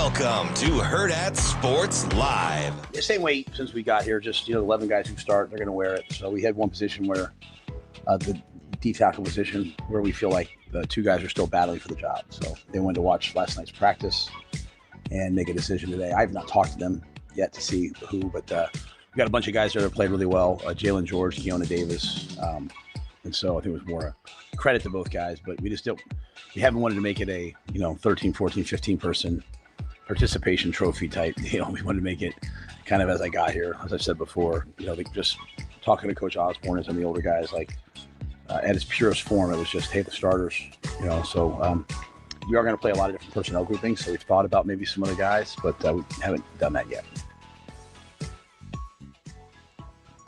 Welcome to Hurrdat Sports Live. The same way since we got here, just 11 guys who start, they're going to wear it. So we had one position where the D tackle position where we feel like the two guys are still battling for the job. So they wanted to watch last night's practice and make a decision today. I have not talked to them yet to see who, but we got a bunch of guys there that played really well. Jalen George, Keona Davis. And so I think it was more a credit to both guys, but we haven't wanted to make it a 13, 14, 15 person participation trophy type deal. We wanted to make it kind of as I got here, as I've said before, just talking to Coach Osborne and some of the older guys, like at its purest form, it was just, hey, the starters, so we are going to play a lot of different personnel groupings. So we've thought about maybe some other guys, but we haven't done that yet.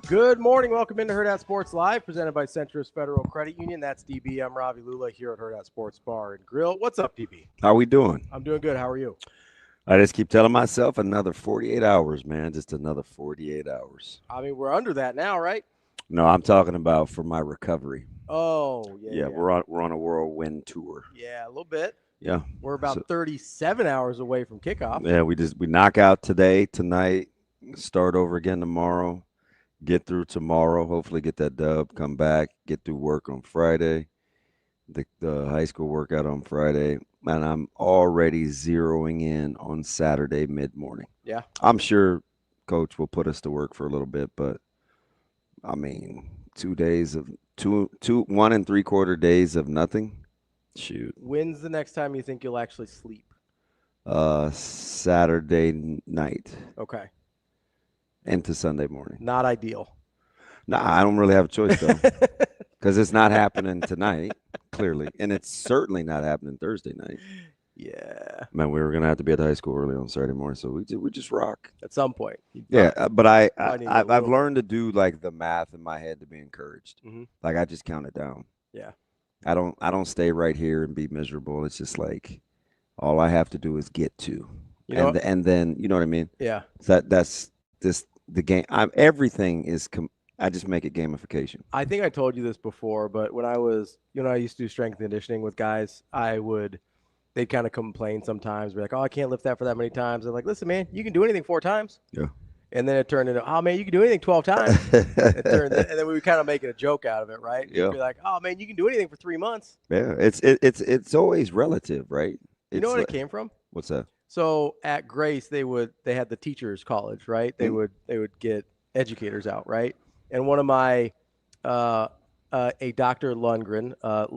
Good morning. Welcome into Hurrdat Sports Live, presented by Centris Federal Credit Union. That's DB. I'm Ravi Lulla here at Hurrdat Sports Bar and Grill. What's up, DB? How we doing? I'm doing good. How are you? I just keep telling myself another 48 hours, man. Just another 48 hours. I mean, we're under that now, right? No, I'm talking about for my recovery. Oh, yeah. We're on a whirlwind tour. Yeah, a little bit. Yeah. We're about 37 hours away from kickoff. Yeah, we knock out today, tonight, start over again tomorrow, get through tomorrow, hopefully get that dub, come back, get through work on Friday, the high school workout on Friday, and I'm already zeroing in on Saturday mid-morning. Yeah. I'm sure Coach will put us to work for a little bit, but I mean, 2 days of 1 3/4 days of nothing. Shoot. When's the next time you think you'll actually sleep? Saturday night. Okay. Into Sunday morning. Not ideal. Nah, I don't really have a choice though, because it's not happening tonight, clearly, and it's certainly not happening Thursday night. Yeah. Man, we were gonna have to be at the high school early on Saturday morning, so we just rock at some point. Yeah, but I've learned to do like the math in my head to be encouraged. Mm-hmm. Like I just count it down. Yeah. I don't stay right here and be miserable. It's just like all I have to do is get to, and then you know what I mean. Yeah. That's the game. Everything is. I just make it gamification. I think I told you this before, but when I was, I used to do strength and conditioning with guys. They'd kind of complain sometimes, be like, "Oh, I can't lift that for that many times." I'm like, "Listen, man, you can do anything 4 times." Yeah. And then it turned into, "Oh, man, you can do anything 12 times." And then we were kind of making a joke out of it, right? Yeah. You'd be like, "Oh, man, you can do anything for 3 months." Yeah, it's always relative, right? You know what it came from? What's that? So at Grace, they had the teachers' college, right? They would get educators out, right? And one of my a Dr. Lundgren,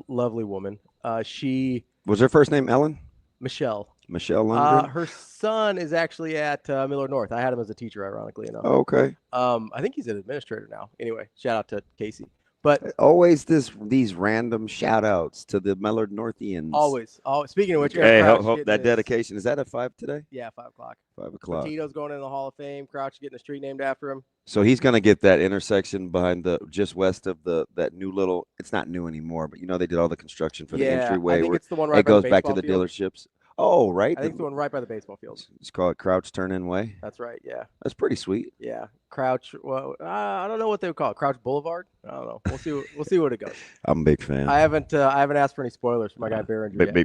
lovely woman, she was her first name Ellen? Michelle Lundgren? Her son is actually at Miller North. I had him as a teacher, ironically enough. Oh, okay. I think he's an administrator now. Anyway, shout out to Casey. But always these random shout outs to the Millard Northians. Always. Speaking of which, hey, hope that dedication is that at 5 today? Yeah, 5 o'clock. 5 o'clock. Tito's going in the Hall of Fame. Crouch getting a street named after him. So he's going to get that intersection behind just west of that new little. It's not new anymore, but they did all the construction for the entryway. I think it's the one right it by goes the back to the field. dealerships. Oh, right. I think it's the one right by the baseball field. It's called Crouch Turn-In Way. That's right. Yeah. That's pretty sweet. Yeah. Crouch. Well, I don't know what they would call it. Crouch Boulevard. I don't know. We'll see what it goes. I'm a big fan. I haven't asked for any spoilers for my guy Behringer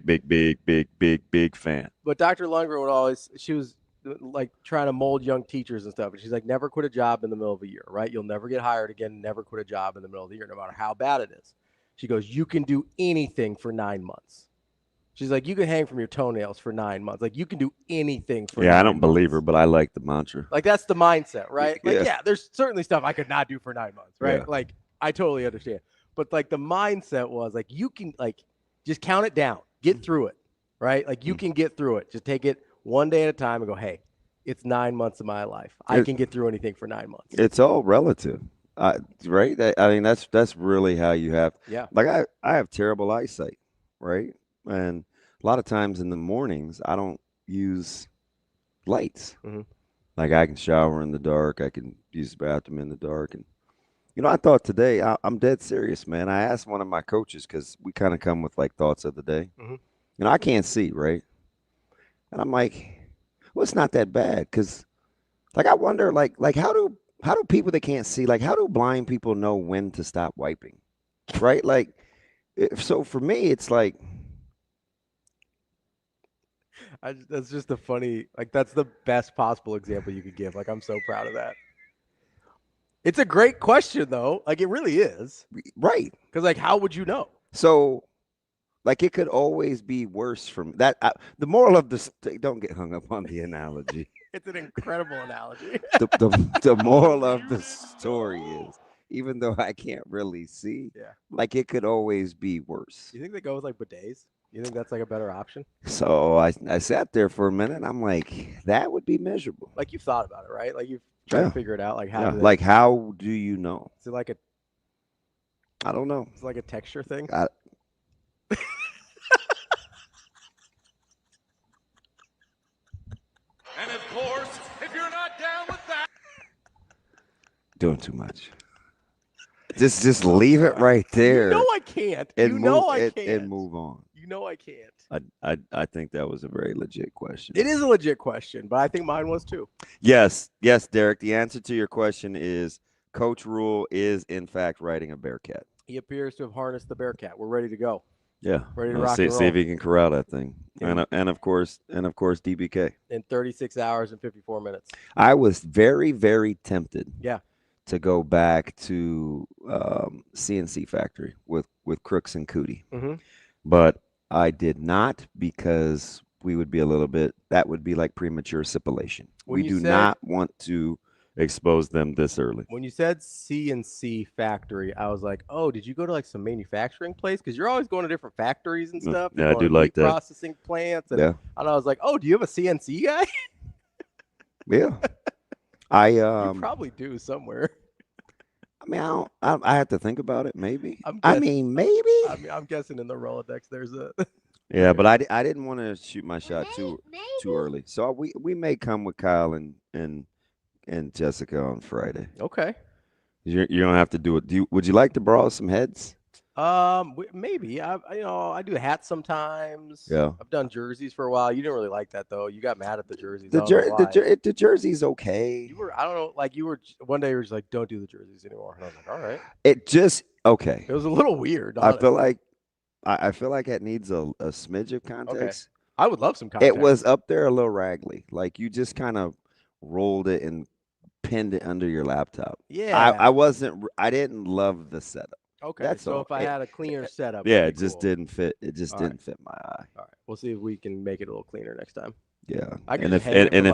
yet. Big fan. But Dr. Lundgren she was like trying to mold young teachers and stuff. And she's like, never quit a job in the middle of a year, right? You'll never get hired again. Never quit a job in the middle of the year, no matter how bad it is. She goes, you can do anything for 9 months. She's like, you can hang from your toenails for 9 months. Like, you can do anything for 9 months. I don't believe her, but I like the mantra. Like, that's the mindset, right? Like, yeah, there's certainly stuff I could not do for 9 months, right? Yeah. Like, I totally understand. But, like, the mindset was, like, you can, like, just count it down. Get through it, right? Like, you can get through it. Just take it one day at a time and go, hey, it's 9 months of my life. I can get through anything for 9 months. It's all relative, right? I mean, that's really how you have. Yeah. Like, I have terrible eyesight, right? And a lot of times in the mornings, I don't use lights. Mm-hmm. Like I can shower in the dark. I can use the bathroom in the dark. And, I thought today, I'm dead serious, man. I asked one of my coaches because we kind of come with like thoughts of the day. Mm-hmm. I can't see, right? And I'm like, well, it's not that bad because like I wonder like how do people that can't see, like how do blind people know when to stop wiping? Right? Like, so for me, it's like, That's just a funny, like, that's the best possible example you could give. Like, I'm so proud of that. It's a great question, though. Like, it really is. Right. Because, like, how would you know? So, like, it could always be worse from that. The moral of the don't get hung up on the analogy. It's an incredible analogy. The moral of the story is, even though I can't really see, like, it could always be worse. You think they go with, like, bidets? You think that's, like, a better option? So I sat there for a minute. And I'm like, that would be miserable. Like, you've thought about it, right? Like, you've tried to figure it out. Like, how? Like, how do you know? Is it like a? I don't know. It's like a texture thing. And of course, if you're not down with that, Doing too much. Just leave it right there. You know I can't. And you move, know I can't. And move on. You know I can't. I think that was a very legit question. It is a legit question, but I think mine was too. Yes, Derek. The answer to your question is Coach Rhule is in fact riding a Bearcat. He appears to have harnessed the Bearcat. We're ready to go. Yeah, ready to rock see, and roll. see if he can corral that thing. And of course DBK in 36 hours and 54 minutes. I was very, very tempted. Yeah. To go back to CNC Factory with Crooks and Cootie, but I did not because we would be that would be like premature sipulation. We do not want to expose them this early. When you said CNC Factory, I was like, oh, did you go to like some manufacturing place? Because you're always going to different factories and stuff. Yeah, I do like that. Processing plants. And I was like, oh, do you have a CNC guy? Yeah. You probably do somewhere. I mean, I have to think about it. Maybe. Maybe. I'm guessing in the Rolodex there's a. Yeah, but I didn't want to shoot my shot too early. So we may come with Kyle and Jessica on Friday. Okay. You're gonna have to do it. Would you like to borrow some heads? Maybe. I do hats sometimes. Yeah. I've done jerseys for a while. You didn't really like that though. You got mad at the jerseys. The jersey's okay. I don't know. Like one day you were just like, don't do the jerseys anymore. And I was like, all right. It just okay. It was a little weird. Honestly. I feel like it needs a smidge of context. Okay. I would love some context. It was up there a little raggedy. Like you just kind of rolled it and pinned it under your laptop. Yeah. I didn't love the setup. Okay, if I had a cleaner setup. Yeah, it just didn't fit. It just didn't fit my eye. All right, we'll see if we can make it a little cleaner next time. Yeah, and if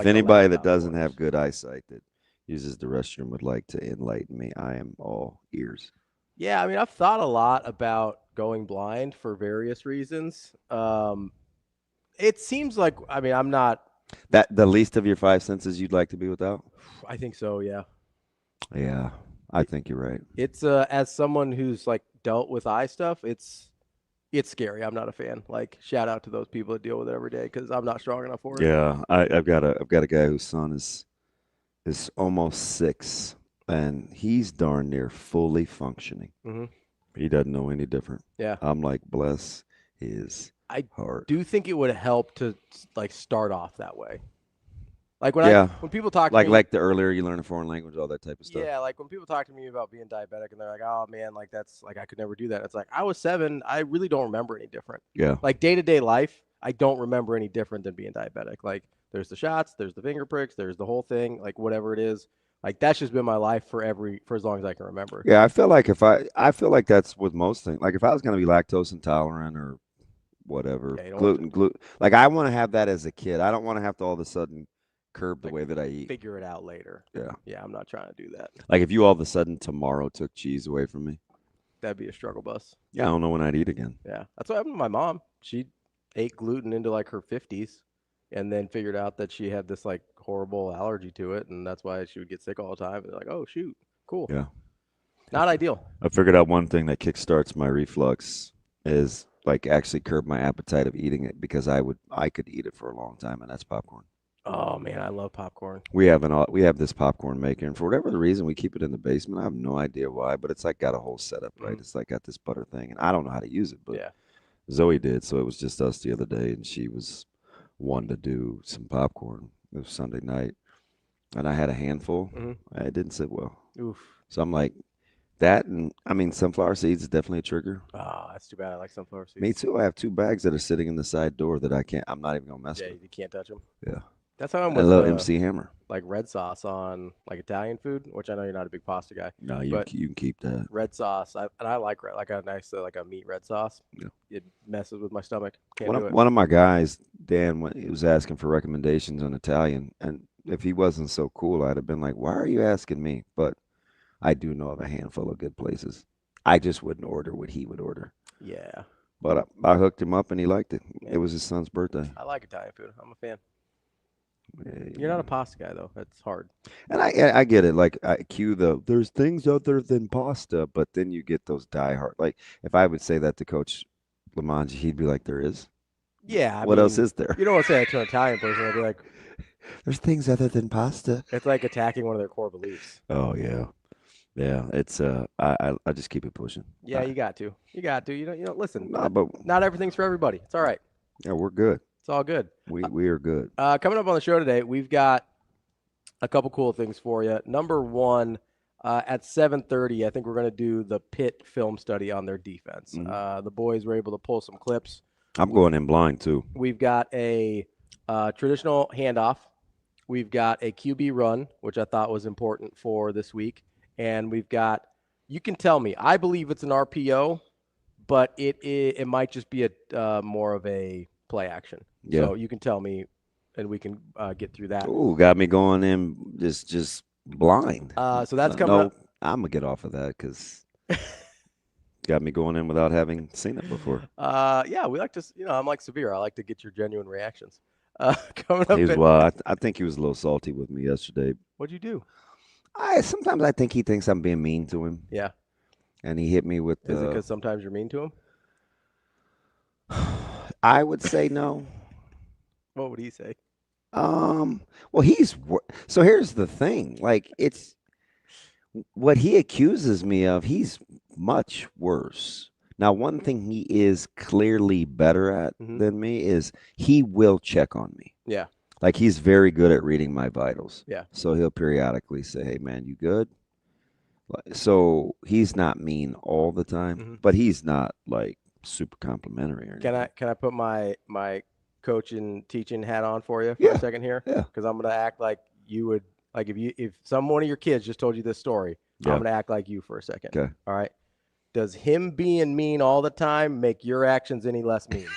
anybody that doesn't have good eyesight that uses the restroom would like to enlighten me, I am all ears. Yeah, I mean, I've thought a lot about going blind for various reasons. It seems like, I mean, I'm not. That the least of your five senses you'd like to be without? I think so, yeah. Yeah. I think you're right. It's as someone who's like dealt with eye stuff, it's scary. I'm not a fan. Like shout out to those people that deal with it every day because I'm not strong enough for it. Yeah, I've got a guy whose son is almost 6, and he's darn near fully functioning. Mm-hmm. He doesn't know any different. Yeah, I'm like, bless his heart. Do think it would help to like start off that way. Like when people talk to me, like the earlier you learn a foreign language, all that type of stuff. Yeah, like when people talk to me about being diabetic and they're like, "Oh man, like that's like I could never do that." It's like I was 7, I really don't remember any different. Yeah. Like day-to-day life, I don't remember any different than being diabetic. Like there's the shots, there's the finger pricks, there's the whole thing, like whatever it is. Like that's just been my life for as long as I can remember. Yeah, I feel like I feel like that's with most things. Like if I was going to be lactose intolerant or whatever, gluten, like I want to have that as a kid. I don't want to have to all of a sudden curb the way that I eat. Figure it out later. Yeah, I'm not trying to do that. Like if you all of a sudden tomorrow took cheese away from me, that'd be a struggle bus. Yeah, I don't know when I'd eat again. Yeah, that's what happened to my mom. She ate gluten into like her 50s and then figured out that she had this like horrible allergy to it, and that's why she would get sick all the time. And like, oh shoot, cool. Yeah, not ideal. I figured out one thing that kickstarts my reflux is like actually curb my appetite of eating it because I could eat it for a long time, and that's popcorn. Oh man, I love popcorn. We have this popcorn maker, and for whatever the reason, we keep it in the basement. I have no idea why, but it's like got a whole setup, right? It's like got this butter thing, and I don't know how to use it, but Zoe did, so it was just us the other day, and she was wanting to do some popcorn. It was Sunday night, and I had a handful. It didn't sit well. Oof. So I'm like, That and I mean, sunflower seeds is definitely a trigger. Oh, that's too bad. I like sunflower seeds. Me too. I have 2 bags that are sitting in the side door that I'm not even gonna mess Yeah, with. you can't touch them. Yeah. That's how I'm A with little MC Hammer. like red sauce on like Italian food, which I know you're not a big pasta guy. No, you But can keep that. red sauce, I like like a nice like a meat red sauce. Yeah. It messes with my stomach. Can't do it. One of my guys, Dan, when he was asking for recommendations on Italian, and if he wasn't so cool, I'd have been like, "Why are you asking me?" But I do know of a handful of good places. I just wouldn't order what he would order. Yeah, But I hooked him up and he liked it. It was his son's birthday. I like Italian food. I'm a fan. Yeah, You're not a pasta guy though. That's hard. And I get it. Like I cue there's things other than pasta, but then you get those diehard. Like if I would say that to Coach Lamange, he'd be like, "There is." Yeah. What else is there? You don't want to say that to an Italian person. They'd be like, There's things other than pasta. it's like attacking one of their core beliefs. Oh yeah, yeah. It's I just keep it pushing. Yeah, you got to. You got to. You know. Listen, No, but not everything's for everybody. It's all right. yeah, we're good. It's all good. We are good. Coming up on the show today, we've got a couple cool things for you. Number one, at 7:30, I think we're going to do the Pitt film study on their defense. Mhm. The boys were able to pull some clips. I'm going in blind too. We've got a traditional handoff. We've got a QB run, which I thought was important for this week. And we've got, you can tell me, I believe it's an RPO, but it might just be a more of a play action. Yeah. So you can tell me, and we can get through that. Ooh, got me going in just blind. So that's coming no, up. I'm gonna get off of that because got me going in without having seen it before. Yeah, we like to, I'm like Severe. I like to get your genuine reactions. Coming up. I think he was a little salty with me yesterday. What'd you do? Sometimes I think he thinks I'm being mean to him. Yeah. And he hit me with. Is it because sometimes you're mean to him? I would say no. What would he say? Well, so here's the thing. Like it's what he accuses me of. He's much worse. Now, one thing he is clearly better at than me is he will check on me. Yeah. Like he's very good at reading my vitals. Yeah. So he'll periodically say, "Hey, man, you good?" So he's not mean all the time, but he's not like super complimentary. Or Can I put my coach and teaching hat on for you for a second here? Yeah. Because I'm gonna act like you would, like if one of your kids just told you this story, I'm gonna act like you for a second. Okay. All right. Does him being mean all the time make your actions any less mean?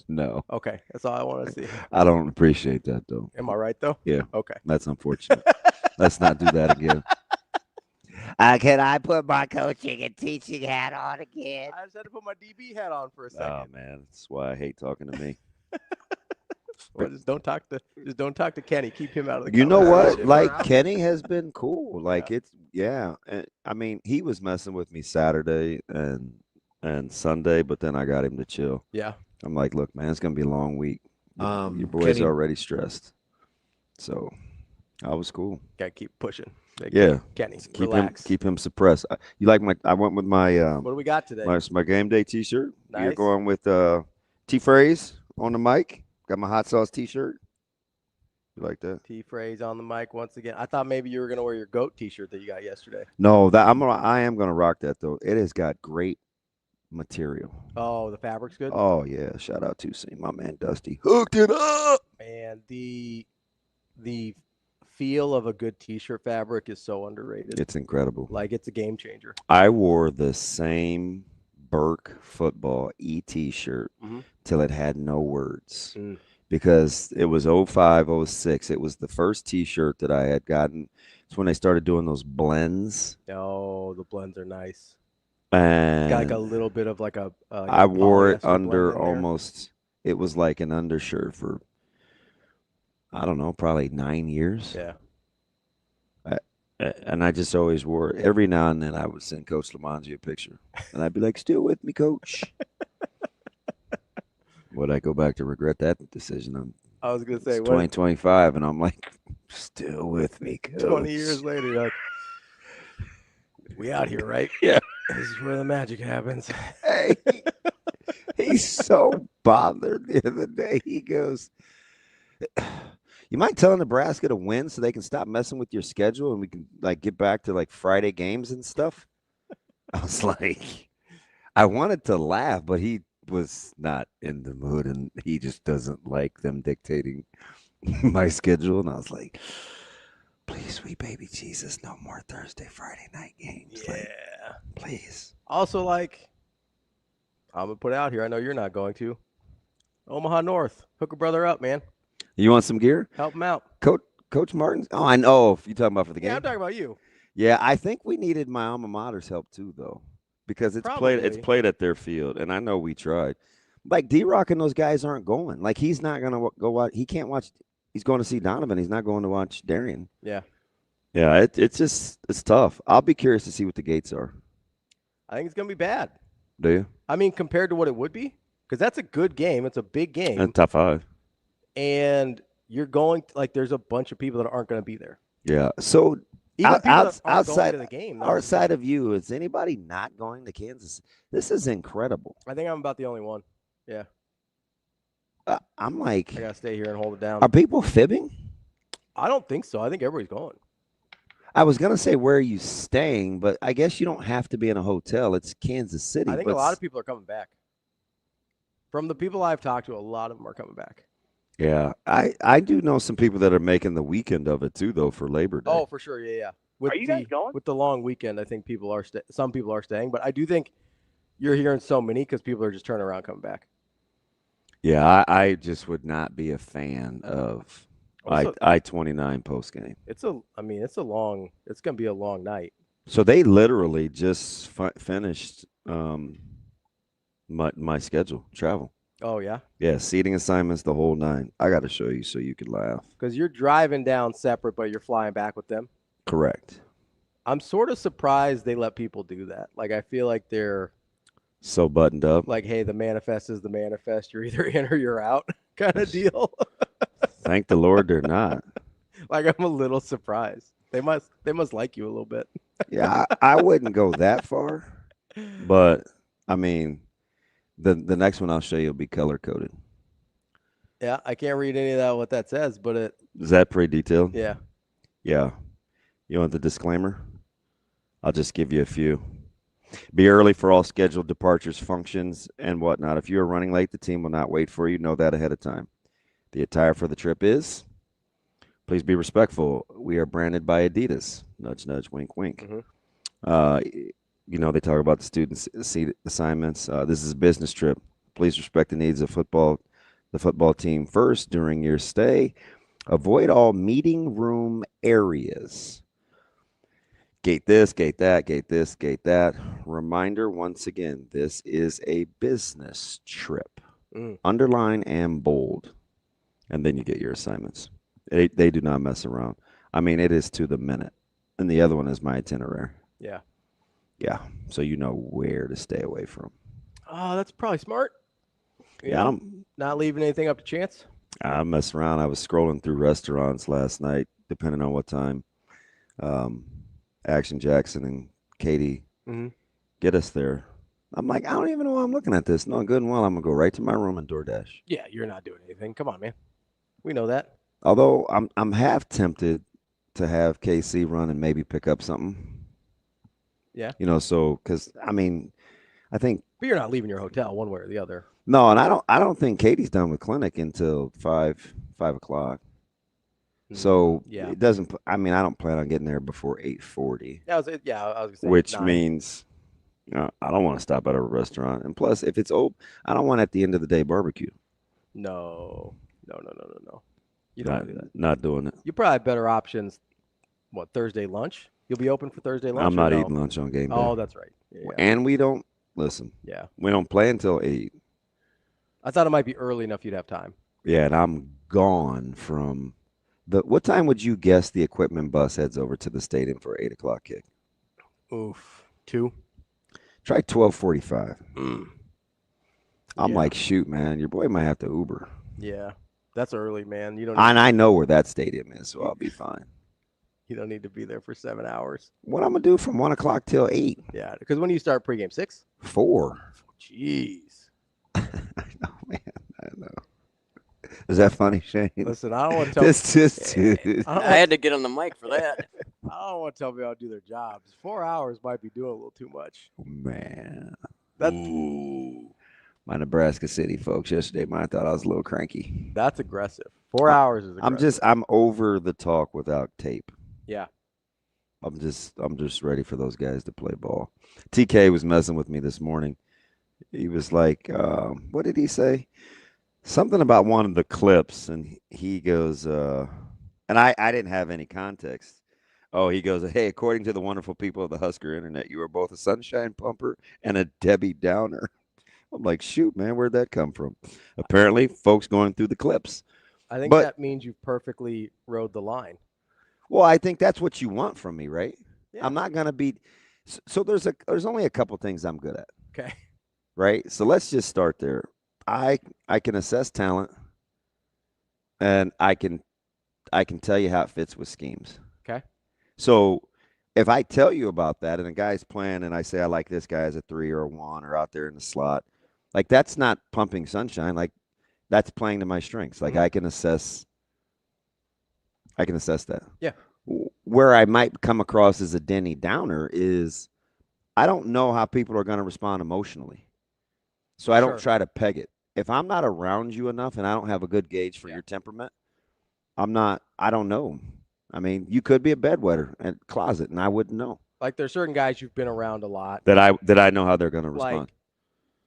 No. Okay, that's all I want to see. I don't appreciate that though. Am I right though? Yeah. Okay. That's unfortunate. Let's not do that again. Can I put my coaching and teaching hat on again? I just had to put my DB hat on for a second. Oh man, that's why I hate talking to me. Or just don't talk to Kenny. Keep him out of the You know what? conversation. Like Kenny has been cool. Like and I mean, he was messing with me Saturday and Sunday, but then I got him to chill. Yeah. I'm like, look, man, it's gonna be a long week. Your boy's Kenny- already stressed. So I was cool. Gotta keep pushing. Like, Yeah. Kenny, Keep him suppressed. You like I went with my What do we got today? my game day t-shirt. You're Nice. going with T-Phrase on the mic. Got my hot sauce t-shirt. You like that? T-Phrase on the mic once again. I thought maybe you were gonna wear your goat T-shirt that you got yesterday. No, I am gonna rock that though. It has got great material. Oh, the fabric's good. Oh yeah, shout out to my man Dusty. Hooked it up. And the feel of a good T-shirt fabric is so underrated. It's incredible. Like it's a game changer. I wore the same Burke football T-shirt till it had no words. Because it was 05, 06. It was the first T-shirt that I had gotten. It's when they started doing those blends. Oh, the blends are nice. And Got like a little bit of like a. I wore it polyester blend under in there. almost. It was like an undershirt for, I don't know, probably 9 years. Yeah. And I just always wore it. Every now and then I would send Coach Lamange a picture. And I'd be like, still with me, Coach? Would I go back to regret that decision? I was gonna say, It's what, 2025, and I'm like, still with me, Coach. 20 years later, you're like, we out here, right? Yeah. This is where the magic happens. Hey, he's so bothered the other day. He goes, you mind telling Nebraska to win so they can stop messing with your schedule and we can like get back to like Friday games and stuff? I was like, I wanted to laugh, but he was not in the mood, and he just doesn't like them dictating my schedule. And I was like, please, sweet baby Jesus, no more Thursday, Friday night games. Yeah. Like, please. Also, like, I'm going to put it out here. I know you're not going to. Omaha North. Hook a brother up, man. You want some gear? Help him out. Coach Martin's? Oh, I know. If you're talking about for the game. Yeah, I'm talking about you. Yeah, I think we needed my alma mater's help too, though, because it's played at their field, and I know we tried. Like D-Rock and those guys aren't going. Like he's not gonna go watch. He can't watch. He's going to see Donovan. He's not going to watch Darian. Yeah. Yeah, it's tough. I'll be curious to see what the gates are. I think it's gonna be bad. Do you? I mean, compared to what it would be, because that's a good game. It's a big game. And top 5. And you're going like there's a bunch of people that aren't going to be there. Yeah. So even people that aren't outside going to the game, outside of you, is anybody not going to Kansas? This is incredible. I think I'm about the only one. Yeah. I'm like, I gotta stay here and hold it down. are people fibbing? I don't think so. I think everybody's going. I was gonna say, where are you staying? But I guess you don't have to be in a hotel. It's Kansas City. I think a lot of people are coming back. From the people I've talked to, a lot of them are coming back. Yeah, I do know some people that are making the weekend of it too, though, for Labor Day. Oh, for sure. Yeah. Are you guys going? With the long weekend, I think some people are staying, but I do think you're hearing so many because people are just turning around coming back. Yeah, I just would not be a fan of I-29 post game. It's going to be a long night. So they literally just finished my schedule, travel. Oh, yeah? Yeah, seating assignments, the whole 9. I got to show you so you could laugh. Because you're driving down separate, but you're flying back with them. Correct. I'm sort of surprised they let people do that. Like, I feel like they're so buttoned up. Like, hey, the manifest is the manifest. You're either in or you're out kind of deal. Thank the Lord they're not. Like, I'm a little surprised. They must like you a little bit. Yeah, I wouldn't go that far. But, I mean, the next one I'll show you will be color-coded. Yeah, I can't read any of that, what that says, but Is that pretty detailed? Yeah. Yeah. You want the disclaimer? I'll just give you a few. Be early for all scheduled departures, functions, and whatnot. If you are running late, the team will not wait for you. Know that ahead of time. The attire for the trip is, please be respectful. We are branded by Adidas. Nudge, nudge, wink, wink. Mm-hmm. They talk about the students' seat assignments. This is a business trip. Please respect the needs of the football team first during your stay. Avoid all meeting room areas. Gate this, gate that, gate this, gate that. Reminder, once again, this is a business trip. Underline and bold. And then you get your assignments. They do not mess around. I mean, it is to the minute. And the other one is my itinerary. Yeah. Yeah. So you know where to stay away from. Oh, that's probably smart. Yeah. I'm not leaving anything up to chance. I mess around. I was scrolling through restaurants last night, depending on what time. Action Jackson and Katie get us there. I'm like, I don't even know why I'm looking at this. No, good and well, I'm going to go right to my room and DoorDash. Yeah, you're not doing anything. Come on, man. We know that. Although I'm half tempted to have KC run and maybe pick up something. Yeah. So because I mean, I think. But you're not leaving your hotel one way or the other. No, and I don't think Katie's done with clinic until 5 o'clock. So yeah, it doesn't. I mean, I don't plan on getting there before 8:40. I was gonna say which 9. means I don't want to stop at a restaurant. And plus, if it's open, I don't want at the end of the day barbecue. No. You don't do that. Not doing it. You probably have better options. What, Thursday lunch? You'll be open for Thursday lunch? I'm not eating lunch on game day. Oh, that's right. Yeah. And we don't listen. Yeah. We don't play until 8. I thought it might be early enough you'd have time. Yeah, and I'm gone from what time would you guess the equipment bus heads over to the stadium for 8 o'clock kick? Oof. 2. Try 12:45. I'm like, shoot, man, your boy might have to Uber. Yeah, that's early, man. You don't. And I know where that stadium is, so I'll be fine. You don't need to be there for 7 hours. What I'm gonna do from 1 o'clock till 8? Yeah, because when do you start pregame? 6? 4. Jeez. I know, man. I know. Is that funny, Shane? Listen, I don't want to tell this dude. I had to get on the mic for that. I I don't want to tell people how to do their jobs. 4 hours might be doing a little too much. Man. That's Ooh. My Nebraska City folks yesterday, I thought I was a little cranky. That's aggressive. 4 hours is aggressive. I'm over the talk without tape. Yeah. I'm just ready for those guys to play ball. TK was messing with me this morning. He was like, what did he say? Something about one of the clips, and he goes, and I didn't have any context. Oh, he goes, hey, according to the wonderful people of the Husker internet, you are both a sunshine pumper and a Debbie Downer. I'm like, shoot, man, where'd that come from? Apparently, folks going through the clips. I think that means you've perfectly rode the line. Well, I think that's what you want from me, right? Yeah. I'm not going to be – so there's only a couple things I'm good at. Okay. Right? So let's just start there. I can assess talent, and I can tell you how it fits with schemes. Okay. So if I tell you about that and a guy's playing and I say I like this guy as a 3 or a 1 or out there in the slot, like that's not pumping sunshine. Like that's playing to my strengths. Like I can assess that. Yeah. Where I might come across as a Denny Downer is I don't know how people are going to respond emotionally. So I don't try to peg it. If I'm not around you enough and I don't have a good gauge for your temperament, I don't know. I mean, you could be a bedwetter and closet, and I wouldn't know. Like there's certain guys you've been around a lot. That I know how they're going to respond. Like,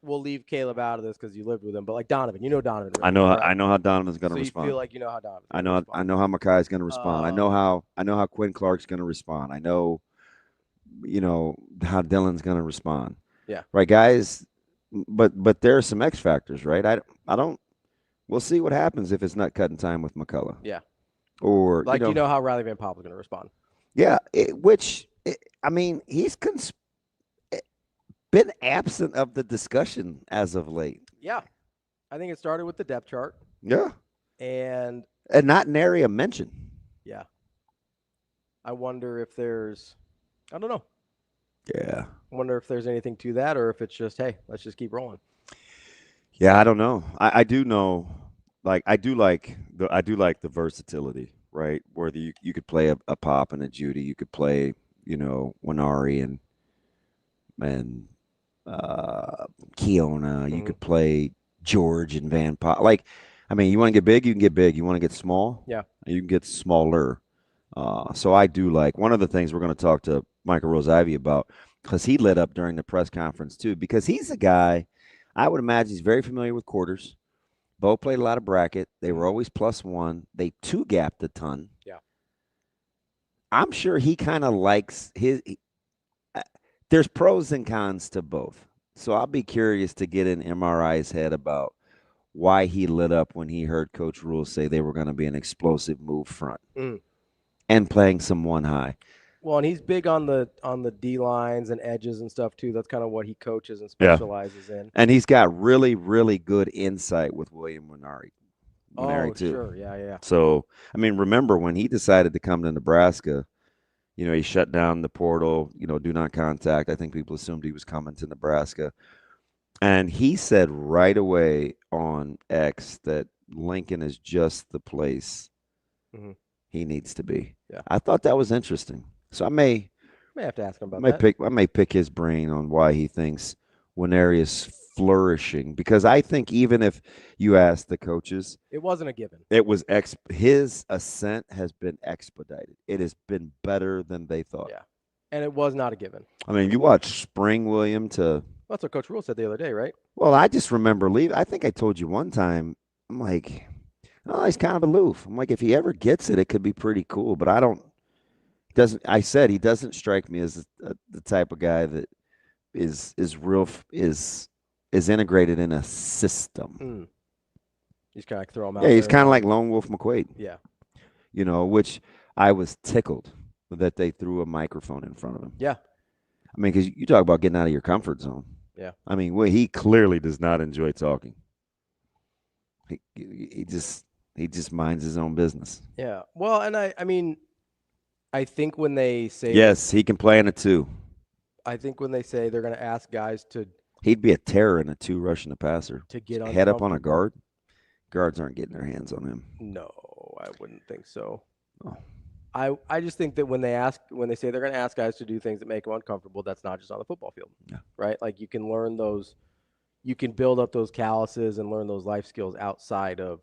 we'll leave Caleb out of this because you lived with him, but like Donovan, you know Donovan. I know how Donovan's going to respond. You feel like you know how Donovan. I know how Makai's going to respond. I know how Quinn Clark's going to respond. I know, how Dylan's going to respond. Yeah. Right, guys. But there are some X factors, right? I don't. We'll see what happens if it's not cutting time with McCullough. Yeah. Or like you know how Riley Van Poppel's going to respond. Yeah, I mean, he's been absent of the discussion as of late. Yeah, I think it started with the depth chart. Yeah, and not nary a mention. Yeah, I wonder if there's, I don't know. Yeah, I wonder if there's anything to that, or if it's just, hey, let's just keep rolling. Yeah, I don't know. I do know. Like I do like the versatility, right? Where you could play a Pop and a Judy, you could play, Winari and Keona, you could play George and Van Pop. Like, I mean, you want to get big, you can get big. You want to get small, you can get smaller. So I do like one of the things we're going to talk to Michael Rose-Ivey about, because he lit up during the press conference too, because he's a guy, I would imagine he's very familiar with quarters. Both played a lot of bracket. They were always +1. They 2-gapped a ton. Yeah. I'm sure he kind of likes there's pros and cons to both. So I'll be curious to get in MRI's head about why he lit up when he heard Coach Rhule say they were going to be an explosive move front and playing some 1 high. Well, and he's big on the D lines and edges and stuff too. That's kind of what he coaches and specializes in. And he's got really, really good insight with William Winari. Too. Sure, yeah. So, I mean, remember when he decided to come to Nebraska, he shut down the portal, do not contact. I think people assumed he was coming to Nebraska. And he said right away on X that Lincoln is just the place he needs to be. Yeah. I thought that was interesting. So I may have to ask him about that. I may pick his brain on why he thinks Winari is flourishing, because I think even if you ask the coaches, it wasn't a given. It was his ascent has been expedited. It has been better than they thought. Yeah, and it was not a given. I mean, you watch Spring William to. That's what Coach Rhule said the other day, right? Well, I just remember leaving. I think I told you one time. I'm like, oh, he's kind of aloof. I'm like, if he ever gets it, it could be pretty cool. But I don't. I said he doesn't strike me as the type of guy that is integrated in a system. He's kind of throw him out. Yeah, he's kind of like Lone Wolf McQuaid. Yeah. Which I was tickled that they threw a microphone in front of him. Yeah. I mean, because you talk about getting out of your comfort zone. Yeah. I mean, he clearly does not enjoy talking. He just minds his own business. Yeah. Well, and I mean, I think when they say yes, he can play in a 2. I think when they say they're going to ask guys to. He'd be a terror in a 2 rushing the passer. To get on head up on a guard. Guards aren't getting their hands on him. No, I wouldn't think so. Oh. I just think that when they say they're going to ask guys to do things that make them uncomfortable, that's not just on the football field, right? Like you can learn those, you can build up those calluses and learn those life skills outside of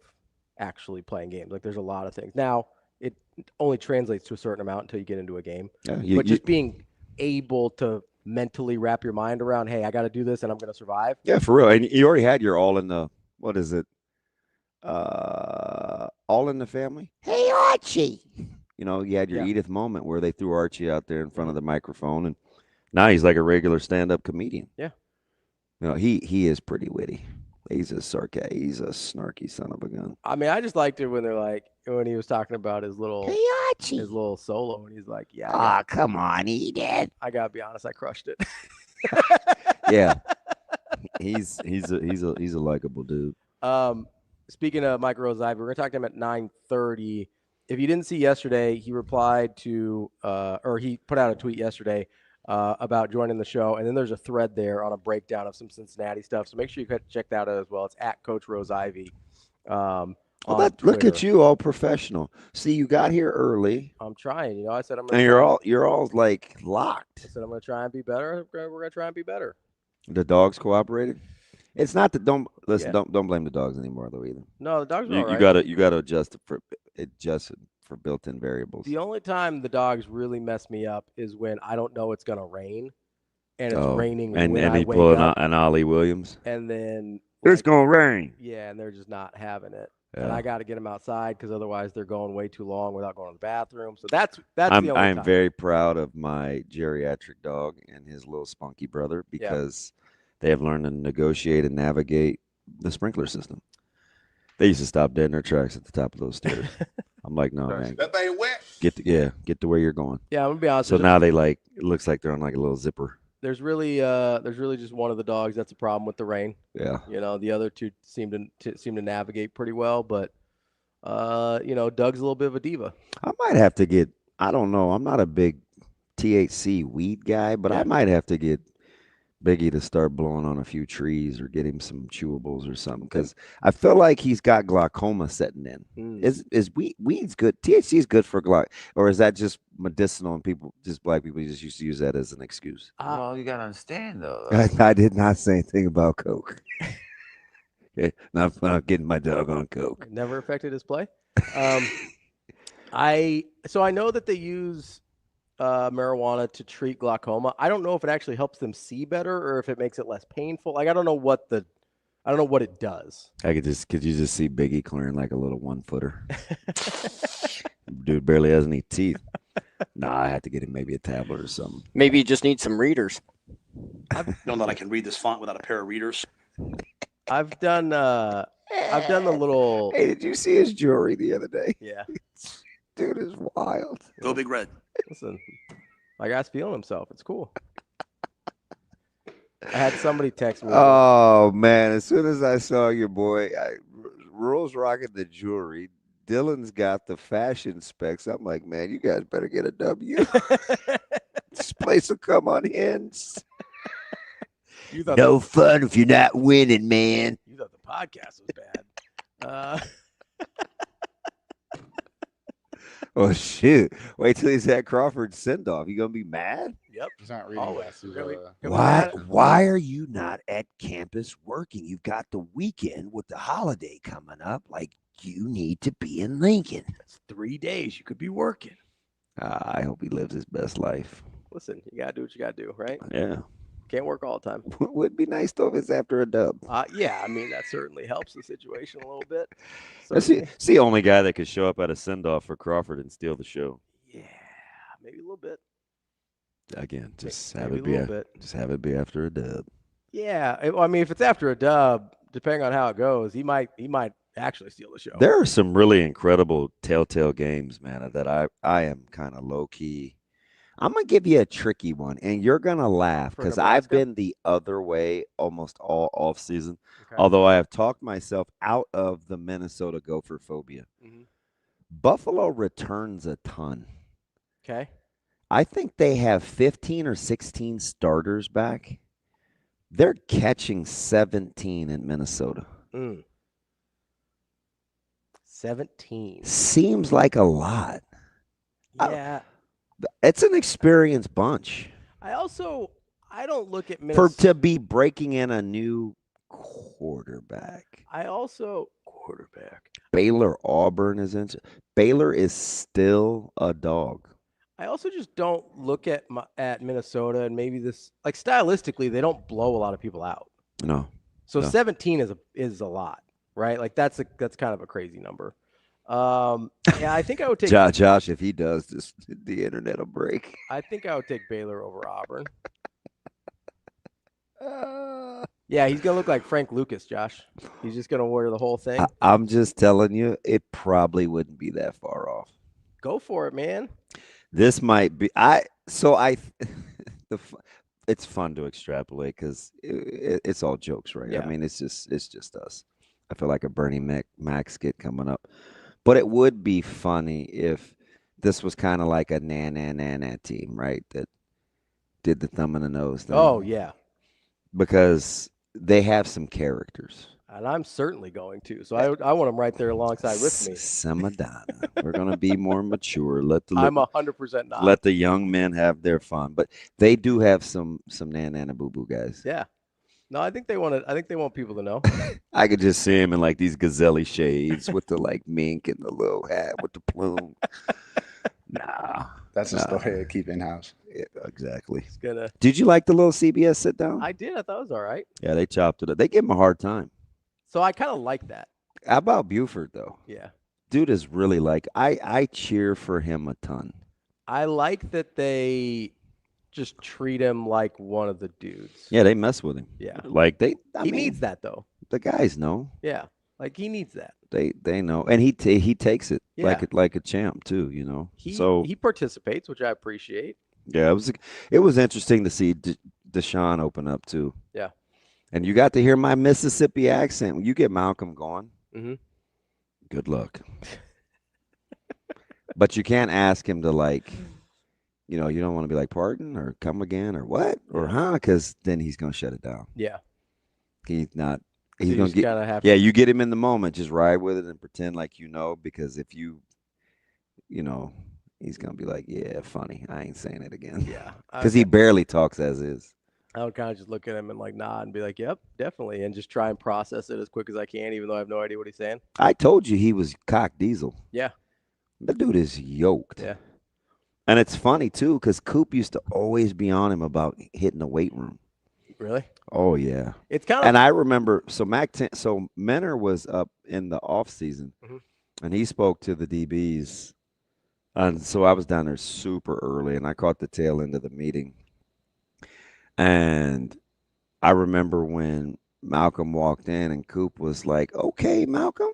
actually playing games. Like there's a lot of things. Now it only translates to a certain amount until you get into a game. Yeah, but just being able to mentally wrap your mind around, hey, I got to do this and I'm going to survive. Yeah, for real. And you already had your all in the, what is it? All in the family. Hey, Archie. You know, you had your Edith moment where they threw Archie out there in front of the microphone, and now he's like a regular stand-up comedian. Yeah. You know, he is pretty witty. He's a snarky son of a gun. I mean, I just liked it when they're like, when he was talking about his little solo, and he's like, yeah. Come on, Edith. I gotta be honest, I crushed it. Yeah. He's a likable dude. Speaking of Mike Rose-Ivey, we're gonna talk to him at 9:30. If you didn't see yesterday, he replied to, or he put out a tweet yesterday about joining the show, and then there's a thread there on a breakdown of some Cincinnati stuff. So make sure you check that out as well. It's at Coach Rose-Ivey. Look at you, all professional. See, you got here early. I'm trying. You know, I said I'm gonna. And you're all like locked. I said I'm gonna try and be better. We're gonna try and be better. The dogs cooperated. It's not that don't blame the dogs anymore though either. No, the dogs are all right. You gotta adjust for built-in variables. The only time the dogs really mess me up is when I don't know it's gonna rain, and it's raining and when and I he wake pull up, an Ollie Williams. and then It's gonna rain. Yeah, and they're just not having it. Yeah. And I got to get them outside because otherwise they're going way too long without going to the bathroom. So that's I'm the only time. very proud of my geriatric dog and his little spunky brother because they have learned to negotiate and navigate the sprinkler system. They used to stop dead in their tracks at the top of those stairs. I'm like, no, man. That thing wet. Get to where you're going. Yeah, I'm gonna be honest. So now they it looks like they're on like a little zipper. There's really just one of the dogs that's a problem with the rain. Yeah. You know, the other two seem to navigate pretty well, but you know, Doug's a little bit of a diva. I might have to get. I don't know. I'm not a big THC weed guy, but I might have to get Biggie to start blowing on a few trees or get him some chewables or something because I feel like he's got glaucoma setting in. Is weed's good? THC is good for or is that just medicinal and black people just used to use that as an excuse? Well, you gotta understand though. I did not say anything about coke. Not getting my dog on coke. Never affected his play. I know that they use marijuana to treat glaucoma. I don't know if it actually helps them see better or if it makes it less painful. Like I don't know what it does. Could you just see Biggie clearing like a little 1-footer? Dude barely has any teeth. Nah, I had to get him maybe a tablet or something. Maybe you just need some readers. I don't know that I can read this font without a pair of readers. I've done the little. Hey, did you see his jewelry the other day? Yeah. Dude is wild. Go Big Red. Listen, my guy's feeling himself. It's cool. I had somebody text me. Oh man! As soon as I saw your boy, Rule's rocking the jewelry. Dylan's got the fashion specs. I'm like, man, you guys better get a W. This place will come unhinged. No fun if you're not winning, man. You thought the podcast was bad. Oh shoot! Wait till he's at Crawford's send-off. You gonna be mad? Yep. He's not reading Always. glasses. Why are you not at campus working? You've got the weekend with the holiday coming up. Like you need to be in Lincoln. It's 3 days. You could be working. I hope he lives his best life. Listen, you gotta do what you gotta do, right? Yeah. Can't work all the time. Would be nice though if it's after a dub. Yeah, I mean that certainly helps the situation a little bit. It's the only guy that could show up at a send-off for Crawford and steal the show. Yeah, maybe a little bit. Again, just Maybe have it a be little bit. Just have it be after a dub. Yeah, I mean if it's after a dub, depending on how it goes, he might actually steal the show. There are some really incredible telltale games, man, that I am kind of low key. I'm going to give you a tricky one, and you're going to laugh because I've been the other way almost all off season, although I have talked myself out of the Minnesota Gopher phobia. Mm-hmm. Buffalo returns a ton. Okay. I think they have 15 or 16 starters back. They're catching 17 in Minnesota. 17. Seems like a lot. Yeah. It's an experienced bunch. I don't look at For Minnesota. to be breaking in a new quarterback. Quarterback. Baylor Auburn is in. Baylor is still a dog. I also just don't look at Minnesota and maybe this like stylistically they don't blow a lot of people out. No. So No. 17 is a lot, right? Like that's kind of a crazy number. Yeah, I think I would take Josh, if he does this, the internet will break. I think I would take Baylor over Auburn. Yeah, he's gonna look like Frank Lucas, Josh. He's just gonna wear the whole thing. I'm just telling you, it probably wouldn't be that far off. Go for it, man. This might be it's fun to extrapolate because it's all jokes, right? Yeah. I mean, it's just us. I feel like a Bernie Mac skit coming up, but it would be funny if this was kind of like a na team, right? That did the thumb in the nose thing. Oh yeah, because they have some characters. and I'm certainly going to. So I want him right there alongside with me. Samadana. We're gonna be more mature. I'm 100% not. Let the young men have their fun, but they do have some nana boo boo guys. Yeah. No, I think they want people to know. I could just see him in like these gazelle shades with the like mink and the little hat with the plume. Nah, That's a story to keep in house. yeah, exactly. It's gonna. Did you like the little CBS sit down? I did. I thought it was all right. Yeah, they chopped it up. They gave him a hard time. So I kind of like that. How about Buford though? Yeah. Dude is really like I cheer for him a ton. I like that they just treat him like one of the dudes. Yeah, they mess with him. Yeah. Like He needs that though. The guys know. Yeah. Like he needs that. They know, and he takes it Yeah. like a champ too. You know. He participates, which I appreciate. Yeah, it was interesting to see Deshaun open up too. Yeah. And you got to hear my Mississippi accent. When you get Malcolm going, good luck. But you can't ask him to like, you don't want to be like, pardon or come again or what or huh? Because then he's gonna shut it down. Yeah. He's not. So He's you gonna just get. gotta have Yeah, you get him in the moment. Just ride with it and pretend like you know. Because if he's gonna be like, yeah, funny. I ain't saying it again. Yeah. Because he barely talks as is. I would kind of just look at him and like nod and be like, yep, definitely. And just try and process it as quick as I can, even though I have no idea what he's saying. I told you he was cock diesel. Yeah. That dude is yoked. Yeah. And it's funny too, because Coop used to always be on him about hitting the weight room. Really? Oh yeah. It's kind of. And I remember, so Menor was up in the off season, and he spoke to the DBs, and so I was down there super early, and I caught the tail end of the meeting. And I remember when Malcolm walked in, and Coop was like, "Okay, Malcolm,"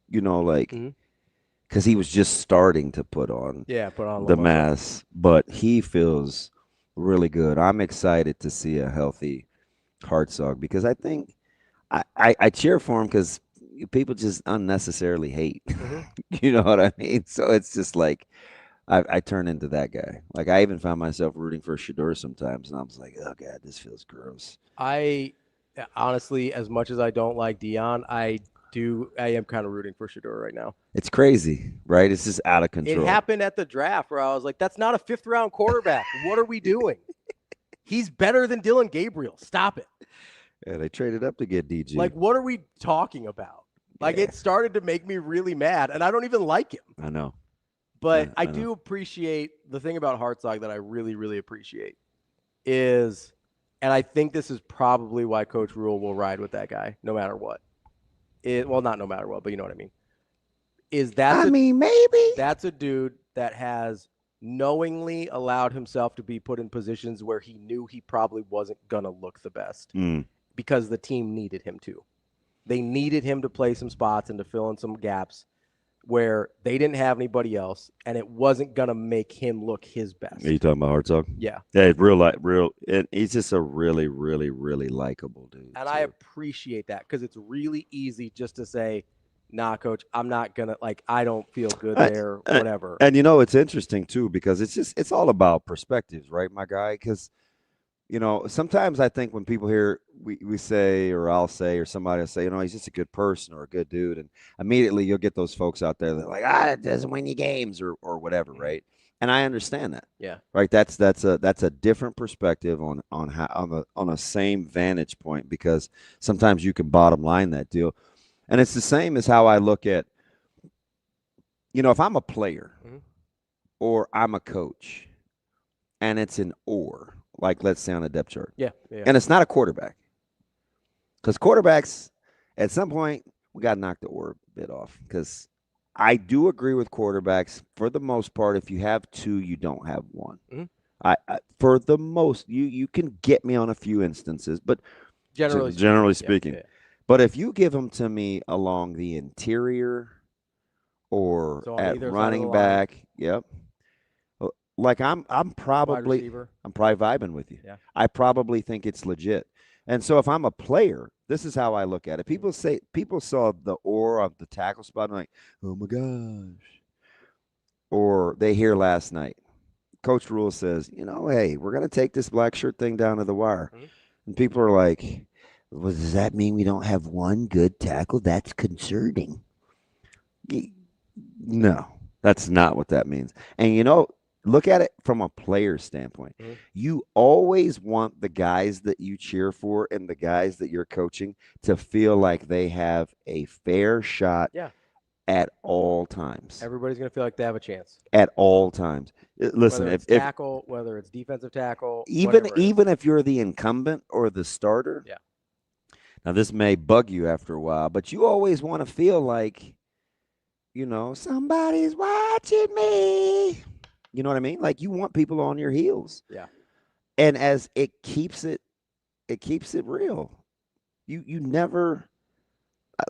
because he was just starting to put on the mask, but he feels really good. I'm excited to see a healthy Hartzog because I think I cheer for him because people just unnecessarily hate. You know what I mean? So it's just like I turn into that guy. Like I even found myself rooting for Shedeur sometimes, and I was like, oh God, this feels gross. I honestly, as much as I don't like Dion, I am kind of rooting for Shedeur right now. It's crazy, right? It's just out of control. It happened at the draft where I was like, that's not a 5th round quarterback. What are we doing? He's better than Dylan Gabriel. Stop it. Yeah, they traded up to get DG. Like, what are we talking about? Like, it started to make me really mad, and I don't even like him. I know. But I do appreciate the thing about Hartzog that I really, really appreciate is, and I think this is probably why Coach Rhule will ride with that guy no matter what. Well, not no matter what, but you know what I mean. Maybe. That's a dude that has knowingly allowed himself to be put in positions where he knew he probably wasn't going to look the best because the team needed him to. They needed him to play some spots and to fill in some gaps where they didn't have anybody else, and it wasn't going to make him look his best. Are you talking about Hartzog? Yeah. Yeah, real. And he's just a really, really, really likable dude. And I appreciate that because it's really easy just to say, nah, coach, I'm not going to, I don't feel good there, whatever. And, it's interesting, too, because it's all about perspectives, right, my guy? Because sometimes I think when people hear we say, or I'll say, or somebody will say, he's just a good person or a good dude, and immediately you'll get those folks out there that are like, it doesn't win you games or whatever, right? And I understand that. Yeah. Right. That's a different perspective on how on a same vantage point, because sometimes you can bottom line that deal. And it's the same as how I look at, if I'm a player or I'm a coach and it's an or, like let's say on a depth chart. Yeah. And it's not a quarterback. Because quarterbacks, at some point, we got to knock the or bit off. Because I do agree with quarterbacks for the most part. If you have two, you don't have one. I for the most, you can get me on a few instances, but generally speaking. Yeah. But if you give them to me along the interior or at running back, yep. Like I'm probably vibing with you. Yeah. I probably think it's legit. And so if I'm a player, this is how I look at it. People saw the or of the tackle spot and like, oh my gosh. Or they hear last night, Coach Rhule says, hey, we're going to take this Blackshirt thing down to the wire. And people are like, well, does that mean we don't have one good tackle? That's concerning. No, that's not what that means. And look at it from a player standpoint. You always want the guys that you cheer for and the guys that you're coaching to feel like they have a fair shot at all times. Everybody's going to feel like they have a chance. At all times. Listen, whether it's tackle, whether it's defensive tackle, even if you're the incumbent or the starter. Yeah. Now, this may bug you after a while, but you always want to feel like, somebody's watching me. You know what I mean? Like you want people on your heels. Yeah. And as it keeps it real. You never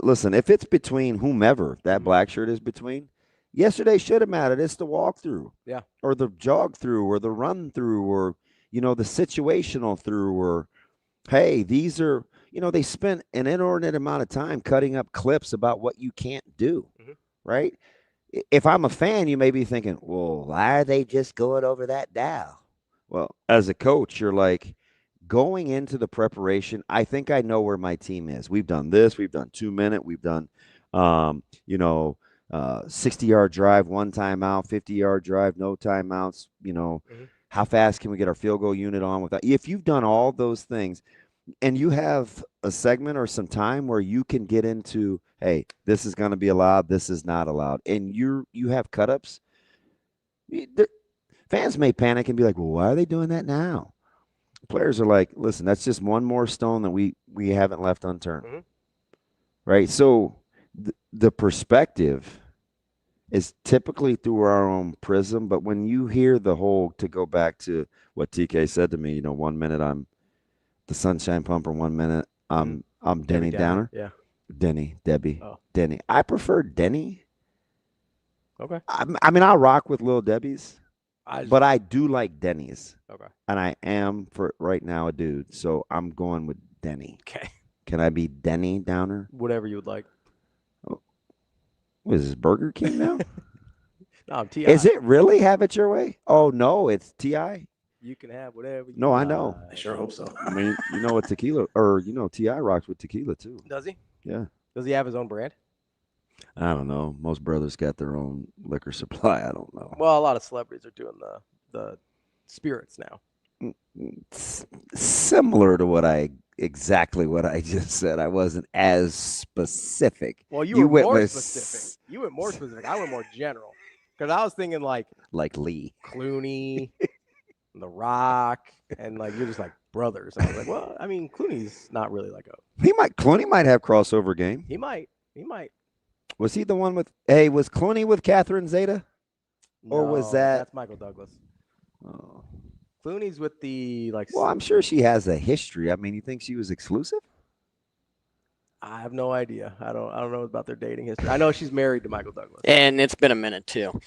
listen, if it's between whomever that black shirt is between, yesterday should have mattered. It's the walkthrough. Yeah. Or the jog through or the run through or, the situational through or, hey, these are, they spent an inordinate amount of time cutting up clips about what you can't do. Right? If I'm a fan, you may be thinking, well, why are they just going over that now? Well, as a coach, you're like, going into the preparation, I think I know where my team is. We've done this. We've done 2-minute. We've done, 60-yard drive, 1 timeout, 50-yard drive, no timeouts. How fast can we get our field goal unit on with that? If you've done all those things and you have a segment or some time where you can get into, hey, this is going to be allowed, this is not allowed, and you have cut-ups, fans may panic and be like, well, why are they doing that now? Players are like, listen, that's just one more stone that we haven't left unturned. Right? So the perspective is typically through our own prism, but when you hear the whole, to go back to what TK said to me, 1 minute I'm the Sunshine Pumper, 1 minute I'm Denny Downer. Yeah. Debbie. Oh. Denny. I prefer Denny. Okay. I mean, I'll rock with Little Debbie's. But I do like Denny's. Okay. And I am, for right now, a dude. So I'm going with Denny. Okay. Can I be Denny Downer? Whatever you would like. Oh. What is this, Burger King now? No, I'm T.I. Is it really Have It Your Way? Oh, no, it's T.I.? You can have whatever you No, like. I know. I sure hope so. I mean, what tequila, or, T.I. rocks with tequila, too. Does he? Yeah. Does he have his own brand? I don't know. Most brothers got their own liquor supply. I don't know. Well, a lot of celebrities are doing the spirits now. Similar to exactly what I just said. I wasn't as specific. Well, you were more specific. You went more specific. I went more general. Because I was thinking like Lee. Clooney, The Rock, and you're just like brothers. And I was like, well, I mean, Clooney's not really like a. Clooney might have crossover game. He might. Was he the one with? Hey, was Clooney with Catherine Zeta, or was that? That's Michael Douglas. Oh. Clooney's with the Well, I'm sure she has a history. I mean, you think she was exclusive? I have no idea. I don't know about their dating history. I know she's married to Michael Douglas. And it's been a minute too.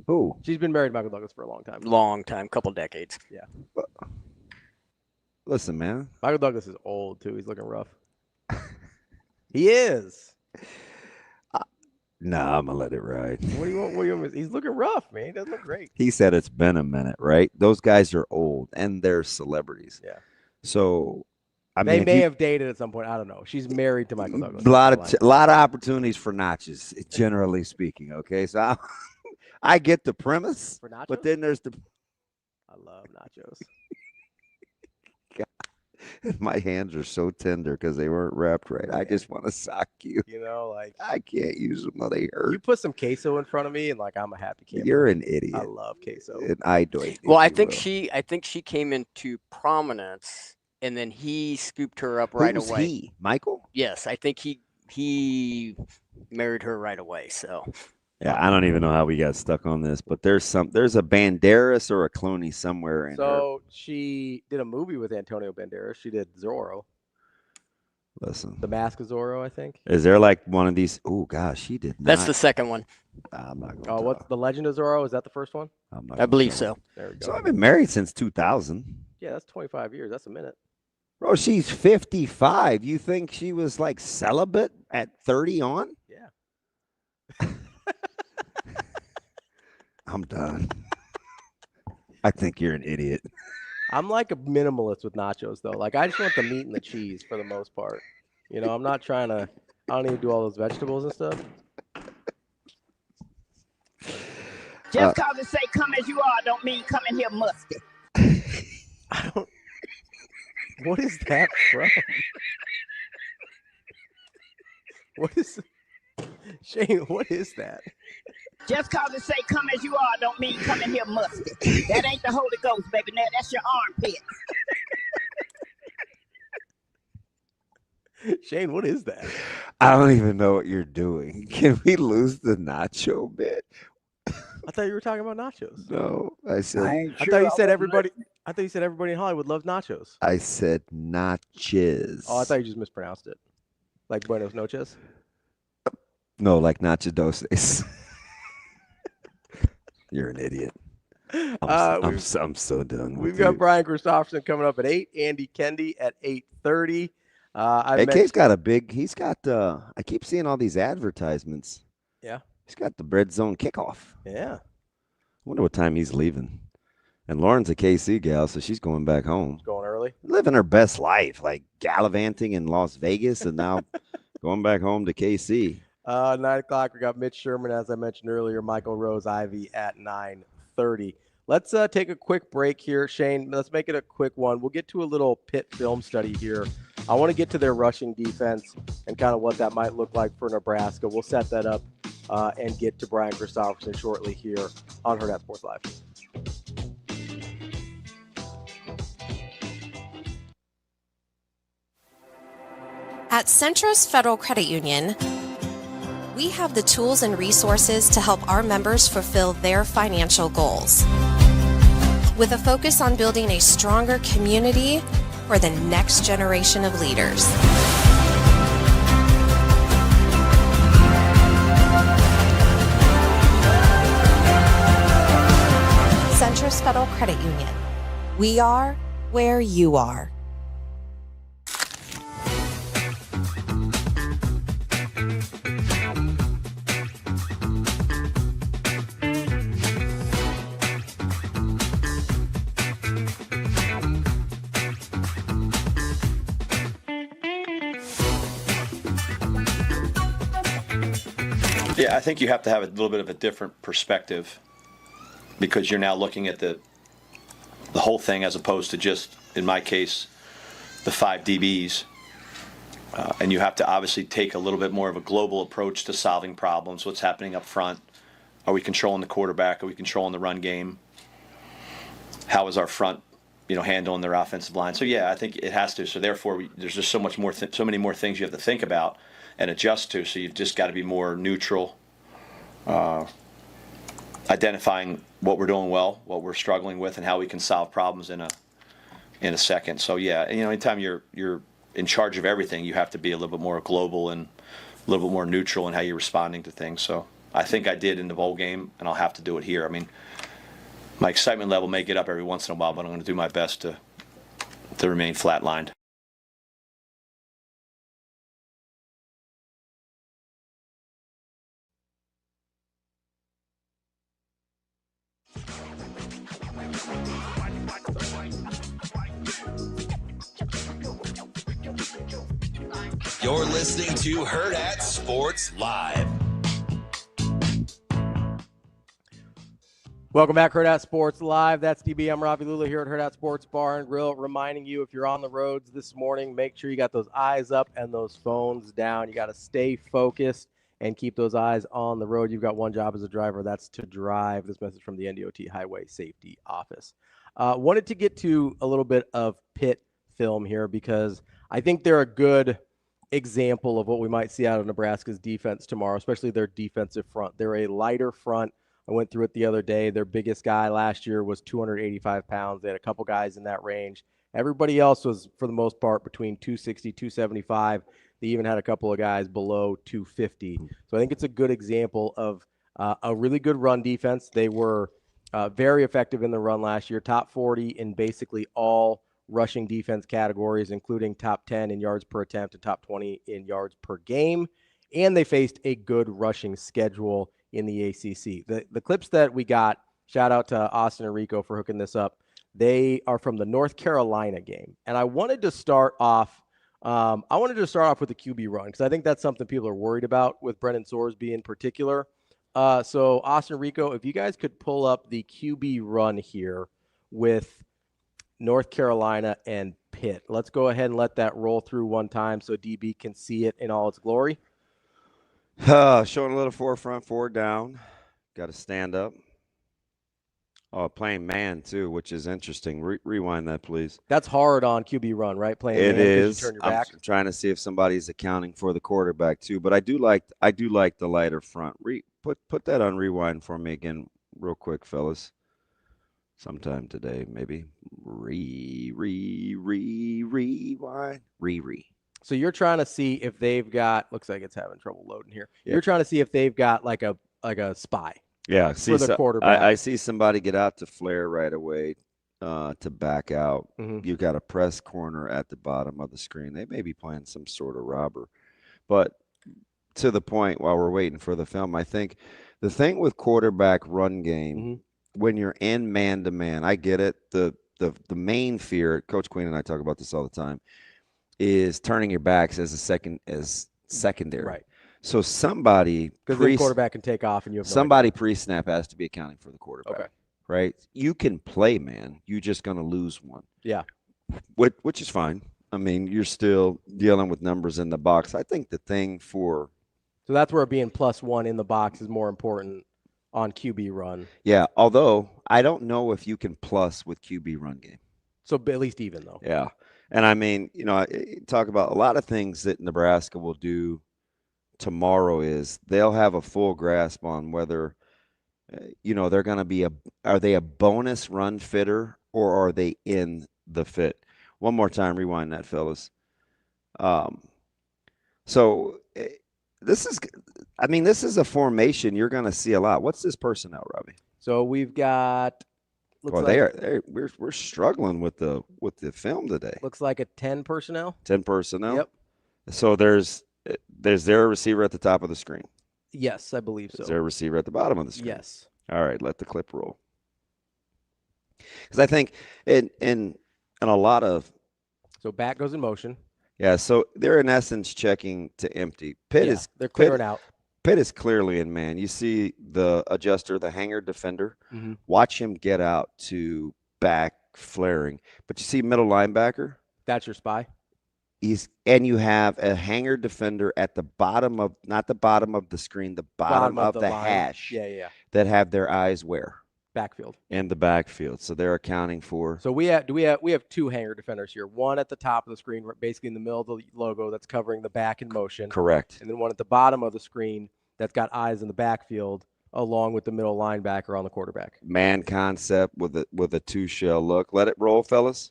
Who? She's been married to Michael Douglas for a long time. Long time, couple decades. Yeah. Listen, man. Michael Douglas is old too. He's looking rough. He is. Nah, I'm gonna let it ride. What do you want? What do you want? He's looking rough, man. He doesn't look great. He said it's been a minute, right? Those guys are old and they're celebrities. Yeah. So, I They mean, may have dated at some point. I don't know. She's married to Michael Douglas. a lot of opportunities for notches, generally speaking. Okay, so I get the premise, For nachos? but then there's the I love nachos. my hands are so tender because they weren't wrapped right. I just want to sock you. You know, like I can't use them; they you hurt. put some queso in front of me, and like I'm a happy camper. You're an idiot. I love queso. And I do. Well, I think she came into prominence, and then he scooped her up right Who's away. he? Michael? Yes, I think he married her right away. So Yeah, I don't even know how we got stuck on this, but there's a Banderas or a Clooney somewhere in her. So she did a movie with Antonio Banderas. She did Zorro, Listen, The Mask of Zorro, I think. is there like one of these? Oh gosh, she did not. that's the second one. I'm not going. Oh, what's The Legend of Zorro? Is that the first one? I'm not I gonna believe tell. so. There we go. So I've been married since 2000. Yeah, that's 25 years. That's a minute. Bro, she's 55. You think she was like celibate at 30 on? Yeah. I'm done. I think you're an idiot. I'm like a minimalist with nachos, though. Like, I just want the meat and the cheese for the most part. You know, I'm not trying to, I don't need to do all those vegetables and stuff. Just cause it say come as you are don't mean come in here musty. I don't, what is that from? What is, Shane, what is that? Just cause it say come as you are don't mean come in here musty. That ain't the Holy Ghost, baby. Now that's your armpit. Shane, what is that? I don't even know what you're doing. Can we lose the nacho bit? I thought you were talking about nachos. No, I said I thought you said everybody. I thought you said everybody in Hollywood loves nachos. I said nachos. Oh, I thought you just mispronounced it, like Buenos Noches. No, like nacho doses. You're an idiot. I'm so done. We've with got you. Brian Christopherson coming up at 8. Andy Kendeigh at 8:30. AK's got a big. He's got. I keep seeing all these advertisements. Yeah. He's got the Bread Zone kickoff. Yeah. Wonder what time he's leaving. And Lauren's a KC gal, so she's going back home, Going early. living her best life, like gallivanting in Las Vegas, and now going back home to KC. 9 o'clock. We got Mitch Sherman, as I mentioned earlier. Michael Rose-Ivey at 9:30. Let's take a quick break here, Shane. Let's make it a quick one. We'll get to a little Pitt film study here. I want to get to their rushing defense and kind of what that might look like for Nebraska. We'll set that up and get to Brian Christopherson shortly here on Hurrdat Sports Live. At Centros Federal Credit Union, we have the tools and resources to help our members fulfill their financial goals. With a focus on building a stronger community for the next generation of leaders. Centros Federal Credit Union. We are where you are. Yeah, I think you have to have a little bit of a different perspective because you're now looking at the whole thing as opposed to just, in my case, the 5 DBs. And you have to obviously take a little bit more of a global approach to solving problems. What's happening up front? Are we controlling the quarterback? Are we controlling the run game? How is our front, handling their offensive line? So yeah, I think it has to. So therefore, there's just so many more things you have to think about and adjust to. So you've just got to be more neutral, identifying what we're doing well, what we're struggling with, and how we can solve problems in a second. So yeah, anytime you're in charge of everything, you have to be a little bit more global and a little bit more neutral in how you're responding to things. So I think I did in the bowl game, and I'll have to do it here. I mean, my excitement level may get up every once in a while, but I'm going to do my best to remain flatlined. You're listening to Hurrdat Sports Live. Welcome back, Hurrdat Sports Live. That's DB. I'm Ravi Lulla here at Hurrdat Sports Bar and Grill, reminding you if you're on the roads this morning, make sure you got those eyes up and those phones down. You got to stay focused and keep those eyes on the road. You've got one job as a driver, that's to drive. This message from the NDOT Highway Safety Office. Wanted to get to a little bit of Pitt film here because I think they're a good example of what we might see out of Nebraska's defense tomorrow, especially their defensive front. They're a lighter front. I went through it the other day. Their biggest guy last year was 285 pounds. They had a couple guys in that range. Everybody else was, for the most part, between 260, 275. They even had a couple of guys below 250. So I think it's a good example of a really good run defense. They were very effective in the run last year, top 40 in basically all rushing defense categories, including top 10 in yards per attempt and top 20 in yards per game. And they faced a good rushing schedule in the ACC. The clips that we got, shout out to Austin and Rico for hooking this up. They are from the North Carolina game. And I wanted to start off with the QB run because I think that's something people are worried about with Brennan Sorsby in particular. So Austin, Rico, if you guys could pull up the QB run here with North Carolina and Pitt. Let's go ahead and let that roll through one time so DB can see it in all its glory. Showing a little forefront, forward down. Got to stand up. Oh, playing man, too, which is interesting. Rewind that, please. That's hard on QB run, right? Playing it man is. You turn your back. I'm trying to see if somebody's accounting for the quarterback, too. But I do like the lighter front. Put that on rewind for me again real quick, fellas. Sometime today, maybe. Rewind. So you're trying to see if they've got, looks like it's having trouble loading here. Yeah. You're trying to see if they've got like a spy. Yeah, for the quarterback. I see somebody get out to flare right away to back out. Mm-hmm. You've got a press corner at the bottom of the screen. They may be playing some sort of robber. But to the point, while we're waiting for the film, I think the thing with quarterback run game, when you're in man-to-man, I get it. The main fear, Coach Queen and I talk about this all the time, is turning your backs as secondary. Right. So somebody because the quarterback can take off and you have somebody pre-snap has to be accounting for the quarterback. Okay. Right? You can play man. You're just going to lose one. Yeah. Which is fine. I mean, you're still dealing with numbers in the box. I think the thing for so that's where being +1 in the box is more important on QB run. Yeah, although I don't know if you can plus with QB run game. So at least even though. Yeah. And I mean, talk about a lot of things that Nebraska will do tomorrow is they'll have a full grasp on whether, they're going to be are they a bonus run fitter or are they in the fit? One more time, rewind that, fellas. So this is a formation you're going to see a lot. What's this personnel, Ravi? So we've got. We're struggling with the film today. Looks like a 10 personnel. 10 personnel. Yep. So there's there a receiver at the top of the screen? Yes, I believe so. Is there a receiver at the bottom of the screen? Yes. All right, let the clip roll. Because I think in a lot of so back goes in motion. Yeah, so they're in essence checking to empty. They're clearing out. Pitt is clearly in man. You see the adjuster, the hanger defender. Mm-hmm. Watch him get out to back flaring. But you see middle linebacker? That's your spy. And you have a hanger defender at the bottom of, not the bottom of the screen, the bottom of the hash. Yeah. That have their eyes where? Backfield. In the backfield. So they're accounting for. So we have two hanger defenders here. One at the top of the screen, basically in the middle of the logo that's covering the back in motion. Correct. And then one at the bottom of the screen that's got eyes in the backfield along with the middle linebacker on the quarterback. Man concept with a two-shell look. Let it roll, fellas.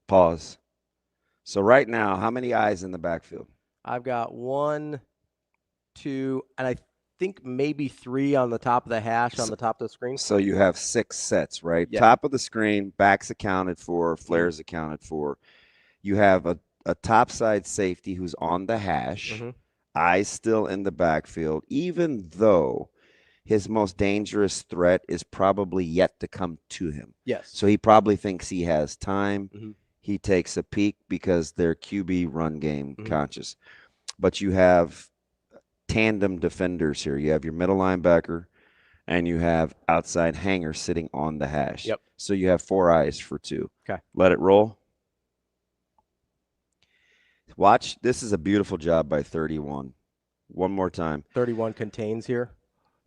Pause. So right now, how many eyes in the backfield? I've got 1, 2, and I think maybe 3 on the top of the hash on the top of the screen. So you have 6 sets, right? Yeah. Top of the screen, backs accounted for, flares accounted for. You have a topside safety who's on the hash, Mm-hmm. eyes still in the backfield, even though his most dangerous threat is probably yet to come to him. Yes. So he probably thinks he has time. Mm-hmm. he takes a peek because they're QB run game conscious. But you have tandem defenders here. You have your middle linebacker and you have outside hanger sitting on the hash. Yep. So you have 4 eyes for 2. Okay. Let it roll. Watch. This is a beautiful job by 31. One more time. 31 contains here.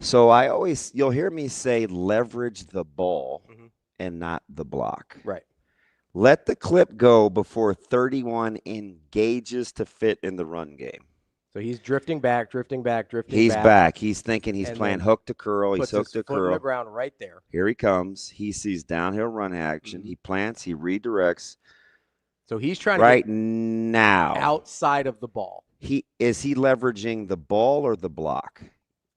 So you'll hear me say leverage the ball and not the block. Right. Let the clip go before 31 engages to fit in the run game. So he's drifting back. He's back. He's thinking he's playing hook to curl. He's hooked to curl. On the ground right there. Here he comes. He sees downhill run action. He plants. He redirects. So he's trying to get now outside of the ball. Is he leveraging the ball or the block?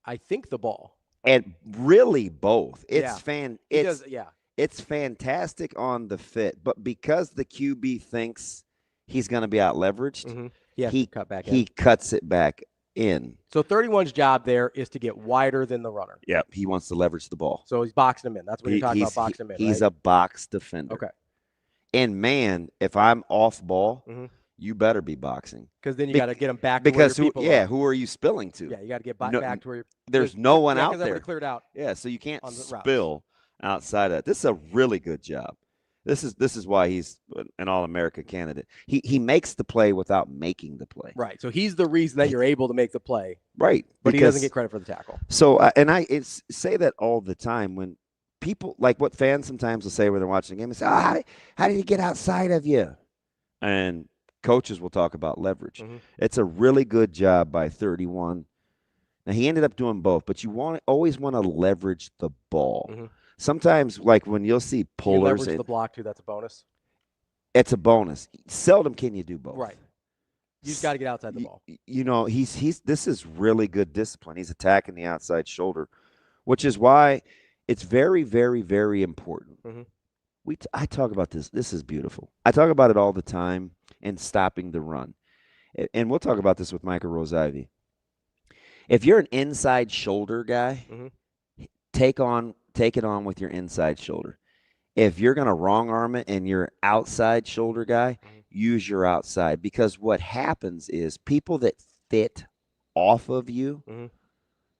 I think the ball. And really both. It's It's fantastic on the fit, but because the QB thinks he's going to be out leveraged, he cuts it back in. So 31's job there is to get wider than the runner. Yep, he wants to leverage the ball. So he's boxing him in. That's what you're talking about, boxing him in. He's a box defender. Okay. And man, if I'm off ball, you better be boxing. Because then you got to get him back to where your people are. Who are you spilling to? Yeah, you got to get back to where there's no one out there. Cleared out. Yeah, so you can't spill outside of that. This is a really good job. This is why he's an All-America candidate. He makes the play without making the play. Right. So he's the reason that you're able to make the play. Right. But he doesn't get credit for the tackle. So I say that all the time when people, like what fans sometimes will say when they're watching a game, and say, how did he get outside of you? And coaches will talk about leverage. It's a really good job by 31. Now, he ended up doing both, but you always want to leverage the ball. Sometimes, like when you'll see pullers. You leverage the block, too. That's a bonus. It's a bonus. Seldom can you do both. Right. You just got to get outside the ball. You know, this is really good discipline. He's attacking the outside shoulder, which is why it's very, very, very important. I talk about this. This is beautiful. I talk about it all the time and stopping the run. And we'll talk about this with Micah Rose-Ivey. If you're an inside shoulder guy, take it on with your inside shoulder. If you're going to wrong arm it and you're outside shoulder guy, use your outside. Because what happens is people that fit off of you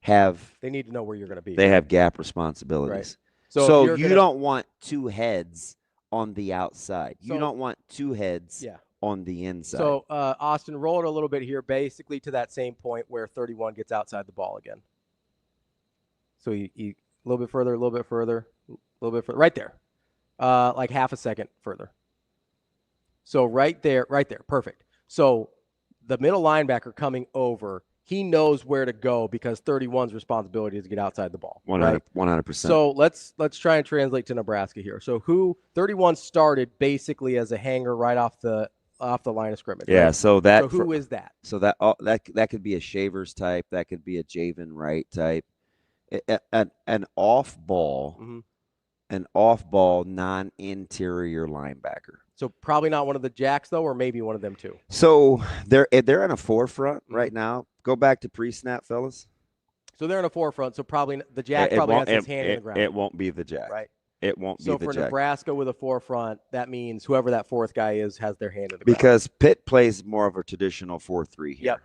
they need to know where you're going to be. They have gap responsibilities. Right. So you don't want two heads on the outside. You don't want two heads on the inside. So, Austin, roll it a little bit here, basically to that same point where 31 gets outside the ball again. So you a little bit further, right there, like half a second further. So right there, perfect. So the middle linebacker coming over, he knows where to go because 31's responsibility is to get outside the ball. 100%. So let's try and translate to Nebraska here. So 31 started basically as a hanger right off the line of scrimmage. Yeah. Right? So who is that? So that could be a Shavers type. That could be a Javen Wright type. An off ball non-interior linebacker. So probably not one of the jacks though, or maybe one of them too. So they're in a forefront right now. Go back to pre-snap, fellas. So they're in a forefront. So probably the jack has his hand in the ground. It won't be the jack. Right. It won't be the jack. So for Nebraska with a forefront, that means whoever that fourth guy is has their hand in the ground. Because Pitt plays more of a traditional 4-3 here. Yep.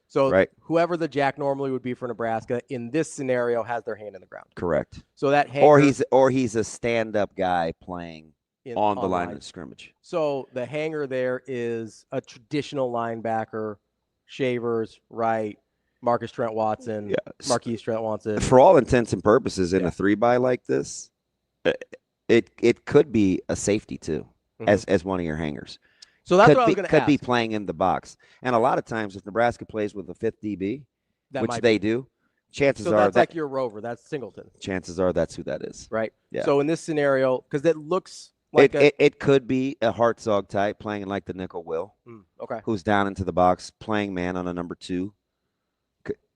So whoever the jack normally would be for Nebraska in this scenario has their hand in the ground. Correct. So that hanger, or he's a stand-up guy playing on the line of scrimmage. So the hanger there is a traditional linebacker, Shavers, Wright, Marcus Trent Watson, Marquise Trent Watson. For all intents and purposes, in a 3-by like this, it could be a safety too, as one of your hangers. So that's what I was going to ask. Could be playing in the box. And a lot of times if Nebraska plays with a fifth DB, which they do, chances are that's like your rover. That's Singleton. Chances are that's who that is. Right. Yeah. So in this scenario, because it looks like it could be a Hartzog type playing like the nickel will. Okay. Who's down into the box playing man on a number 2.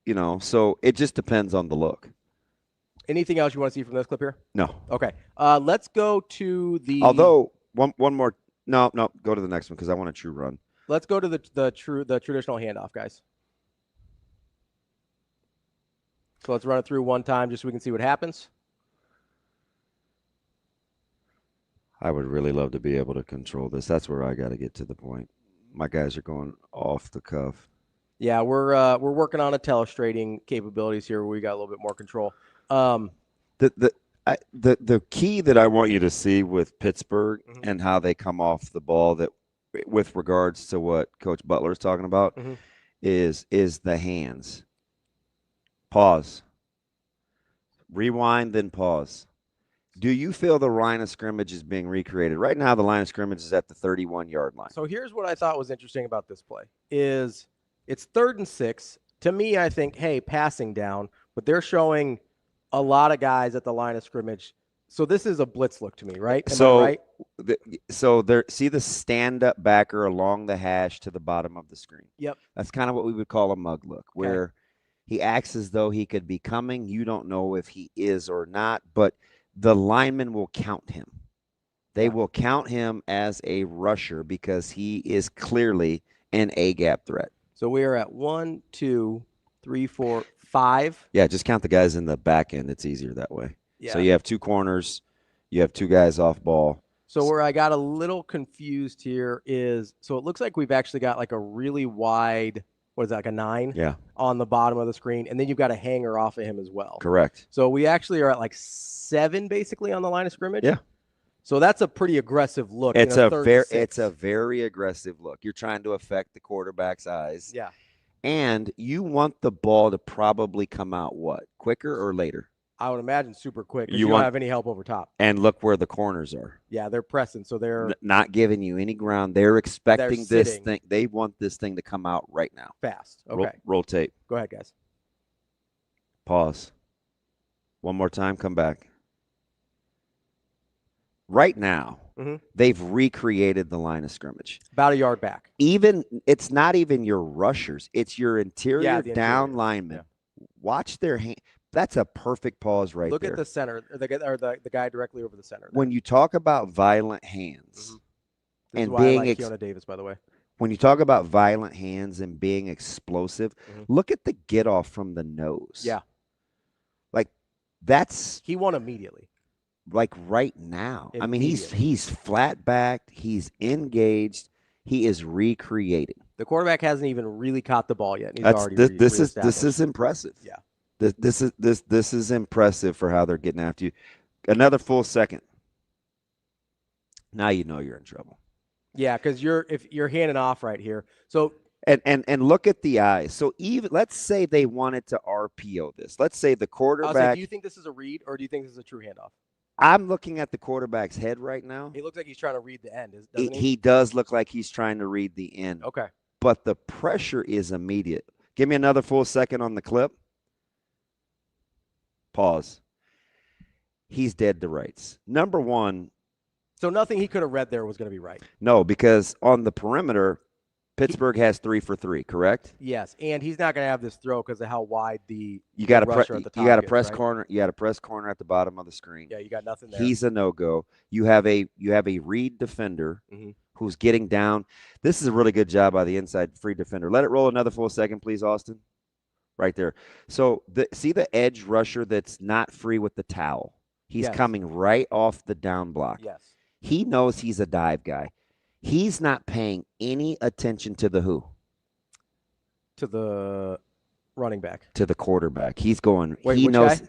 You know, so it just depends on the look. Anything else you want to see from this clip here? No. Okay. Let's go to the. Although one more. No. Go to the next one because I want a true run. Let's go to the traditional handoff, guys. So let's run it through one time just so we can see what happens. I would really love to be able to control this. That's where I got to get to the point. My guys are going off the cuff. Yeah, we're working on a telestrating capabilities here where we got a little bit more control. The key that I want you to see with Pittsburgh and how they come off the ball, that with regards to what Coach Butler is talking about, is the hands. Pause. Rewind, then pause. Do you feel the line of scrimmage is being recreated? Right now, the line of scrimmage is at the 31-yard line. So here's what I thought was interesting about this play is it's 3rd and 6. To me, I think, hey, passing down, but they're showing a lot of guys at the line of scrimmage. So this is a blitz look to me, right? Am I right? So there, see the stand-up backer along the hash to the bottom of the screen. Yep. That's kind of what we would call a mug look, where he acts as though he could be coming. You don't know if he is or not, but the linemen will count him. They will count him as a rusher because he is clearly an A-gap threat. So we are at 1, 2, 3, 4, 5. Yeah, just count the guys in the back end. It's easier that way. Yeah. So you have 2 corners. You have 2 guys off ball. So where I got a little confused here is, so it looks like we've actually got like a really wide, what is that, like a 9 on the bottom of the screen, and then you've got a hanger off of him as well. Correct. So we actually are at like 7 basically on the line of scrimmage. Yeah. So that's a pretty aggressive look. It's a very aggressive look. You're trying to affect the quarterback's eyes. Yeah. And you want the ball to probably come out what? Quicker or later? I would imagine super quick because you don't have any help over top. And look where the corners are. Yeah, they're pressing, so they're not giving you any ground. They're expecting they're this thing. They want this thing to come out right now. Fast. Okay. Roll tape. Go ahead, guys. Pause. One more time. Come back. Right now, they've recreated the line of scrimmage. About a yard back. It's not even your rushers. It's your interior down linemen. Yeah. Watch their hand. That's a perfect pause right there. Look at the center, or the guy directly over the center. When you talk about violent hands and being Keona Davis, by the way. When you talk about violent hands and being explosive, look at the get off from the nose. Yeah. Like he won immediately. Like right now. I mean, he's flat backed, he's engaged, he is recreating. The quarterback hasn't even really caught the ball yet. And this is impressive. Yeah. This is impressive for how they're getting after you. Another full second. Now you know you're in trouble. Yeah, because if you're handing off right here. So and look at the eyes. So even let's say they wanted to RPO this. Let's say the quarterback. Do you think this is a read or do you think this is a true handoff? I'm looking at the quarterback's head right now. He looks like he's trying to read the end, doesn't he? He does look like he's trying to read the end. Okay. But the pressure is immediate. Give me another full second on the clip. Pause. He's dead to rights. Number one. So nothing he could have read there was going to be right. No, because on the perimeter, Pittsburgh has 3 for 3, correct? Yes, and he's not going to have this throw because of how wide the you got to press press corner. You got to press corner at the bottom of the screen. Yeah, you got nothing there. He's a no-go. You have a read defender who's getting down. This is a really good job by the inside free defender. Let it roll another full second, please, Austin. Right there. So see the edge rusher that's not free with the towel. He's coming right off the down block. Yes. He knows he's a dive guy. He's not paying any attention to the who? To the running back. To the quarterback. He's going. Wait, he which knows guy?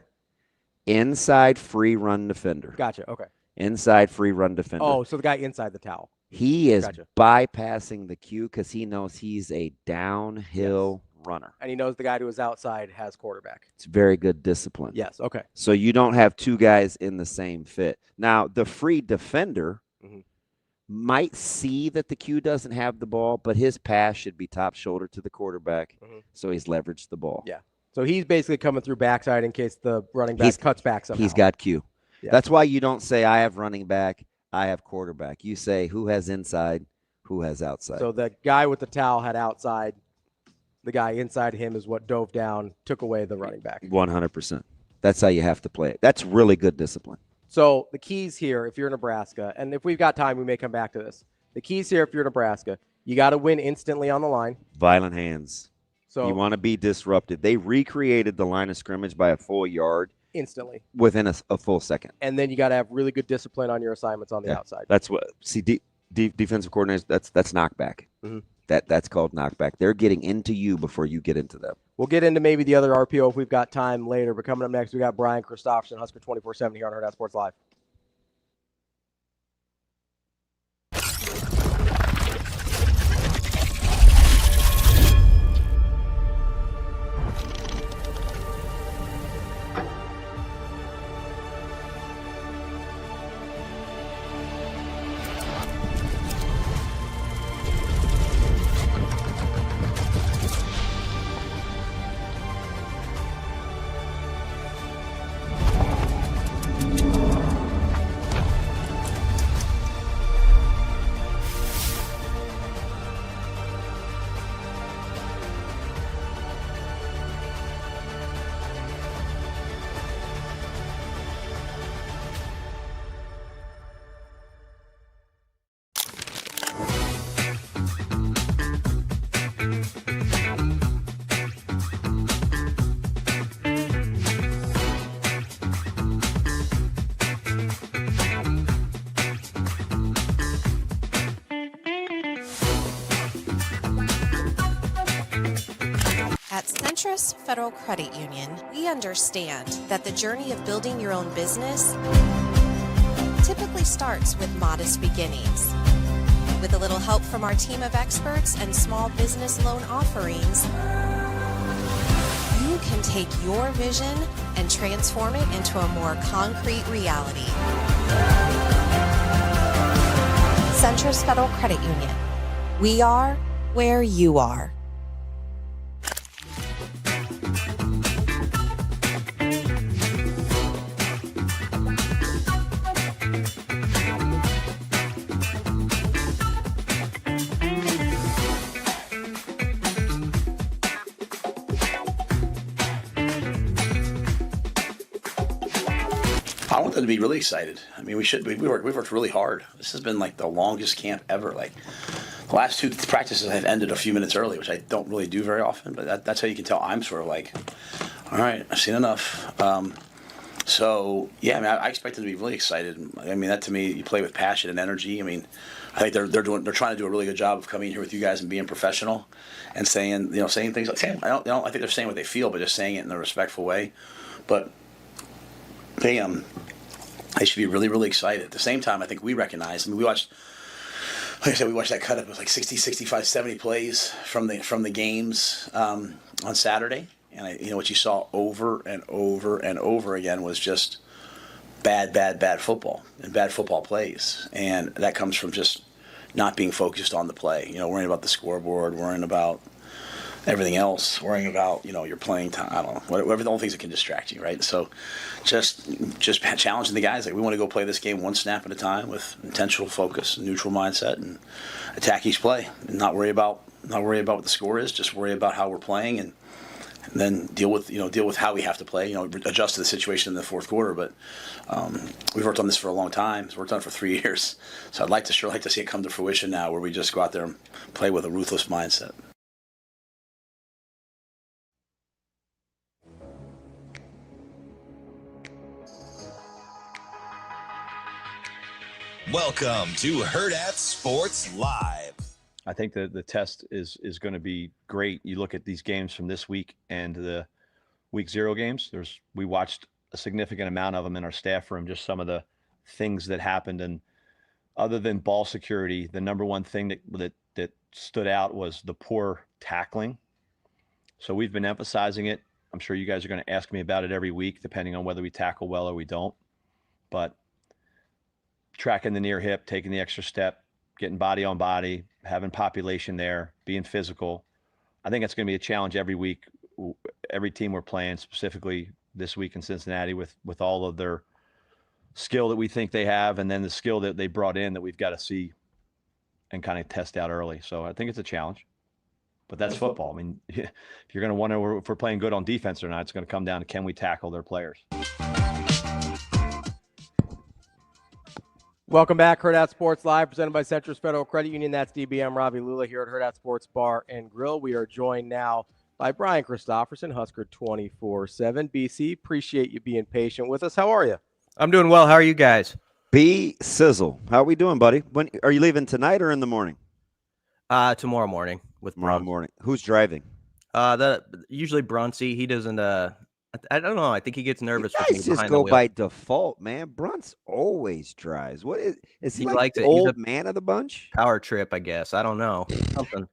Inside free run defender. Gotcha. Okay. Inside free run defender. Oh, so the guy inside the towel. He is bypassing the cue because he knows he's a downhill runner. And he knows the guy who is outside has quarterback. It's very good discipline. Yes. Okay. So you don't have two guys in the same fit. Now, the free defender might see that the Q doesn't have the ball, but his pass should be top shoulder to the quarterback, so he's leveraged the ball. Yeah. So he's basically coming through backside in case the running back cuts back somehow. He's got Q. Yeah. That's why you don't say, I have running back, I have quarterback. You say, who has inside, who has outside. So the guy with the towel had outside. The guy inside him is what dove down, took away the running back. 100%. That's how you have to play it. That's really good discipline. So the keys here, if you're Nebraska, and if we've got time, we may come back to this. The keys here, if you're Nebraska, you got to win instantly on the line. Violent hands. So you want to be disrupted. They recreated the line of scrimmage by a full yard instantly. Within a full second. And then you got to have really good discipline on your assignments on the outside. That's what defensive coordinators. That's knockback. Mm-hmm. That's called knockback. They're getting into you before you get into them. We'll get into maybe the other RPO if we've got time later. But coming up next, we got Brian Christopherson, Husker 24/7 here on Hurrdat Sports Live. At Centris Federal Credit Union, we understand that the journey of building your own business typically starts with modest beginnings. With a little help from our team of experts and small business loan offerings, you can take your vision and transform it into a more concrete reality. Centris Federal Credit Union. We are where you are. I want them to be really excited. I mean, we've worked really hard. This has been like the longest camp ever. Like the last two practices have ended a few minutes early, which I don't really do very often, but that's how you can tell I'm sort of like, all right, I've seen enough. So yeah, I mean, I expect them to be really excited. I mean, that to me, you play with passion and energy. I mean, I think they're trying to do a really good job of coming here with you guys and being professional and saying things like, I think they're saying what they feel, but just saying it in a respectful way. But they should be really, really excited. At the same time, I think we recognize, we watched that cut up with like 60, 65, 70 plays from the games on Saturday. And what you saw over and over and over again was just bad football and bad football plays. And that comes from just not being focused on the play, worrying about the scoreboard, worrying about everything else, worrying about, your playing time, I don't know, whatever the only things that can distract you, right? So just challenging the guys, like we want to go play this game one snap at a time with intentional focus, neutral mindset, and attack each play and not worry about what the score is, just worry about how we're playing and then deal with how we have to play, adjust to the situation in the fourth quarter. But we've worked on this for a long time. We've worked on it for 3 years. So I'd like to see it come to fruition now where we just go out there and play with a ruthless mindset. Welcome to Hurrdat Sports Live. I think the test is going to be great. You look at these games from this week and the week 0 games. We watched a significant amount of them in our staff room, just some of the things that happened. And other than ball security, the number one thing that stood out was the poor tackling. So we've been emphasizing it. I'm sure you guys are going to ask me about it every week, depending on whether we tackle well or we don't. But tracking the near hip, taking the extra step, getting body on body, having population there, being physical. I think it's going to be a challenge every week. Every team we're playing, specifically this week in Cincinnati, with all of their skill that we think they have, and then the skill that they brought in that we've got to see and kind of test out early. So I think it's a challenge. But that's football. I mean, if you're going to wonder if we're playing good on defense or not, it's going to come down to can we tackle their players. Welcome back, Hurrdat Sports Live, presented by Centris Federal Credit Union. That's DBM Ravi Lulla here at Hurrdat Sports Bar and Grill. We are joined now by Brian Christopherson, Husker 24/7. BC, appreciate you being patient with us. How are you? I'm doing well. How are you guys? B Sizzle, how are we doing, buddy? When are you leaving tonight or in the morning? Tomorrow morning with Tomorrow Bruns. morning. Who's driving? Usually Brunsey. He doesn't. I don't know. I think he gets nervous. You with guys me just behind go the wheel. by default, man. Brunts always drives. What is he He like likes the it. He's old a man of the bunch? Power trip, I guess. I don't know. Something.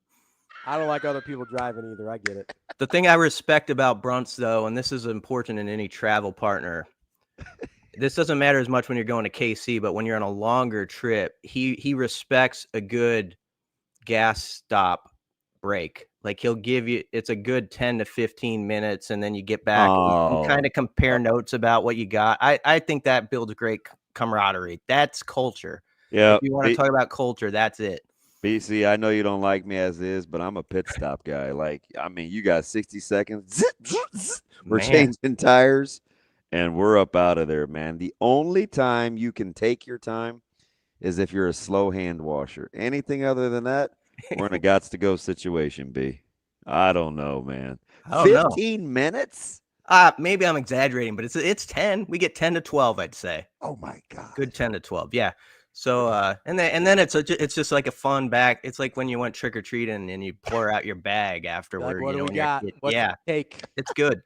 I don't like other people driving either. I get it. The thing I respect about Brunts, though, and this is important in any travel partner, this doesn't matter as much when you're going to KC, but when you're on a longer trip, he respects a good gas stop break. Like he'll give you, it's a good 10 to 15 minutes, and then you get back and kind of compare notes about what you got. I think that builds great camaraderie. That's culture. Yeah. If you want to talk about culture, that's it. BC, I know you don't like me as is, but I'm a pit stop guy. Like, I mean, you got 60 seconds. Zip, zip, zip. We're changing tires, and we're up out of there, man. The only time you can take your time is if you're a slow hand washer. Anything other than that, we're in a gots-to-go situation, B. I don't know, man. 15 minutes? Maybe I'm exaggerating, but it's 10. We get 10 to 12, I'd say. Oh, my God. Good 10 to 12, yeah. So and then it's just like a fun back. It's like when you went trick or treating and you pour out your bag afterward. Like, what you know, do we got? What's yeah, the take? it's good.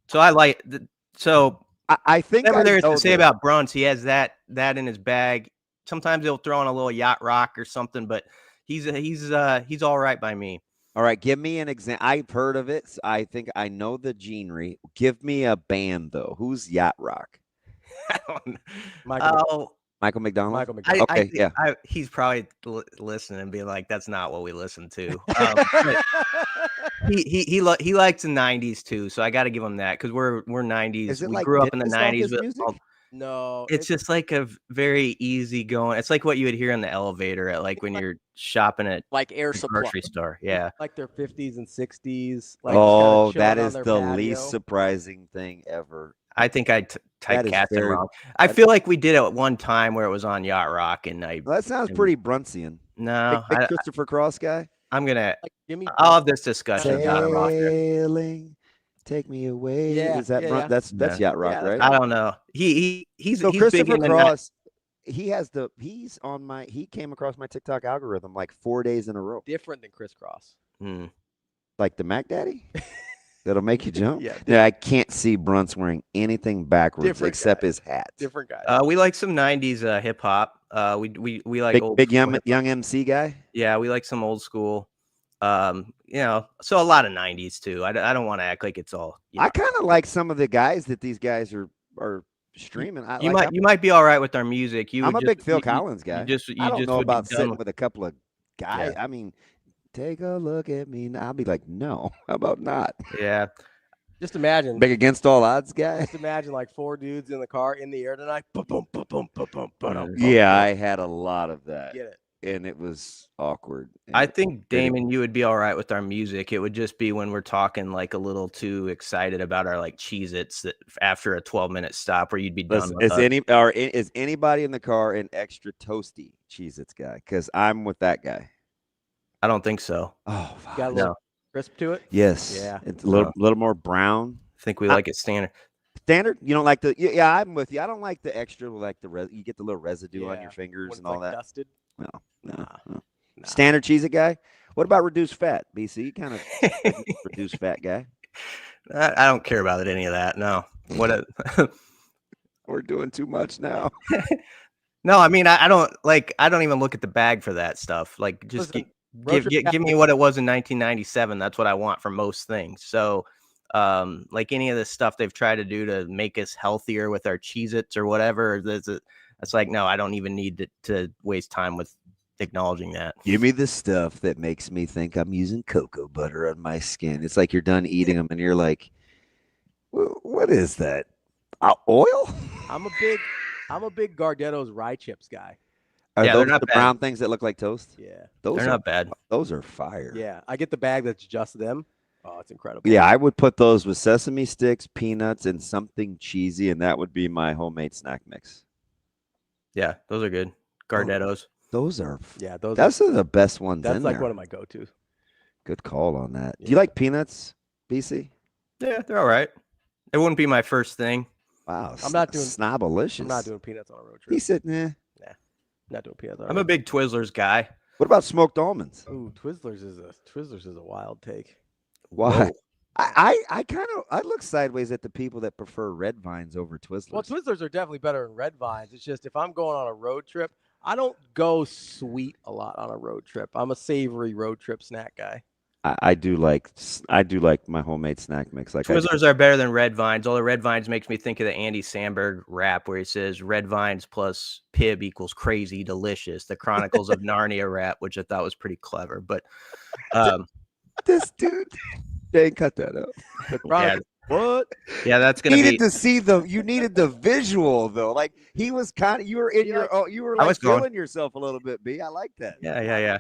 So I like so. I think whatever there is know to say about Bruns, he has that in his bag. Sometimes he'll throw in a little yacht rock or something, but he's all right by me. All right, give me an example. I've heard of it. So I think I know the genre. Give me a band though. Who's yacht rock? Michael McDonald. Okay, yeah. He's probably listening and being like, "That's not what we listen to." He likes the '90s too, so I got to give him that because we're '90s. We grew up in the '90s. No, it's just like a very easy going. It's like what you would hear in the elevator at like when you're shopping at like air supply grocery store. Yeah, like their 50s and 60s. Like oh, that is the least surprising thing ever. I think I typecast it wrong. I feel like we did it at one time where it was on Yacht Rock, and that sounds pretty Bruntsian. No, big Christopher Cross guy. I'm gonna. I'll have this discussion. Sailing, take me away. Yeah, is that that's Yacht Rock, right? I don't know. He's Christopher big Cross. He came across my TikTok algorithm like 4 days in a row. Different than Chris Cross. Like the Mac Daddy. That'll make you jump. Yeah, I can't see Brunts wearing anything backwards except his hat. Different guy. We like some '90s hip hop. We like big young MC guy. Yeah, we like some old school. So a lot of '90s too. I don't want to act like it's all. I kind of like some of the guys that these guys are streaming. You might be all right with our music. I'm a big Phil Collins guy. I don't know about sitting with a couple of guys. Yeah. I mean. Take a look at me. I'll be like, no, how about not? Yeah. Just imagine. Big against all odds guy. Just imagine like 4 dudes in the car in the air tonight. Boom, boom, boom, boom, boom, boom, boom. Yeah, I had a lot of that. Get it. And it was awkward. I think, Damon, you would be all right with our music. It would just be when we're talking like a little too excited about our like Cheez-Its that after a 12-minute stop where you'd be done with us. Is anybody in the car an extra toasty Cheez-Its guy? Because I'm with that guy. I don't think so. Oh, got a little crisp to it. Yes. Yeah. It's a little more brown. I think we like it standard. Standard? You don't like the? Yeah, I'm with you. I don't like the extra. Like you get the little residue on your fingers and all that. Dusted. No. Standard Cheez-It guy. What about reduced fat? BC, kind of reduced fat guy. I don't care about any of that. No. We're doing too much now. No, I mean I don't even look at the bag for that stuff. Like just give me what it was in 1997. That's what I want for most things. So like any of the stuff they've tried to do to make us healthier with our Cheez-Its or whatever, it's like, no, I don't even need to waste time with acknowledging that. Give me the stuff that makes me think I'm using cocoa butter on my skin. It's like you're done eating them and you're like, what is that? Oil? I'm a big Gardetto's rye chips guy. Are they're those not the bad. brown things that look like toast? Yeah. They're not bad. Those are fire. Yeah. I get the bag that's just them. Oh, it's incredible. Yeah, I would put those with sesame sticks, peanuts, and something cheesy, and that would be my homemade snack mix. Yeah, those are good. Gardetto's. Those are those are the best ones that's in like there. one of my go-tos. Good call on that. Yeah. Do you like peanuts? BC? Yeah, they're all right. It wouldn't be my first thing. Wow, I'm not doing Snobalicious. I'm not doing peanuts on a road trip. He said, nah. Nah, not doing peanuts. I'm a big Twizzlers guy. What about smoked almonds? Ooh, Twizzlers is a wild take. Why? Whoa. I look sideways at the people that prefer red vines over Twizzlers. Well, Twizzlers are definitely better than red vines. It's just if I'm going on a road trip, I don't go sweet a lot on a road trip. I'm a savory road trip snack guy. I do like my homemade snack mix. Like Twizzlers are better than red vines. Although red vines makes me think of the Andy Samberg rap where he says red vines plus Pib equals crazy delicious. The Chronicles of Narnia rap, which I thought was pretty clever. But this dude, they cut that out. Yeah. What? Yeah, that's gonna needed be. to see you needed the visual though. Like he was kind of you were I was feeling going. yourself a little bit, B. I like that. Yeah.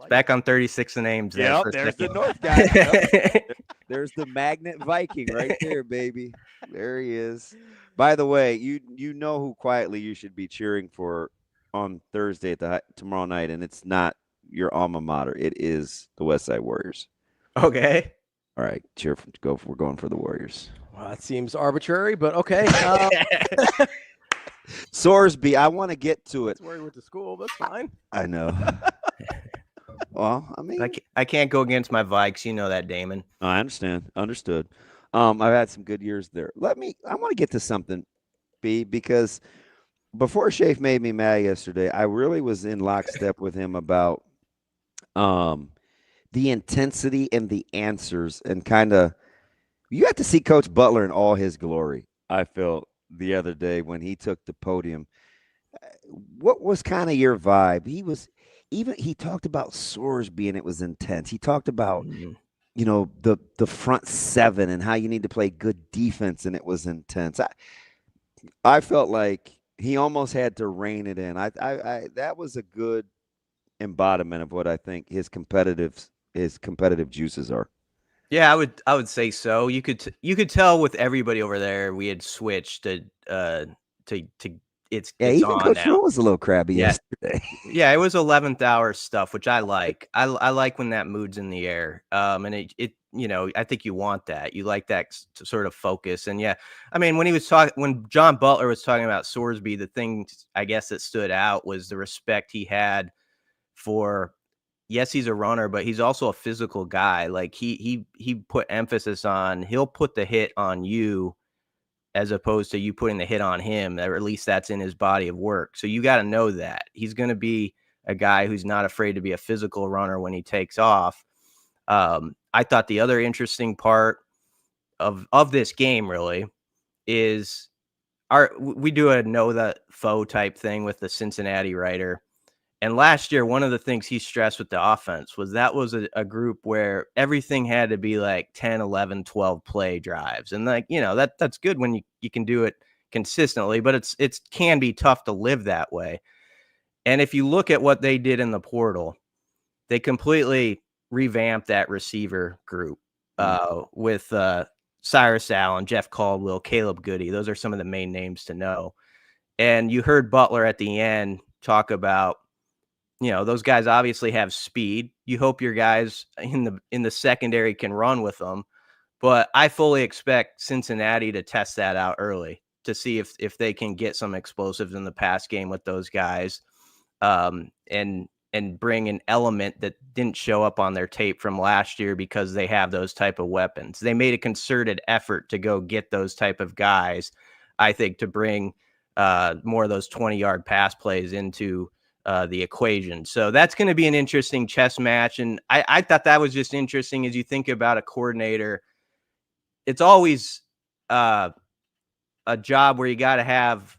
Back on 36 and Ames. Yeah, there's the North guy. Yep. There's the Magnet Viking right there, baby. There he is. By the way, you know who quietly you should be cheering for on Thursday tomorrow night, and it's not your alma mater. It is the West Side Warriors. Okay. All right, we're going for the Warriors. Well, that seems arbitrary, but okay. Sorsby, I want to get to it. That's where he went to school. That's fine. I know. Well, I mean, I can't go against my Vikes. You know that, Damon. I understand. Understood. I've had some good years there. I want to get to something, B, because before Shafe made me mad yesterday, I really was in lockstep with him about the intensity and the answers and kind of you have to see Coach Butler in all his glory. I felt the other day when he took the podium. What was kind of your vibe? He talked about Sorsby and it was intense. He talked about, the front seven and how you need to play good defense and it was intense. I felt like he almost had to rein it in. I that was a good embodiment of what I think his competitive juices are. Yeah, I would say so. You could tell with everybody over there we had switched to it's even on Coach now. Rhule was a little crabby yesterday. Yeah, it was 11th hour stuff, which I like. I like when that mood's in the air. And it I think you want that. You like that sort of focus. And yeah, I mean, when John Butler was talking about Sorsby, the thing I guess that stood out was the respect he had for. Yes, he's a runner, but he's also a physical guy. Like he put emphasis on he'll put the hit on you as opposed to you putting the hit on him, or at least that's in his body of work. So you got to know that he's going to be a guy who's not afraid to be a physical runner when he takes off. I thought the other interesting part of this game really is we do a know the foe type thing with the Cincinnati writer. And last year, one of the things he stressed with the offense was that was a group where everything had to be like 10, 11, 12 play drives. And that's good when you can do it consistently, but it can be tough to live that way. And if you look at what they did in the portal, they completely revamped that receiver group with Cyrus Allen, Jeff Caldwell, Caleb Goody. Those are some of the main names to know. And you heard Butler at the end talk about, those guys obviously have speed. You hope your guys in the secondary can run with them, but I fully expect Cincinnati to test that out early to see if they can get some explosives in the pass game with those guys, and bring an element that didn't show up on their tape from last year because they have those type of weapons. They made a concerted effort to go get those type of guys, I think, to bring more of those 20-yard pass plays into the equation. So that's going to be an interesting chess match. And I thought that was just interesting as you think about a coordinator. It's always a job where you got to have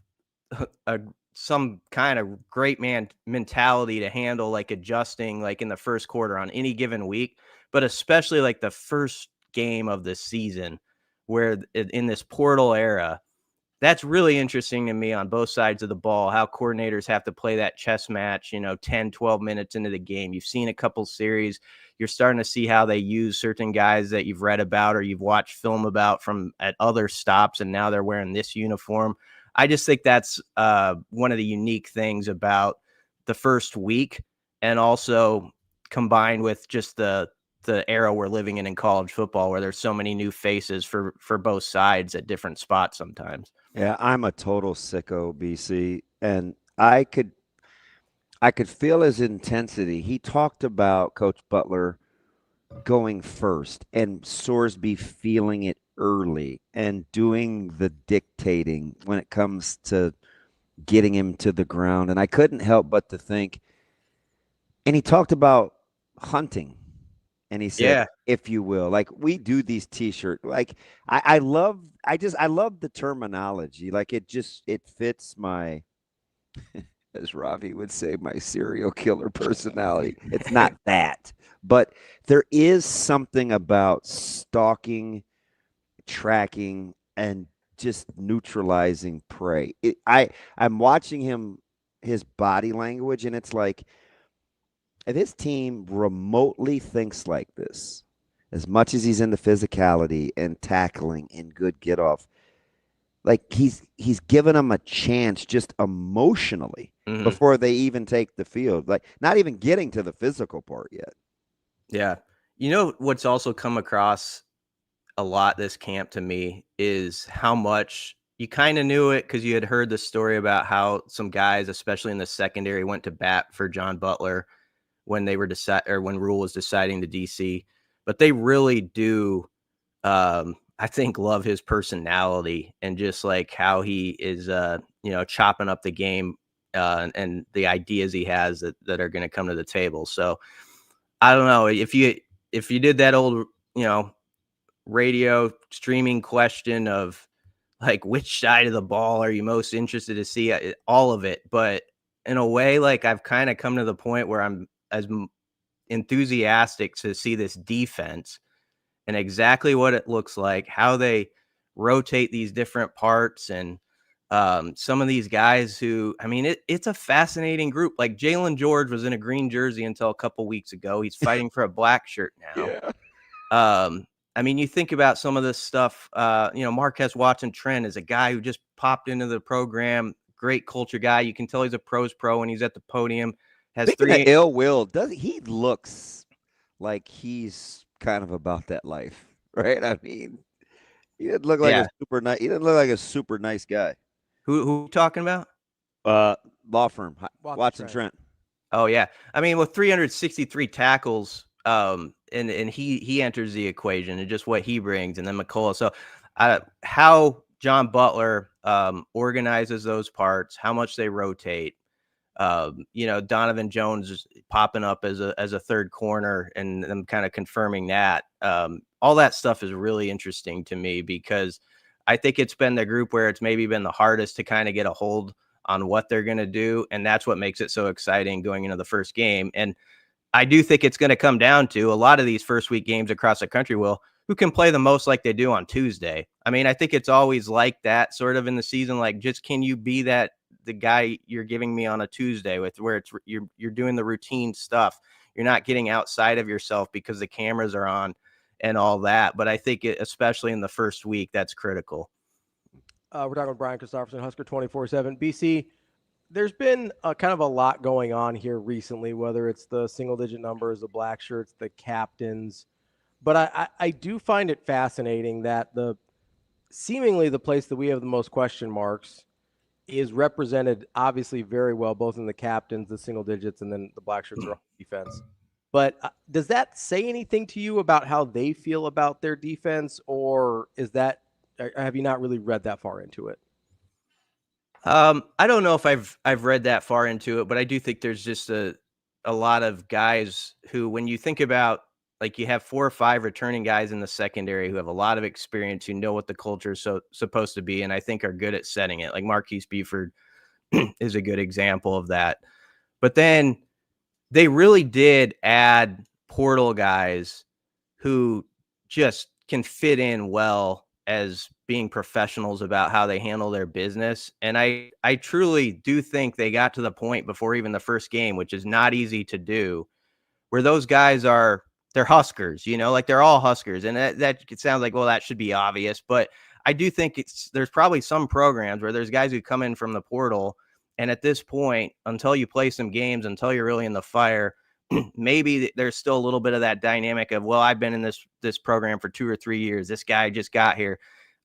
some kind of great mentality to handle like adjusting like in the first quarter on any given week, but especially like the first game of the season where in this portal era, that's really interesting to me on both sides of the ball, how coordinators have to play that chess match, 10, 12 minutes into the game. You've seen a couple series. You're starting to see how they use certain guys that you've read about or you've watched film about from at other stops, and now they're wearing this uniform. I just think that's one of the unique things about the first week, and also combined with just the the era we're living in college football, where there's so many new faces for both sides at different spots sometimes. Yeah, I'm a total sicko, BC, and I could feel his intensity. He talked about Coach Butler going first and Sorsby feeling it early and doing the dictating when it comes to getting him to the ground. And I couldn't help but to think, and he talked about hunting. And he said, Yeah. if you will, like we do these t-shirts, like I love the terminology. Like it fits my, as Ravi would say, my serial killer personality. It's not that, but there is something about stalking, tracking, and just neutralizing prey. I'm watching his body language, and it's like, if his team remotely thinks like this, as much as he's into physicality and tackling and good get off, like he's given them a chance just emotionally before they even take the field, like not even getting to the physical part yet. Yeah. You know, what's also come across a lot this camp to me is how much you kind of knew it, because you had heard the story about how some guys, especially in the secondary, went to bat for John Butler when they were when Rhule was deciding to DC, but they really do, I think, love his personality and just like how he is, chopping up the game and the ideas he has that are going to come to the table. So I don't know if you did that old, radio streaming question of like, which side of the ball are you most interested to see? All of it. But in a way, like I've kind of come to the point where I'm as enthusiastic to see this defense and exactly what it looks like, how they rotate these different parts, and some of these guys who, I mean, it's a fascinating group. Like Jalen George was in a green jersey until a couple weeks ago. He's fighting for a black shirt now. Yeah. I mean, you think about some of this stuff, Marquez Watson-Trent is a guy who just popped into the program, great culture guy. You can tell he's a pro's pro when he's at the podium. Has Speaking of ill will, he looks like he's kind of about that life, right? I mean, he didn't look like a super nice. He didn't look like a super nice guy. Who talking about? Law firm Watson-Trent. Oh yeah, I mean, with 363 tackles, and he enters the equation, and just what he brings, and then McCullough. So, how John Butler organizes those parts, how much they rotate. Donovan Jones is popping up as a third corner, and them kind of confirming that. All that stuff is really interesting to me, because I think it's been the group where it's maybe been the hardest to kind of get a hold on what they're going to do. And that's what makes it so exciting going into the first game. And I do think it's going to come down to a lot of these first week games across the country, who can play the most like they do on Tuesday. I mean, I think it's always like that sort of in the season. Like, just can you be the guy you're giving me on a Tuesday with, where it's you're doing the routine stuff. You're not getting outside of yourself because the cameras are on and all that. But I think especially in the first week, that's critical. We're talking with Brian Christopherson, Husker 24/7. BC, there's been kind of a lot going on here recently, whether it's the single-digit numbers, the Blackshirts, the captains. But I do find it fascinating that seemingly the place that we have the most question marks is represented obviously very well, both in the captains, the single digits, and then the Blackshirts are on defense. But does that say anything to you about how they feel about their defense, or have you not really read that far into it? I don't know if I've read that far into it, but I do think there's just a lot of guys who, when you think about, like, you have 4 or 5 returning guys in the secondary who have a lot of experience, who know what the culture is supposed to be, and I think are good at setting it. Like Marquise Buford is a good example of that. But then they really did add portal guys who just can fit in well as being professionals about how they handle their business. And I truly do think they got to the point before even the first game, which is not easy to do, where those guys they're Huskers, like they're all Huskers. And that sounds like, well, that should be obvious, but I do think there's probably some programs where there's guys who come in from the portal, and at this point, until you play some games, until you're really in the fire, maybe there's still a little bit of that dynamic of, well, I've been in this program for 2 or 3 years. This guy just got here.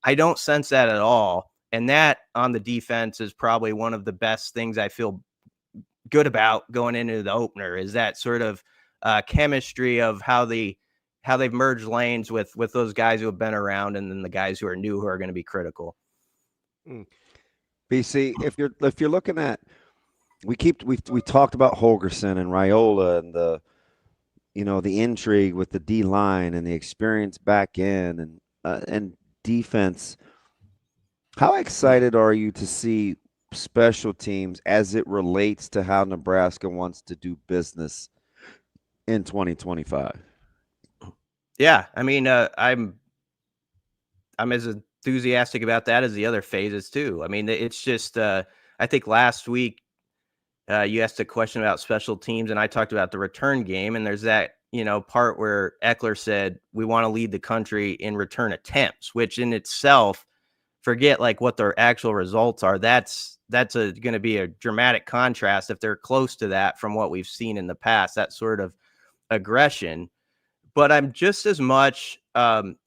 I don't sense that at all. And that on the defense is probably one of the best things I feel good about going into the opener, is that sort of chemistry of how they've merged lanes with those guys who have been around, and then the guys who are new who are going to be critical. BC, if you're looking at, we talked about Holgerson and Raiola and the intrigue with the D line and the experience back in and defense. How excited are you to see special teams as it relates to how Nebraska wants to do business in 2025? Yeah, I mean, I'm as enthusiastic about that as the other phases too. I mean, it's just I think last week you asked a question about special teams, and I talked about the return game, and there's that part where Eckler said we want to lead the country in return attempts, which in itself, forget like what their actual results are. That's going to be a dramatic contrast if they're close to that from what we've seen in the past, that sort of aggression. But I'm just as much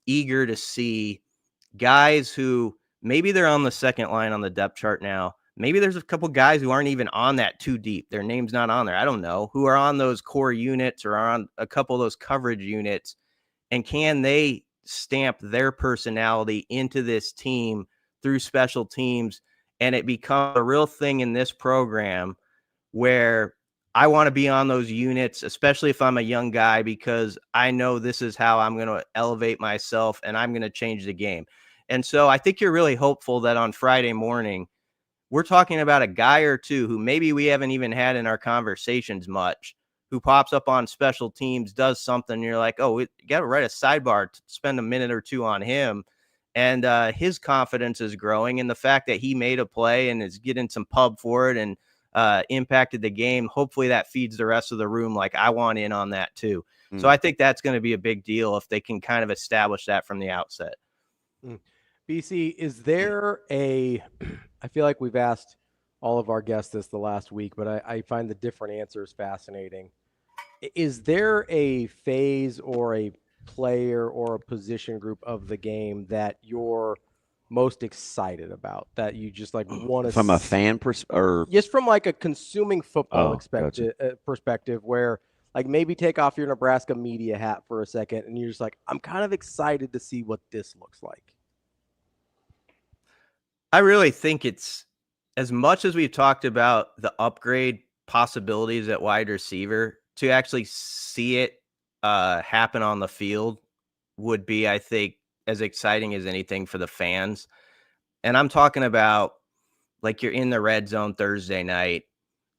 eager to see guys who maybe they're on the second line on the depth chart now. Maybe there's a couple guys who aren't even on that too deep. Their name's not on there. I don't know, who are on those core units or are on a couple of those coverage units. And can they stamp their personality into this team through special teams? And it becomes a real thing in this program where I want to be on those units, especially if I'm a young guy, because I know this is how I'm going to elevate myself and I'm going to change the game. And so I think you're really hopeful that on Friday morning, we're talking about a guy or two who maybe we haven't even had in our conversations much, who pops up on special teams, does something, and you're like, oh, you got to write a sidebar to spend a minute or two on him. And his confidence is growing. And the fact that he made a play and is getting some pub for it and impacted the game, hopefully that feeds the rest of the room. Like, I want in on that too. So I think that's going to be a big deal if they can kind of establish that from the outset. BC, is there I feel like we've asked all of our guests this the last week, but I find the different answers fascinating. Is there a phase or a player or a position group of the game that you're most excited about, that you just like want to from a fan or just from like a consuming football gotcha. Perspective, where like maybe take off your Nebraska media hat for a second and you're just like, I'm kind of excited to see what this looks like? I really think it's, as much as we've talked about the upgrade possibilities at wide receiver, to actually see it happen on the field would be, I think, as exciting as anything for the fans. And I'm talking about like you're in the red zone Thursday night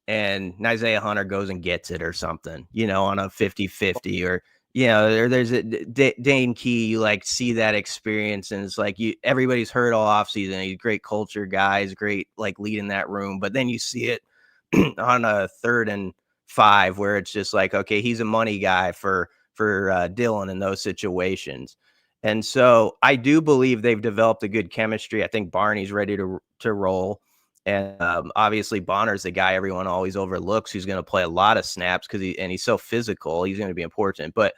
and Isaiah Hunter goes and gets it or something, on a 50-50, or, there's a Dane Key, you like see that experience. And it's like everybody's heard all offseason. He's a great culture guy. He's great, like leading that room. But then you see it on a 3rd and 5 where it's just like, okay, he's a money guy for Dylan in those situations. And so I do believe they've developed a good chemistry. I think Barney's ready to roll. And obviously Bonner's the guy everyone always overlooks, who's going to play a lot of snaps because he's so physical. He's going to be important. But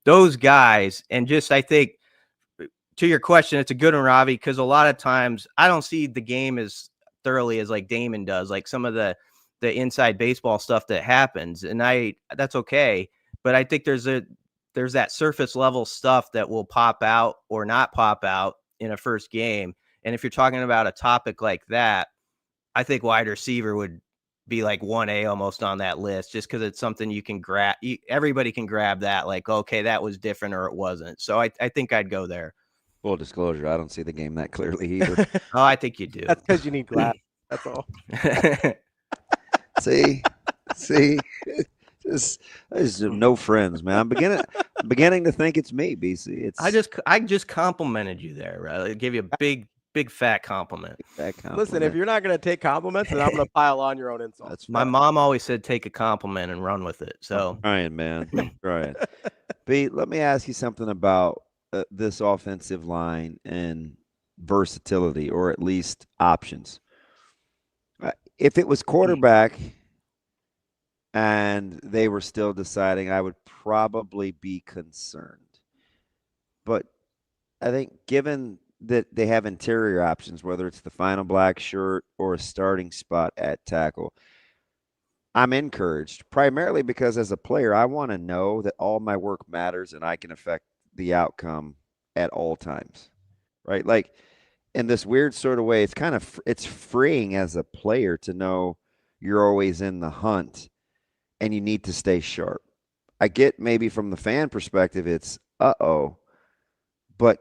those guys, and just I think to your question, it's a good one, Ravi, because a lot of times I don't see the game as thoroughly as like Damon does, like some of the inside baseball stuff that happens. And that's okay. But I think there's that surface level stuff that will pop out or not pop out in a first game. And if you're talking about a topic like that, I think wide receiver would be like 1A almost on that list, just because it's something you can grab. Everybody can grab that, like, okay, that was different or it wasn't. So I think I'd go there. Full disclosure, I don't see the game that clearly either. Oh, I think you do. That's because you need glass. That's all. See, there's no friends, man. I'm beginning to think it's me, BC. I just complimented you there, right? I gave you a big fat compliment. Listen, if you're not going to take compliments, then I'm going to pile on your own insults. My mom always said, take a compliment and run with it. So, Ryan, man, Ryan. B, let me ask you something about this offensive line and versatility, or at least options. If it was quarterback, and they were still deciding, I would probably be concerned. But I think given that they have interior options, whether it's the final black shirt or a starting spot at tackle, I'm encouraged primarily because as a player, I want to know that all my work matters and I can affect the outcome at all times, right? Like in this weird sort of way, it's freeing as a player to know you're always in the hunt and you need to stay sharp. I get maybe from the fan perspective, it's uh-oh, but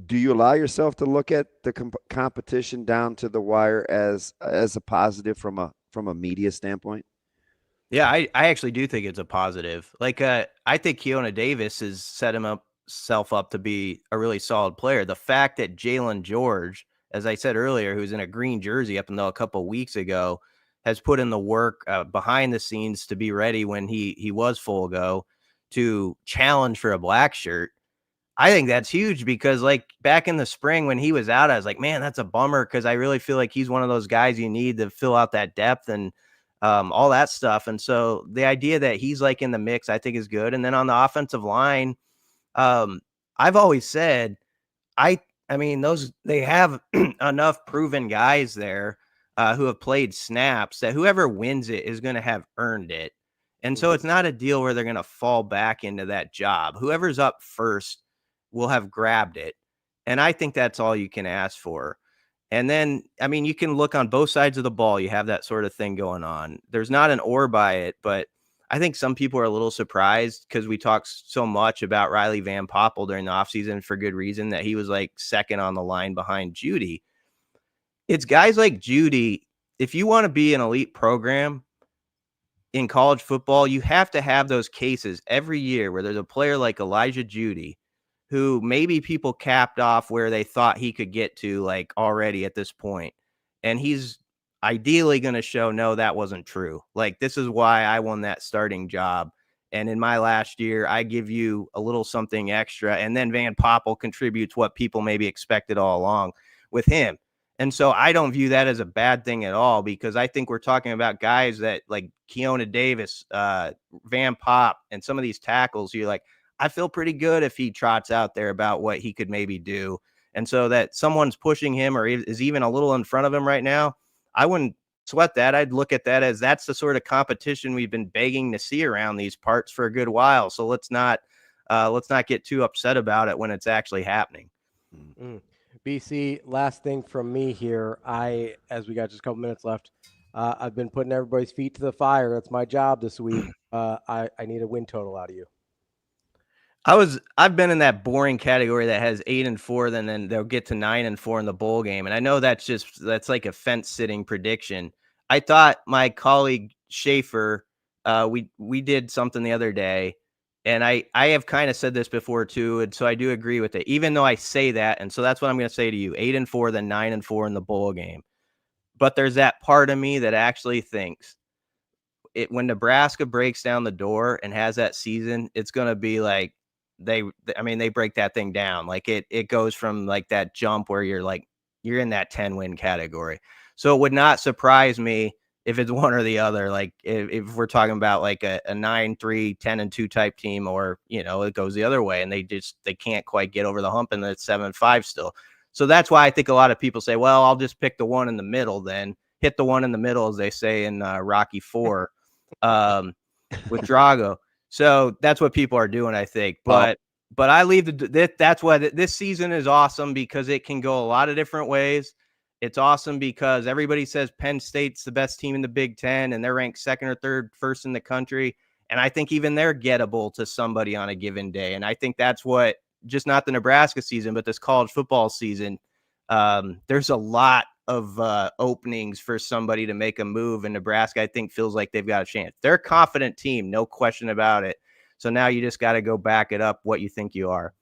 do you allow yourself to look at the competition down to the wire as a positive from a media standpoint? Yeah, I actually do think it's a positive. Like, I think Keona Davis has set himself up to be a really solid player. The fact that Jalen George, as I said earlier, who's in a green jersey up until a couple of weeks ago, has put in the work behind the scenes to be ready when he was full go to challenge for a black shirt. I think that's huge because, like, back in the spring when he was out, I was like, man, that's a bummer because I really feel like he's one of those guys you need to fill out that depth and all that stuff. And so the idea that he's like in the mix, I think is good. And then on the offensive line, I've always said, I mean, they have enough proven guys there who have played snaps that whoever wins it is going to have earned it. And so it's not a deal where they're going to fall back into that job. Whoever's up first will have grabbed it. And I think that's all you can ask for. And then, I mean, you can look on both sides of the ball. You have that sort of thing going on. There's not an or by it, but I think some people are a little surprised because we talked so much about Riley Van Poppel during the offseason for good reason that he was like second on the line behind Judy. It's guys like Judy. If you want to be an elite program in college football, you have to have those cases every year where there's a player like Elijah Judy who maybe people capped off where they thought he could get to, like, already at this point. And he's ideally going to show, no, that wasn't true. Like, this is why I won that starting job. And in my last year, I give you a little something extra. And then Van Poppel contributes what people maybe expected all along with him. And so I don't view that as a bad thing at all, because I think we're talking about guys that like Keona Davis, Van Pop, and some of these tackles. You're like, I feel pretty good if he trots out there about what he could maybe do. And so that someone's pushing him or is even a little in front of him right now, I wouldn't sweat that. I'd look at that as that's the sort of competition we've been begging to see around these parts for a good while. So let's not get too upset about it when it's actually happening. BC, last thing from me here. As we got just a couple minutes left, I've been putting everybody's feet to the fire. That's my job this week. I need a win total out of you. I've been in that boring category that has 8-4, then they'll get to 9-4 in the bowl game. And I know that's like a fence sitting prediction. I thought my colleague Schaefer, we did something the other day, and I have kind of said this before too. And so I do agree with it, even though I say that. And so that's what I'm going to say to you: 8-4, then 9-4 in the bowl game. But there's that part of me that actually thinks when Nebraska breaks down the door and has that season, it's going to be like, they break that thing down. Like it goes from like that jump where you're in that 10-win category. So it would not surprise me if it's one or the other. Like if we're talking about like a 9-3, 10-2 type team, or, it goes the other way and they can't quite get over the hump and it's 7-5 still. So that's why I think a lot of people say, well, I'll just pick the one in the middle, then hit the one in the middle, as they say in Rocky IV with Drago. So that's what people are doing, I think. But I leave that's why this season is awesome, because it can go a lot of different ways. It's awesome because everybody says Penn State's the best team in the Big Ten and they're ranked second or third first in the country. And I think even they're gettable to somebody on a given day. And I think that's what, just not the Nebraska season, but this college football season, there's a lot of openings for somebody to make a move, and Nebraska, I think, feels like they've got a chance. They're a confident team, no question about it. So now you just got to go back it up what you think you are.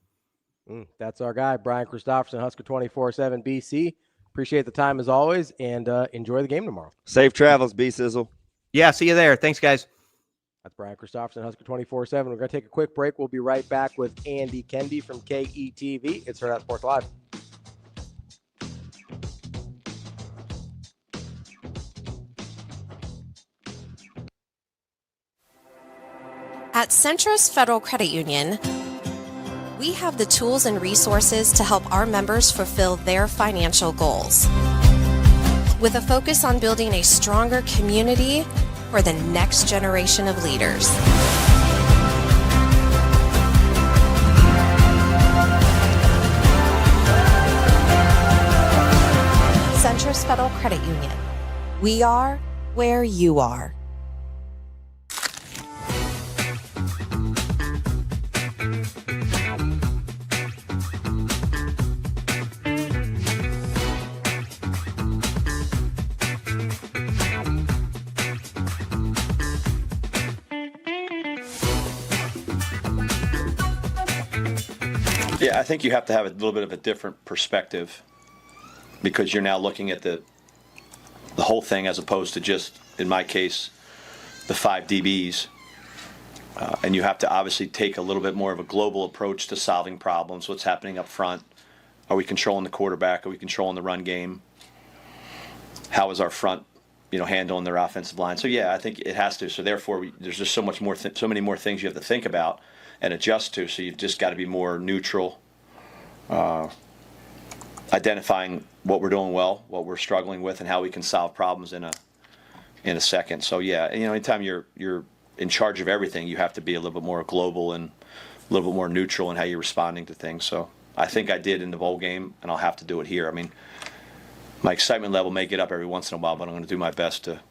That's our guy, Brian Christopherson, Husker 24/7 BC. Appreciate the time as always, and enjoy the game tomorrow. Safe travels, B-Sizzle. Yeah, see you there. Thanks, guys. That's Brian Christopherson, Husker 24/7. We're going to take a quick break. We'll be right back with Andy Kendeigh from KETV. It's Hurrdat Sports Live. At Centros Federal Credit Union, we have the tools and resources to help our members fulfill their financial goals. With a focus on building a stronger community for the next generation of leaders. Centros Federal Credit Union. We are where you are. Yeah, I think you have to have a little bit of a different perspective because you're now looking at the whole thing as opposed to just, in my case, the 5 DBs. And you have to obviously take a little bit more of a global approach to solving problems. What's happening up front? Are we controlling the quarterback? Are we controlling the run game? How is our front, handling their offensive line? So yeah, I think it has to. So therefore, there's just so many more things you have to think about and adjust to. So you've just got to be more neutral, identifying what we're doing well, what we're struggling with, and how we can solve problems in a second. So yeah, anytime you're in charge of everything, you have to be a little bit more global and a little bit more neutral in how you're responding to things. So I think I did in the bowl game, and I'll have to do it here. I mean, my excitement level may get up every once in a while, but I'm going to do my best to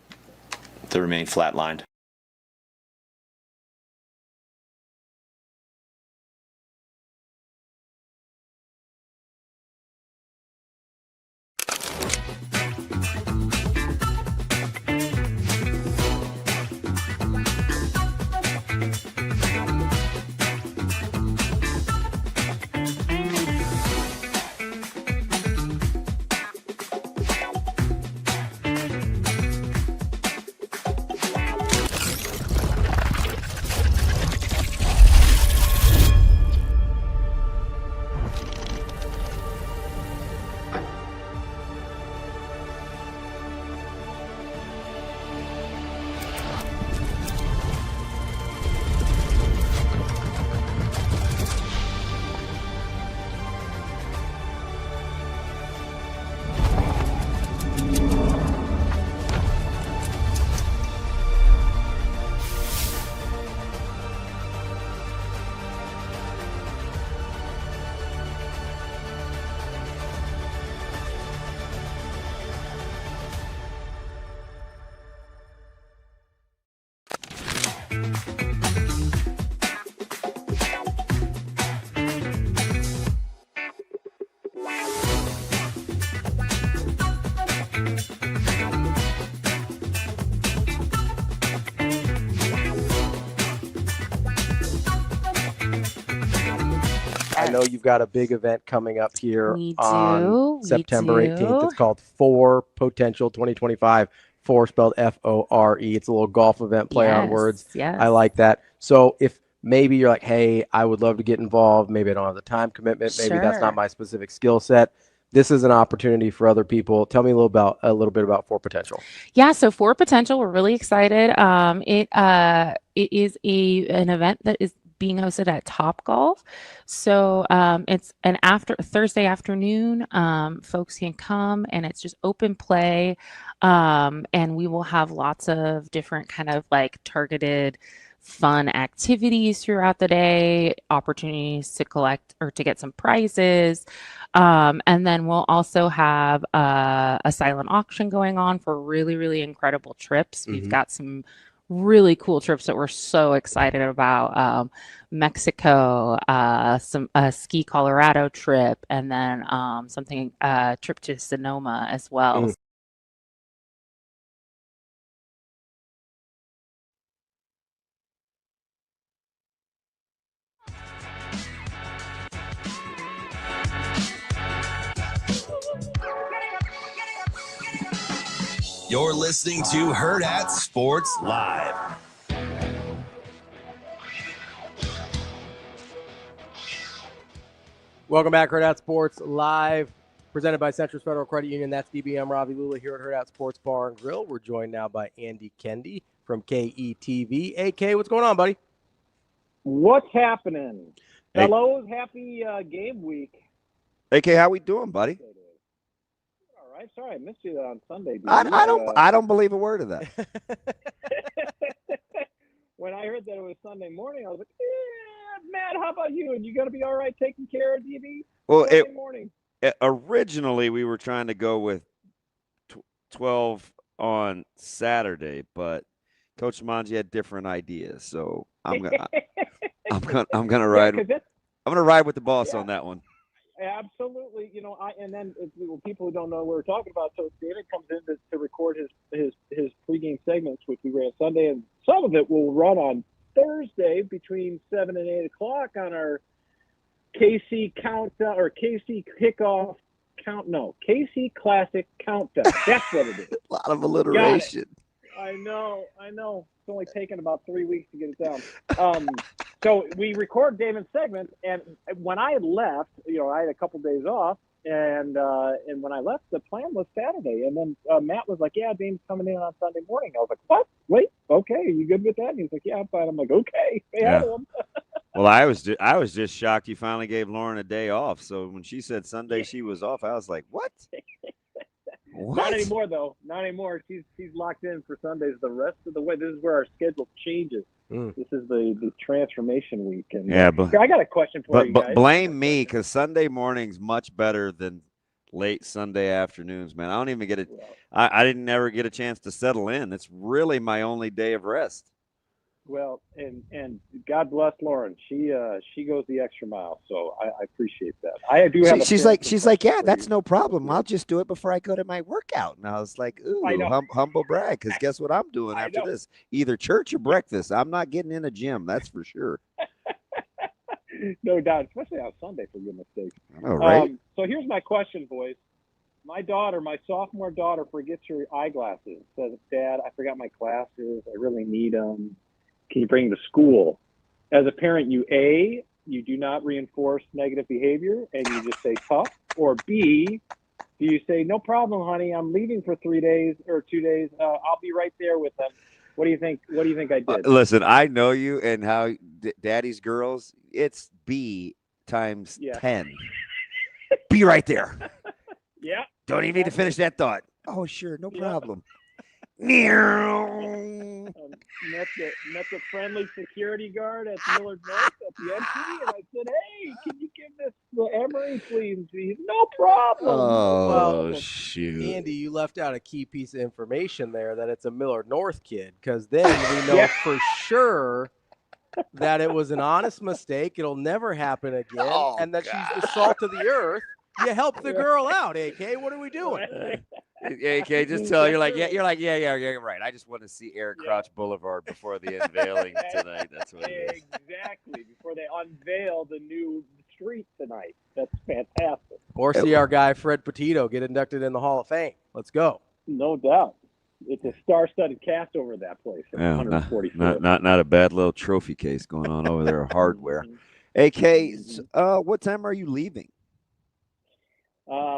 remain flatlined. I know you've got a big event coming up here We on do. September We 18th. do. It's called For Potential 2025. For spelled FORE. It's a little golf event, play on words. Yes. I like that. So if maybe you're like, hey, I would love to get involved. Maybe I don't have the time commitment. Maybe that's Sure. not my specific skill set. This is an opportunity for other people. Tell me a little bit about For Potential. Yeah, so For Potential, we're really excited. It is an event that is being hosted at Topgolf. So it's an Thursday afternoon. Folks can come and it's just open play. And we will have lots of different kind of like targeted fun activities throughout the day, opportunities to collect or to get some prizes. And then we'll also have a silent auction going on for really, really incredible trips. We've got some really cool trips that we're so excited about. Mexico, a ski Colorado trip, and then trip to Sonoma as well. You're listening to Hurrdat Sports Live. Welcome back, Hurrdat Sports Live, presented by Centros Federal Credit Union. That's DBM Ravi, Lulla here at Hurrdat Sports Bar and Grill. We're joined now by Andy Kendeigh from KETV. AK, what's going on, buddy? What's happening? Hey. Fellows, happy game week. AK, how we doing, buddy? All right. Sorry, I missed you on Sunday. Dude. I don't believe a word of that. When I heard that it was Sunday morning, I was like, Matt, how about you? And you going to be all right taking care of DB? Well, morning. Originally we were trying to go with 12 on Saturday, but Coach Manji had different ideas, so I'm gonna ride. I'm gonna ride with the boss on that one. Absolutely. And then people who don't know what we're talking about, so David comes in to record his pregame segments, which we ran Sunday, and some of it will run on Thursday between 7 and 8 o'clock on our KC countdown or KC kickoff KC Classic countdown. That's what it is. A lot of alliteration. I know. It's only taken about 3 weeks to get it down. So we record Damon's segment, and when I had left, I had a couple days off, and when I left, the plan was Saturday, and then Matt was like, "Yeah, Damon's coming in on Sunday morning." I was like, "What? Wait, okay, are you good with that?" And he's like, "Yeah, I'm fine." I'm like, "Okay, say hi to him." Well, I was just shocked you finally gave Lauren a day off. So when she said Sunday she was off, I was like, "What?" What? Not anymore, though. Not anymore. She's locked in for Sundays the rest of the way. This is where our schedule changes. This is the transformation week. And but I got a question for you guys. But blame me, because Sunday morning's much better than late Sunday afternoons, man. I don't even get it. I didn't ever get a chance to settle in. It's really my only day of rest. Well, and God bless Lauren. She goes the extra mile, so I appreciate that. I do have. She's like, yeah, that's no problem. I'll just do it before I go to my workout. And I was like, ooh, humble brag, because guess what I'm doing after this? Either church or breakfast. I'm not getting in a gym, that's for sure. No doubt, especially on Sunday, for goodness sake. I know, right? So here's my question, boys. My sophomore daughter, forgets her eyeglasses. Says, "Dad, I forgot my glasses. I really need them. Can you bring them to school?" As a parent, you do not reinforce negative behavior and you just say tough, or B, do you say, "No problem, honey. I'm leaving for 3 days or 2 days. I'll be right there with them." What do you think? What do you think I did? Listen, I know you and how daddy's girls. It's B times 10. Be right there. Yeah. Don't even need to finish that thought. Oh, sure, no problem. Met the friendly security guard at Millard North at the entry, and I said, "Hey, can you give this to Emery, please?" He's, "No problem." Oh, shoot. Andy, you left out a key piece of information there, that it's a Millard North kid, because then we know for sure that it was an honest mistake. It'll never happen again, and that she's the salt of the earth. You help the girl out, AK. What are we doing? AK, just tell her, you're right. I just want to see Eric Crouch Boulevard before the unveiling tonight. That's what it is. Exactly, before they unveil the new street tonight. That's fantastic. Or see our guy Fred Petito get inducted in the Hall of Fame. Let's go. No doubt. It's a star-studded cast over that place. Yeah, 140 not a bad little trophy case going on over there. Hardware. AK, what time are you leaving?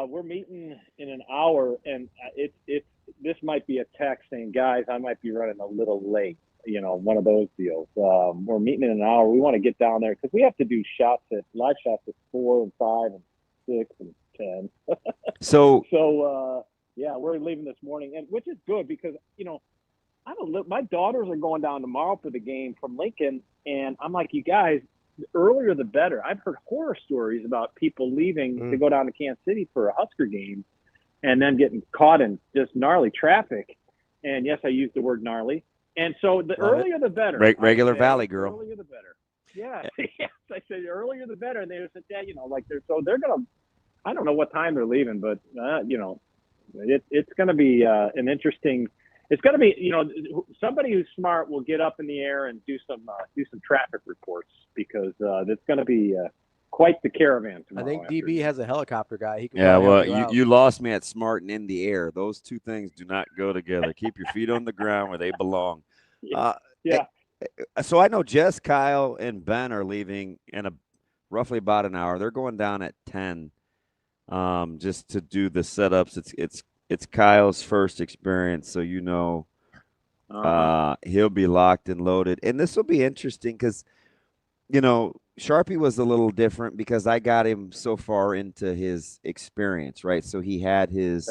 We're meeting in an hour, and this might be a text saying, "Guys, I might be running a little late." One of those deals. We're meeting in an hour. We want to get down there because we have to do live shots at 4 and 5 and 6 and 10. So we're leaving this morning, and which is good because my daughters are going down tomorrow for the game from Lincoln, and I'm like, you guys, the earlier the better. I've heard horror stories about people leaving to go down to Kansas City for a Husker game and then getting caught in just gnarly traffic. And yes, I used the word gnarly. And so the earlier the better. Regular Valley girl. Earlier the better. Yeah. Yes, I said earlier the better. And they said, "Dad, they're going to, I don't know what time they're leaving, but it's going to be an interesting. It's going to be, somebody who's smart will get up in the air and do some traffic reports because it's going to be quite the caravan tomorrow. I think DB has a helicopter guy. He can you lost me at smart and in the air. Those two things do not go together. Keep your feet on the ground where they belong. So I know Jess, Kyle, and Ben are leaving in roughly about an hour. They're going down at 10 just to do the setups. It's Kyle's first experience, so he'll be locked and loaded. And this will be interesting because Sharpie was a little different because I got him so far into his experience, right? So he had his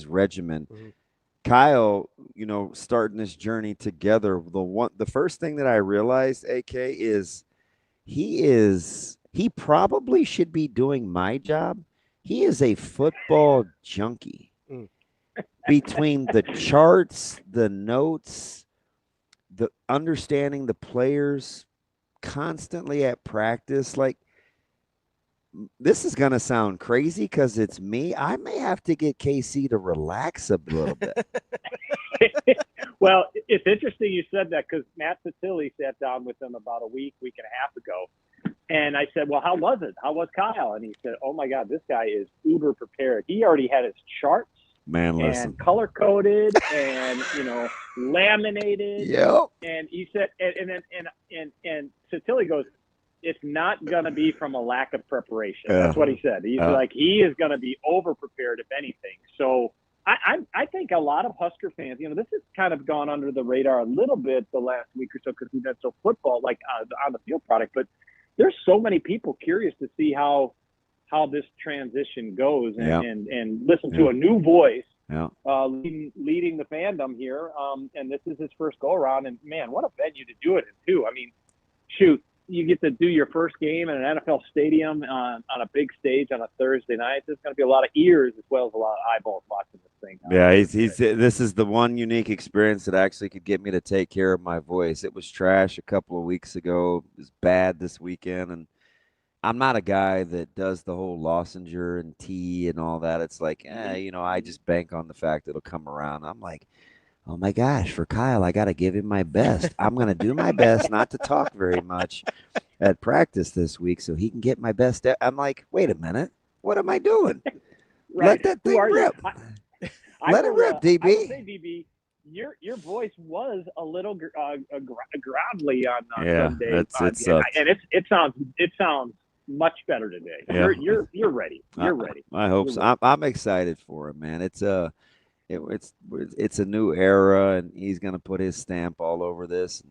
regimen. Mm-hmm. Kyle, starting this journey together, the first thing that I realized, AK, is he probably should be doing my job. He is a football junkie. Between the charts, the notes, the understanding the players, constantly at practice, like, this is going to sound crazy because it's me. I may have to get KC to relax a little bit. Well, it's interesting you said that because Matt Rhule sat down with him about a week and a half ago. And I said, well, how was it? How was Kyle? And he said, oh, my God, this guy is uber prepared. He already had his charts. Man, listen. And color-coded and, laminated. Yep. And he said, and Tilly goes, it's not going to be from a lack of preparation. That's what he said. He's like, he is going to be over-prepared, if anything. So I think a lot of Husker fans, this has kind of gone under the radar a little bit the last week or so because we've been so football, like on the field product. But there's so many people curious to see how this transition goes and listen to a new voice leading the fandom here. And this is his first go around. And man, what a venue to do it in too. I mean, shoot, you get to do your first game in an NFL stadium on a big stage on a Thursday night. There's going to be a lot of ears as well as a lot of eyeballs watching this thing. Yeah, this is the one unique experience that actually could get me to take care of my voice. It was trash a couple of weeks ago. It was bad this weekend, and I'm not a guy that does the whole lozenger and tea and all that. It's like, I just bank on the fact it'll come around. I'm like, oh my gosh, for Kyle, I got to give him my best. I'm going to do my best not to talk very much at practice this week so he can get my best. I'm like, wait a minute. What am I doing? Right. Let that thing rip. Let it rip, DB. I will say, DB, your voice was a little gravelly on Sunday. It sounds much better today. Yeah. You're ready. You're ready. I hope so. I'm excited for him, man. It's a new era, and he's going to put his stamp all over this.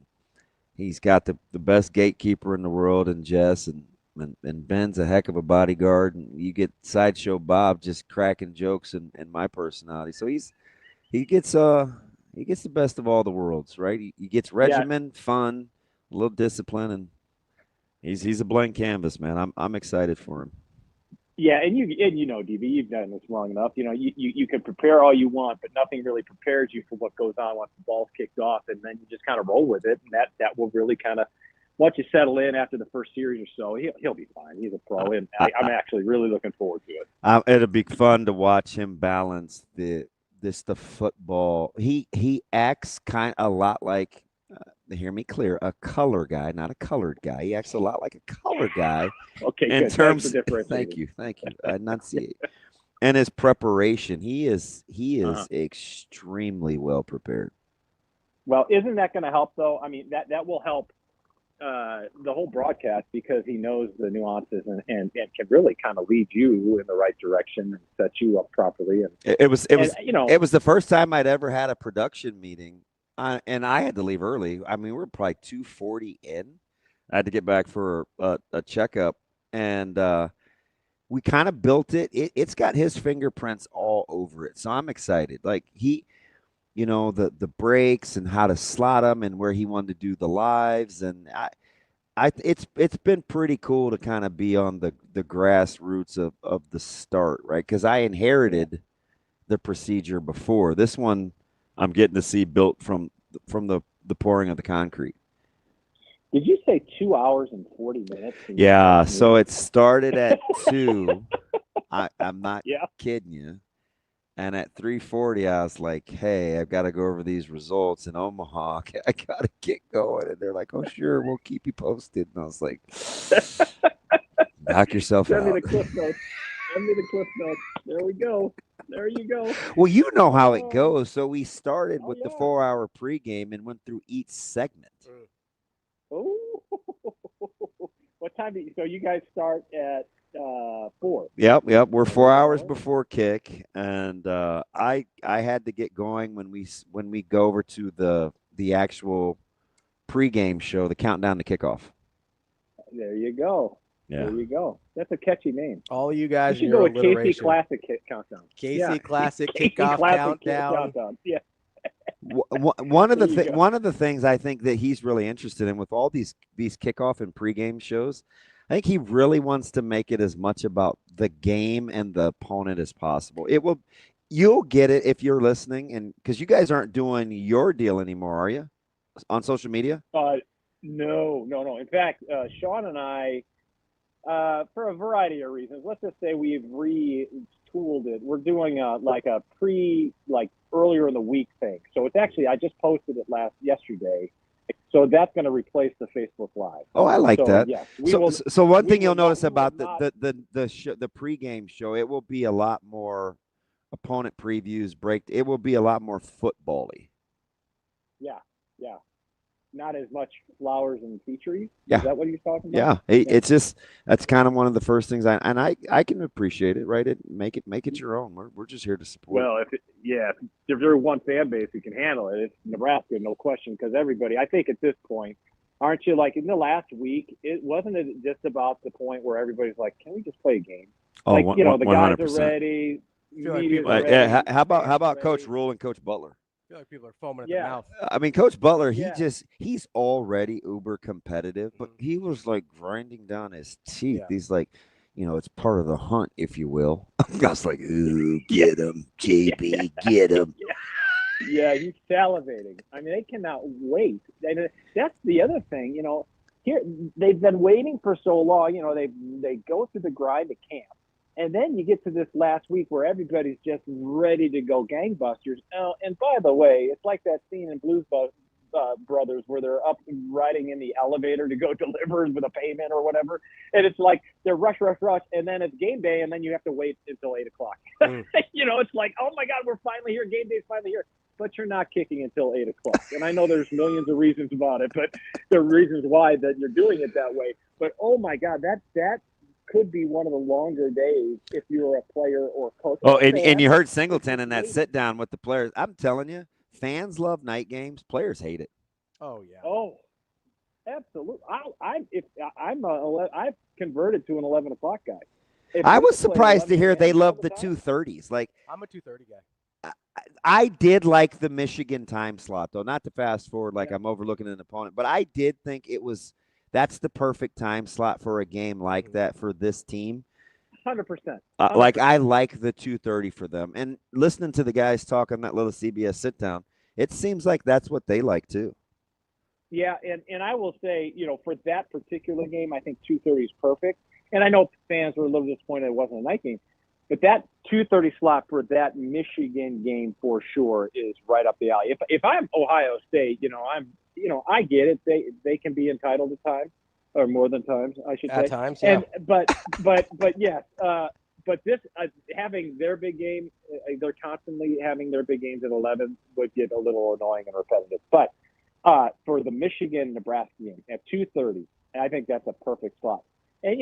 He's got the best gatekeeper in the world in Jess, and Ben's a heck of a bodyguard. And you get Sideshow Bob just cracking jokes and my personality. So he gets the best of all the worlds, right? He gets regimen, fun, a little discipline, and he's a blank canvas, man. I'm excited for him. Yeah, and DB, you've done this long enough. You can prepare all you want, but nothing really prepares you for what goes on once the ball's kicked off, and then you just kind of roll with it, and that will really kind of, once you settle in after the first series or so, he'll be fine. He's a pro, and I'm actually really looking forward to it. It'll be fun to watch him balance the football. He acts kind of a lot like. Hear me clear, a color guy, not a colored guy. He acts a lot like a color guy. Okay, in good. terms. Thank you. I enunciate. And his preparation, he is extremely well prepared. Well, isn't that going to help though? I mean, that will help the whole broadcast because he knows the nuances and can really kind of lead you in the right direction and set you up properly. And it was the first time I'd ever had a production meeting. And I had to leave early. I mean, we were probably 2:40 in. I had to get back for a checkup, and we kind of built it. It's got his fingerprints all over it, so I'm excited. Like the breaks and how to slot them and where he wanted to do the lives, and it's been pretty cool to kind of be on the grassroots of the start, right? Because I inherited the procedure before. This one I'm getting to see built from the pouring of the concrete. Did you say 2 hours and 40 minutes? Yeah, so it started at 2. I'm not kidding you. And at 3:40, I was like, hey, I've got to go over these results in Omaha. I got to get going. And they're like, oh, sure, we'll keep you posted. And I was like, knock yourself out. Send me the clip notes. There we go. There you go. Well, you know how it goes. So we started with the 4-hour pregame and went through each segment. Oh, what time so you guys start at 4? Yep. We're 4 hours before kick, and I had to get going when we go over to the actual pregame show, the countdown to kickoff. There you go. Yeah. There you go. That's a catchy name. All of you guys You in should your go with KC alliteration. Classic Countdown. KC Classic KC Kickoff Classic Countdown. Yeah. One of There you go. one of the things I think that he's really interested in with all these kickoff and pregame shows, I think he really wants to make it as much about the game and the opponent as possible. You'll get it if you're listening, and because you guys aren't doing your deal anymore, are you? On social media? No. In fact, Sean and I, for a variety of reasons, let's just say we've retooled it. We're doing earlier in the week thing. So it's actually, I just posted it yesterday. So that's going to replace the Facebook Live. Oh, I like that. Yes, so one thing you'll notice about the pregame show, it will be a lot more opponent previews, it will be a lot more football-y. Yeah. Not as much flowers and featuring. Yeah. Is that what you're talking Yeah. about? It's just, that's kind of one of the first things I can appreciate it, right? Make it your own. We're just here to support. Well, if there's one fan base who can handle it, it's Nebraska, no question, because everybody, I think at this point, aren't you, like in the last week, it wasn't just about the point where everybody's like, can we just play a game? Oh, like, the guys 100%. are ready. Media's How ready, about ready. Coach Rhule and Coach Butler? I feel like people are foaming at the mouth. I mean, Coach Butler, he's already uber competitive, but he was like grinding down his teeth. Yeah. He's like, it's part of the hunt, if you will. I was like, ooh, get him, JB, get him. Yeah, he's salivating. I mean, they cannot wait. And that's the other thing, here they've been waiting for so long. They go through the grind of camp. And then you get to this last week where everybody's just ready to go gangbusters. Oh, and by the way, it's like that scene in Blues Brothers where they're up riding in the elevator to go deliver with a payment or whatever. And it's like they're rush. And then it's game day. And then you have to wait until 8 o'clock. It's like, oh, my God, we're finally here. Game day's finally here. But you're not kicking until 8 o'clock. And I know there's millions of reasons about it, but there are reasons why that you're doing it that way. But, oh, my God, that could be one of the longer days if you're a player or coach. Oh, and you heard Singleton in that sit down with the players. I'm telling you, fans love night games. Players hate it. Oh yeah. Oh, absolutely. I've converted to an 11 o'clock guy. I was surprised to hear they love the 2:30s. Like, I'm a 2:30 guy. I did like the Michigan time slot, though. Not to fast forward like I'm overlooking an opponent, but I did think that's the perfect time slot for a game like that for this team. 100%. Like, I like the 2:30 for them. And listening to the guys talk on that little CBS sit down, it seems like that's what they like too. Yeah, and I will say, for that particular game, I think 2:30 is perfect. And I know fans were a little disappointed it wasn't a night game, but that 2:30 slot for that Michigan game for sure is right up the alley. If I'm Ohio State, I get it. They can be entitled to time, or more than times, I should say. At times, yeah. But yes. But this having their big game, they're constantly having their big games at 11 would get a little annoying and repetitive. But for the Michigan-Nebraska game at 2:30, I think that's a perfect slot. And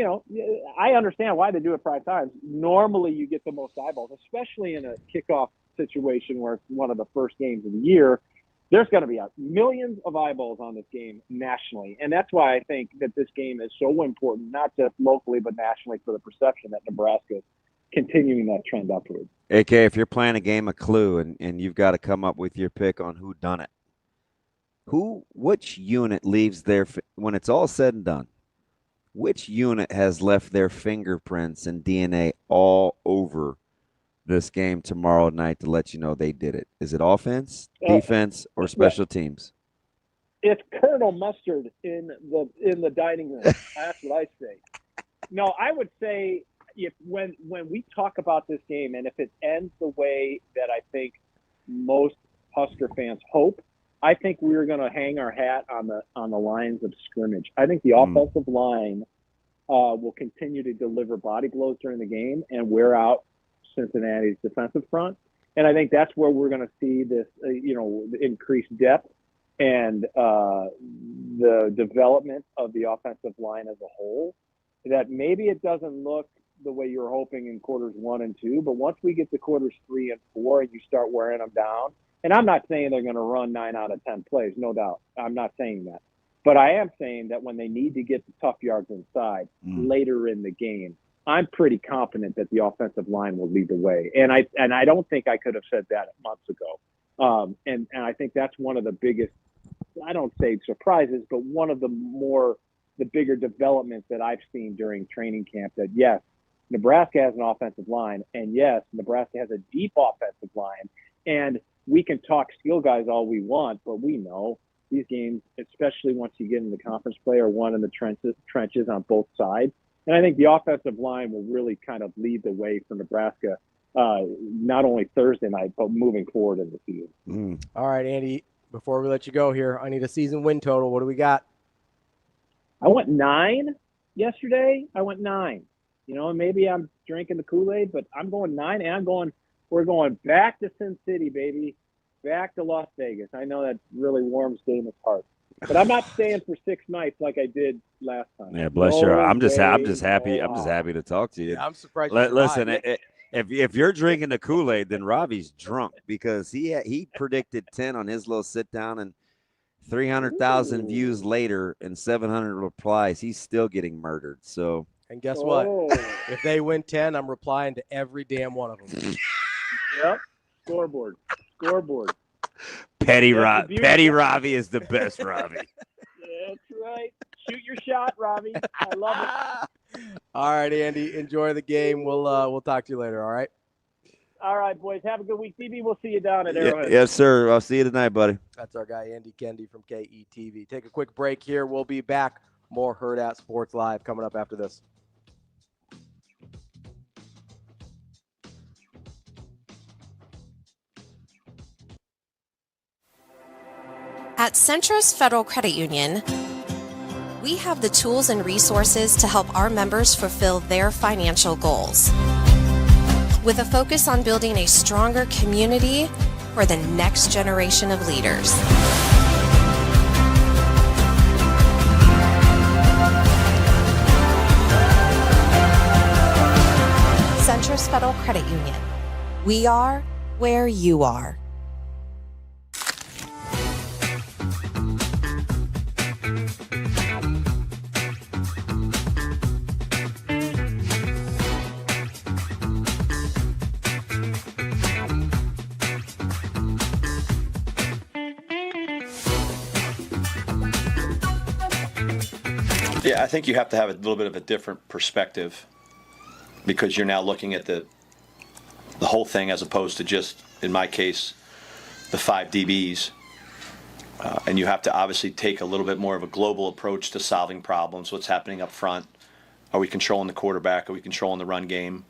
I understand why they do it prime times. Normally, you get the most eyeballs, especially in a kickoff situation where it's one of the first games of the year. There's going to be millions of eyeballs on this game nationally. And that's why I think that this game is so important, not just locally, but nationally, for the perception that Nebraska is continuing that trend upward. AK, if you're playing a game of Clue and you've got to come up with your pick on who done it, which unit leaves when it's all said and done, which unit has left their fingerprints and DNA all over this game tomorrow night to let you know they did it? Is it offense, defense, or special teams? It's Colonel Mustard in the dining room. That's what I say. No, I would say when we talk about this game, and if it ends the way that I think most Husker fans hope, I think we're going to hang our hat on the lines of scrimmage. I think the offensive line will continue to deliver body blows during the game and wear out Cincinnati's defensive front. And I think that's where we're going to see this, increased depth and the development of the offensive line as a whole. That maybe it doesn't look the way you're hoping in quarters 1 and 2, but once we get to quarters 3 and 4 and you start wearing them down, and I'm not saying they're going to run 9 out of 10 plays, no doubt. I'm not saying that. But I am saying that when they need to get the tough yards inside later in the game, I'm pretty confident that the offensive line will lead the way. And I don't think I could have said that months ago. And I think that's one of the biggest, I don't say surprises, but one of the bigger developments that I've seen during training camp, that yes, Nebraska has an offensive line, and yes, Nebraska has a deep offensive line, and we can talk skill guys all we want, but we know these games, especially once you get into conference play, are won in the trenches on both sides. And I think the offensive line will really kind of lead the way for Nebraska, not only Thursday night, but moving forward in the season. All right, Andy, before we let you go here, I need a season win total. What do we got? I went 9 yesterday. I went 9. You know, maybe I'm drinking the Kool-Aid, but I'm going 9, and we're going back to Sin City, baby. Back to Las Vegas. I know that really warms Damon's heart, but I'm not staying for 6 nights like I did last time. Yeah, bless you. I'm just happy. I'm just happy to talk to you. Yeah, I'm surprised. Listen, if you're drinking the Kool-Aid, then Ravi's drunk, because he predicted 10 on his little sit down, and 300,000 views later and 700 replies, he's still getting murdered. So, and guess what? If they win 10, I'm replying to every damn one of them. Yep. Scoreboard. Petty Ravi is the best Ravi. That's right. Shoot your shot, Ravi. I love it. All right, Andy. Enjoy the game. We'll talk to you later. All right. All right, boys. Have a good week. DB, we'll see you down at Arrowhead. Yes, sir. I'll see you tonight, buddy. That's our guy, Andy Kendeigh from KETV. Take a quick break here. We'll be back. More Hurrdat Sports Live coming up after this. At Centros Federal Credit Union, we have the tools and resources to help our members fulfill their financial goals, with a focus on building a stronger community for the next generation of leaders. Centros Federal Credit Union. We are where you are. Yeah, I think you have to have a little bit of a different perspective, because you're now looking at the whole thing as opposed to just, in my case, the 5 DBs. And you have to obviously take a little bit more of a global approach to solving problems. What's happening up front? Are we controlling the quarterback? Are we controlling the run game?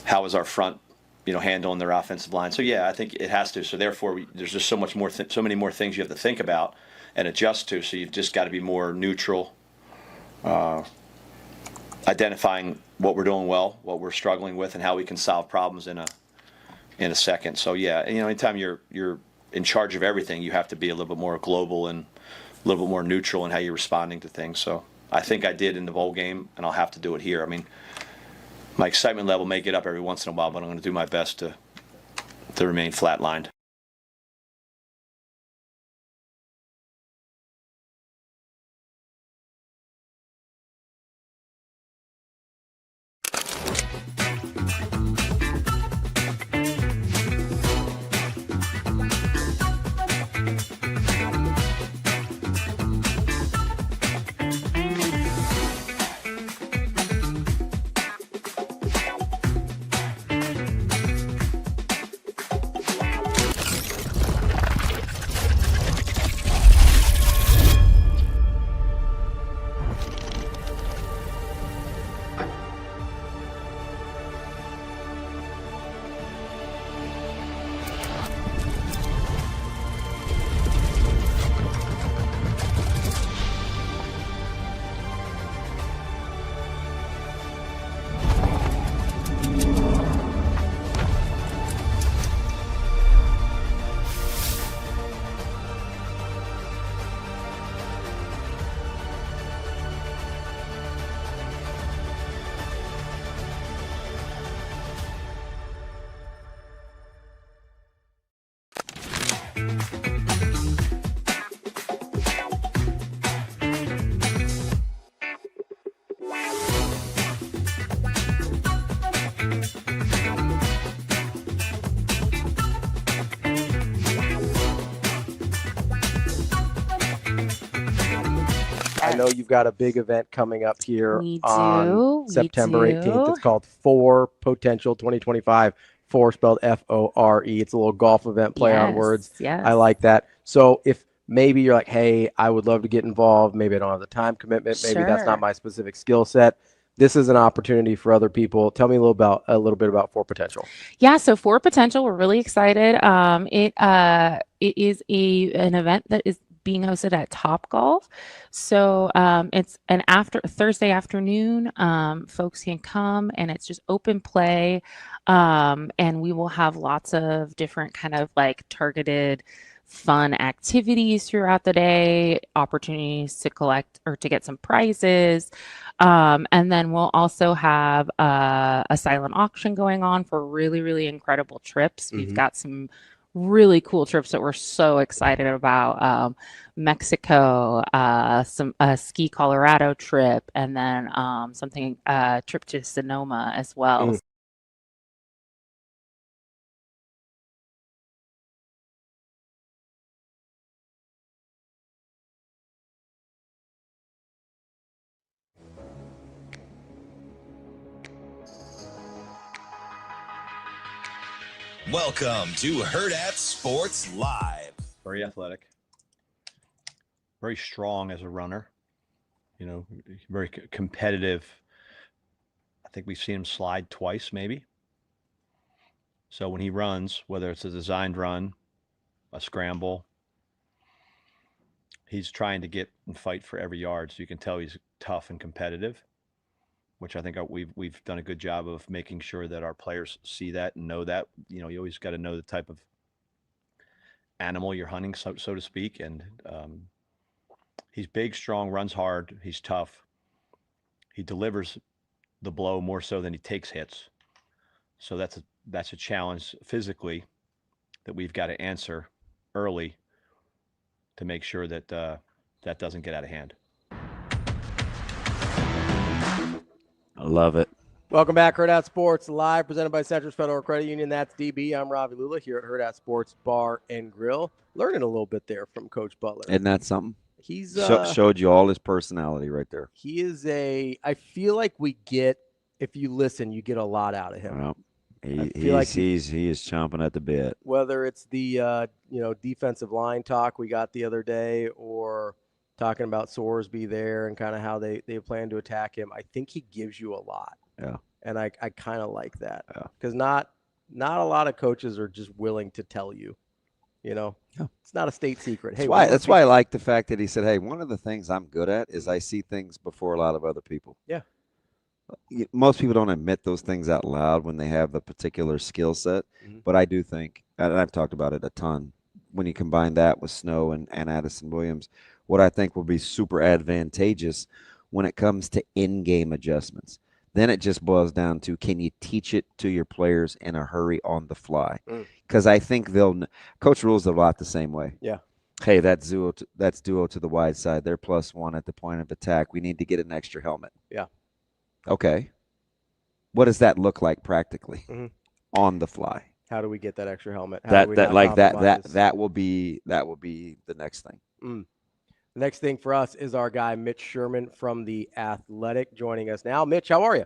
How is our front, handling their offensive line? So yeah, I think it has to. So therefore, there's just so many more things you have to think about and adjust to. So you've just got to be more neutral, identifying what we're doing well, what we're struggling with, and how we can solve problems in a second. So yeah, anytime you're in charge of everything, you have to be a little bit more global and a little bit more neutral in how you're responding to things. So I think I did in the bowl game, and I'll have to do it here. I mean, my excitement level may get up every once in a while, but I'm going to do my best to remain flatlined. I know you've got a big event coming up here We on do. September We 18th. do. It's called For Potential 2025. For spelled FORE. It's a little golf event, play on words. Yes. I like that. So if maybe you're like, hey, I would love to get involved. Maybe I don't have the time commitment. Maybe that's not Sure. my specific skill set. This is an opportunity for other people. Tell me a little bit about For Potential. Yeah, so For Potential, we're really excited. It is an event that is being hosted at Topgolf. So it's an Thursday afternoon. Folks can come and it's just open play. And we will have lots of different kind of like targeted fun activities throughout the day, opportunities to collect or to get some prizes. And then we'll also have a silent auction going on for really, really incredible trips. We've got some really cool trips that we're so excited about. Mexico, a ski Colorado trip, and then trip to Sonoma as well. Welcome to Hurrdat Sports Live. Very athletic, very strong as a runner, very competitive. I think we've seen him slide twice, maybe. So when he runs, whether it's a designed run, a scramble, he's trying to get and fight for every yard. So you can tell he's tough and competitive, which I think we've done a good job of making sure that our players see that and know that. You always got to know the type of animal you're hunting, so to speak. And he's big, strong, runs hard. He's tough. He delivers the blow more so than he takes hits. So that's a challenge physically that we've got to answer early to make sure that that doesn't get out of hand. I love it. Welcome back, Hurrdat Sports Live, presented by Central Federal Credit Union. That's DB. I'm Ravi Lulla here at Hurrdat Sports Bar and Grill. Learning a little bit there from Coach Butler. Isn't that something? He's showed you all his personality right there. He is I feel like if you listen, you get a lot out of him. Well, he is chomping at the bit. Whether it's the defensive line talk we got the other day, or talking about Sorsby there and kind of how they plan to attack him, I think he gives you a lot. Yeah. And I kind of like that, because not a lot of coaches are just willing to tell you, it's not a state secret. Hey, that's why I like the fact that he said, hey, one of the things I'm good at is I see things before a lot of other people. Yeah. Most people don't admit those things out loud when they have a particular skill set, but I do think, and I've talked about it a ton, when you combine that with Snow and Addison Williams, what I think will be super advantageous when it comes to in-game adjustments. Then it just boils down to, can you teach it to your players in a hurry on the fly? Because I think Coach Rhule's a lot the same way. Yeah. Hey, that's duo to the wide side. They're +1 at the point of attack. We need to get an extra helmet. Yeah. Okay. What does that look like practically on the fly? How do we get that extra helmet? That will be the next thing. The next thing for us is our guy Mitch Sherman from The Athletic joining us now. Mitch, how are you?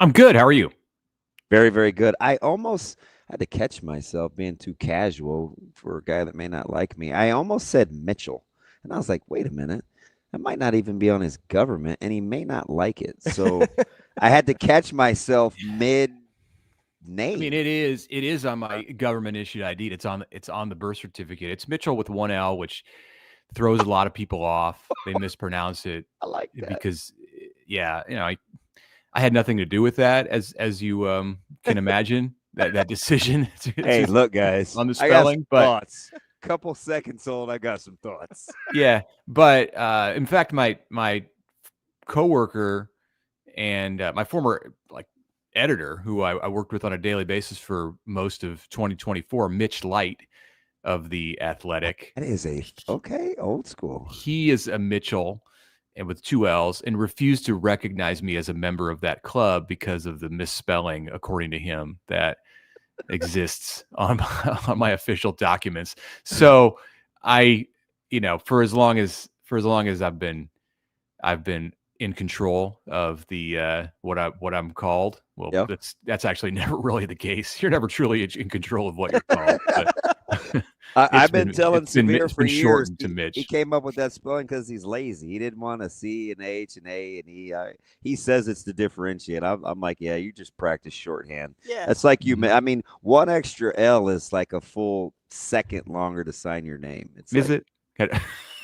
I'm good. How are you? Very, very good. I almost had to catch myself being too casual for a guy that may not like me. I almost said Mitchell, and I was like, wait a minute. That might not even be on his government, and he may not like it. So I had to catch myself mid-name. I mean, it is on my government-issued ID. It's on the birth certificate. It's Mitchell with one L, which throws a lot of people off. They mispronounce it. I like that. Because, I had nothing to do with that, as you can imagine, that decision. Hey, look, guys. On the spelling. But thoughts. Couple seconds old, I got some thoughts. Yeah, but in fact, my coworker and my former editor, who I worked with on a daily basis for most of 2024, Mitch Light of The Athletic. That is old school. He is a Mitchell, and with 2 L's, and refused to recognize me as a member of that club because of the misspelling, according to him, that exists on my official documents. So I, for as long as I've been I've been in control of the what I'm called. Well, Yep. that's actually never really the case. You're never truly in control of what you're called. But I've been telling it's been Severe for years. shortened to Mitch. He came up with that spelling because he's lazy. He didn't want a C, an H, an A, and he says it's to differentiate. I'm like, yeah, you just practice shorthand. Yeah. That's like you. I mean, one extra L is like a full second longer to sign your name. Is it?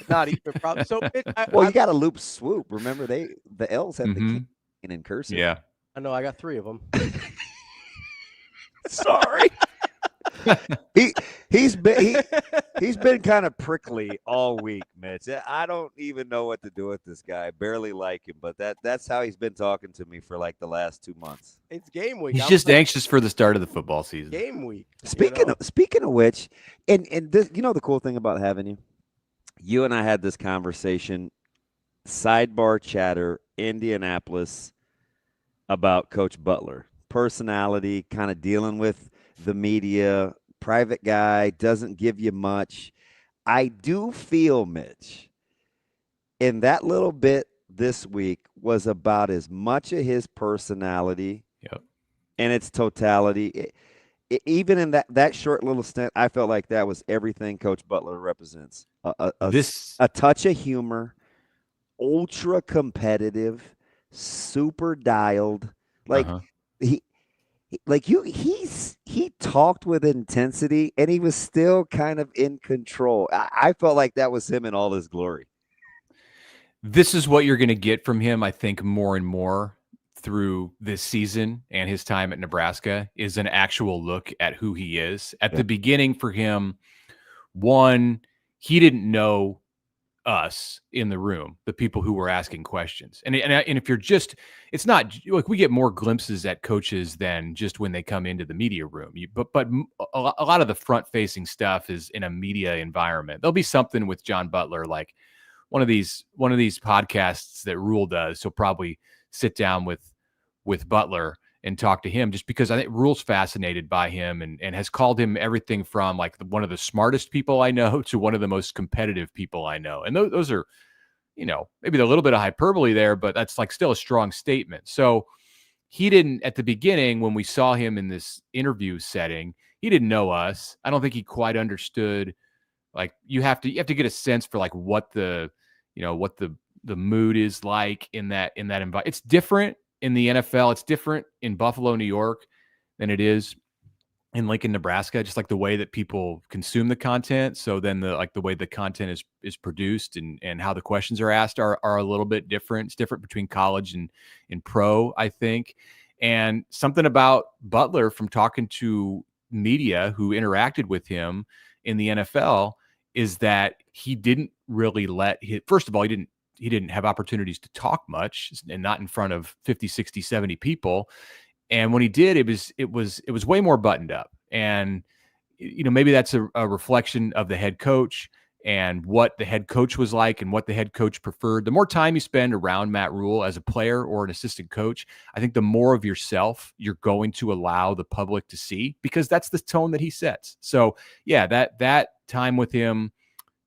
Not even a problem. So, Mitch, Well, you got a loop swoop. Remember, the L's have the Mhm. key in cursive. Yeah. I know I got 3 of them. Sorry. He's been kind of prickly all week, Mitch. I don't even know what to do with this guy. I barely like him, but that's how he's been talking to me for like the last 2 months. It's game week. He's just anxious for the start of the football season. Game week. Speaking of which, and this, the cool thing about having you and I had this conversation, sidebar chatter, Indianapolis, about Coach Butler. Personality, kind of dealing with the media, private guy, doesn't give you much. I do feel, Mitch, in that little bit this week was about as much of his personality and its totality. Even in that short little stint, I felt like that was everything Coach Butler represents. A touch of humor, ultra competitive, super dialed. Like he talked with intensity, and he was still kind of in control. I felt like that was him in all his glory. This is what you're going to get from him, I think, more and more through this season and his time at Nebraska, is an actual look at who he is. At the beginning for him, one, he didn't know us in the room, the people who were asking questions. And if you're just, it's not like we get more glimpses at coaches than just when they come into the media room. But a lot of the front facing stuff is in a media environment. There'll be something with John Butler, like one of these podcasts that Rhule does. So probably sit down with Butler and talk to him, just because I think Rhule's fascinated by him and has called him everything from like one of the smartest people I know to one of the most competitive people I know. And those are, maybe a little bit of hyperbole there, but that's like still a strong statement. So he didn't, at the beginning, when we saw him in this interview setting, he didn't know us. I don't think he quite understood, like you have to get a sense for like what the mood is like in that environment. It's different in the NFL. It's different in Buffalo, New York than it is in Lincoln, Nebraska, just like the way that people consume the content. So then the way the content is produced and how the questions are asked are a little bit different. It's different between college and pro, I think. And something about Butler, from talking to media who interacted with him in the NFL, is that he didn't really first of all, he didn't have opportunities to talk much, and not in front of 50, 60, 70 people. And when he did, it was way more buttoned up. And, maybe that's a reflection of the head coach and what the head coach was like and what the head coach preferred. The more time you spend around Matt Rhule as a player or an assistant coach, I think the more of yourself you're going to allow the public to see, because that's the tone that he sets. So yeah, that time with him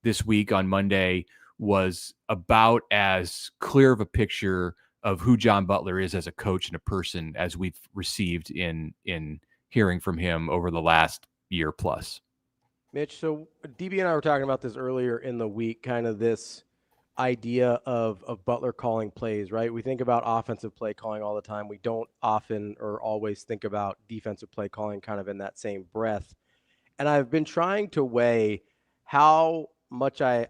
this week on Monday was about as clear of a picture of who John Butler is as a coach and a person as we've received in hearing from him over the last year plus. Mitch, so DB and I were talking about this earlier in the week, kind of this idea of Butler calling plays, right? We think about offensive play calling all the time. We don't often or always think about defensive play calling kind of in that same breath. And I've been trying to weigh how much I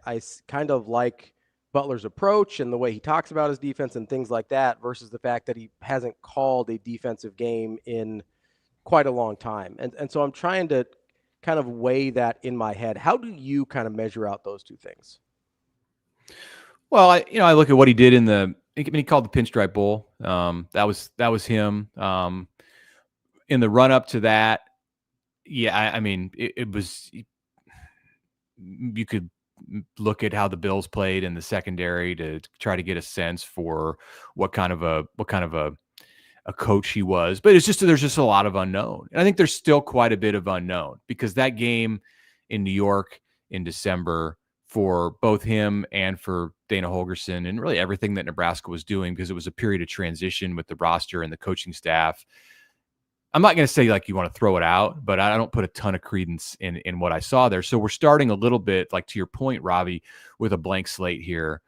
kind of like Butler's approach and the way he talks about his defense and things like that versus the fact that he hasn't called a defensive game in quite a long time. And so I'm trying to kind of weigh that in my head. How do you kind of measure out those two things? Well, I look at what he did he called the Pinstripe Bowl. That was him. In the run up to that, yeah, it was, you could look at how the Bills played in the secondary to try to get a sense for what kind of a coach he was, but there's just a lot of unknown. And I think there's still quite a bit of unknown, because that game in New York in December, for both him and for Dana Holgerson and really everything that Nebraska was doing, because it was a period of transition with the roster and the coaching staff. I'm not going to say like you want to throw it out, but I don't put a ton of credence in what I saw there. So we're starting a little bit, like to your point, Ravi, with a blank slate here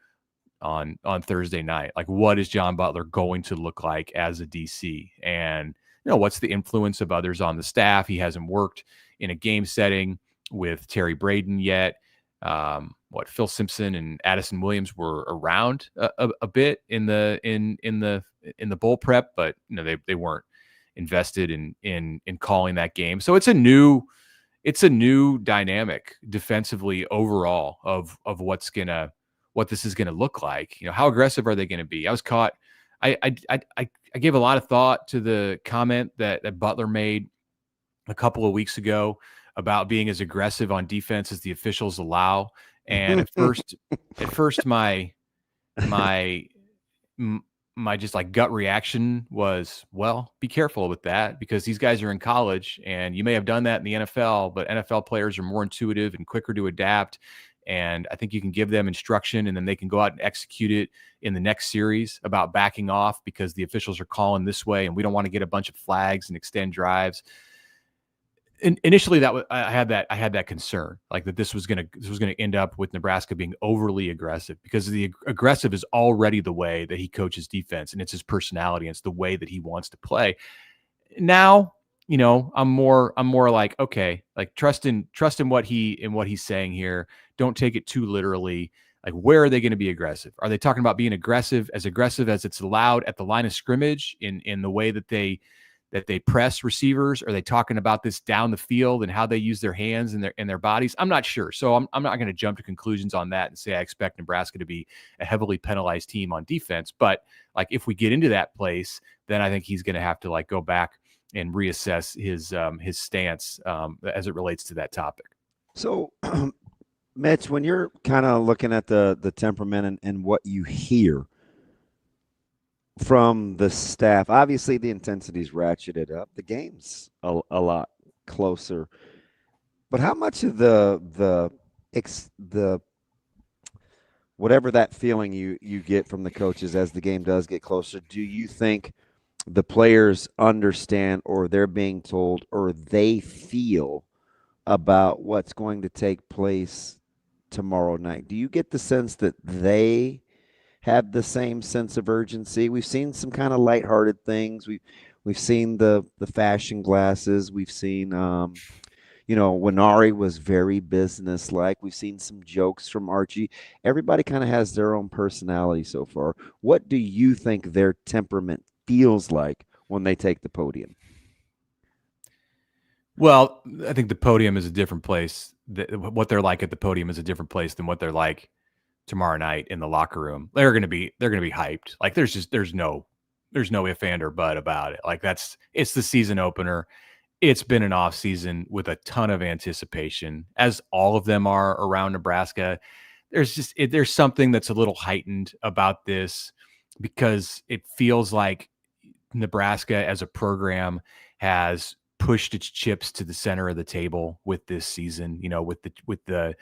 on Thursday night. Like, what is John Butler going to look like as a DC? And, what's the influence of others on the staff? He hasn't worked in a game setting with Terry Braden yet. Phil Simpson and Addison Williams were around a bit in the bowl prep, but they weren't invested in calling that game. So it's a new dynamic defensively overall of what this is gonna look like. How aggressive are they going to be? I was caught. I gave a lot of thought to the comment that Butler made a couple of weeks ago about being as aggressive on defense as the officials allow. And at first my just like gut reaction was, well, be careful with that, because these guys are in college and you may have done that in the NFL, but NFL players are more intuitive and quicker to adapt. And I think you can give them instruction and then they can go out and execute it in the next series about backing off because the officials are calling this way and we don't want to get a bunch of flags and extend drives. And initially I had that concern, like that this was going to end up with Nebraska being overly aggressive, because the aggressive is already the way that he coaches defense, and it's his personality and it's the way that he wants to play. Now, I'm more like, okay, like trust in what he's saying here. Don't take it too literally. Like, where are they going to be aggressive? Are they talking about being aggressive as it's allowed at the line of scrimmage in the way that they press receivers? Are they talking about this down the field and how they use their hands and their bodies? I'm not sure. So I'm not going to jump to conclusions on that and say I expect Nebraska to be a heavily penalized team on defense. But like, if we get into that place, then I think he's going to have to like go back and reassess his stance as it relates to that topic. So, Mitch, when you're kind of looking at the temperament and what you hear from the staff, obviously the intensity's ratcheted up. The game's a lot closer. But how much of the whatever that feeling you get from the coaches as the game does get closer, do you think the players understand, or they're being told, or they feel about what's going to take place tomorrow night? Do you get the sense that they have the same sense of urgency? We've seen some kind of lighthearted things. We've seen the fashion glasses. We've seen Winari was very businesslike. We've seen some jokes from Archie. Everybody kind of has their own personality so far. What do you think their temperament feels like when they take the podium? Well, I think the podium is a different place. What they're like at the podium is a different place than what they're like tomorrow night in the locker room. They're going to be hyped. Like, there's no if and or but about it. Like, it's the season opener. It's been an off season with a ton of anticipation, as all of them are around Nebraska. There's something that's a little heightened about this, because it feels like Nebraska as a program has pushed its chips to the center of the table with this season, with the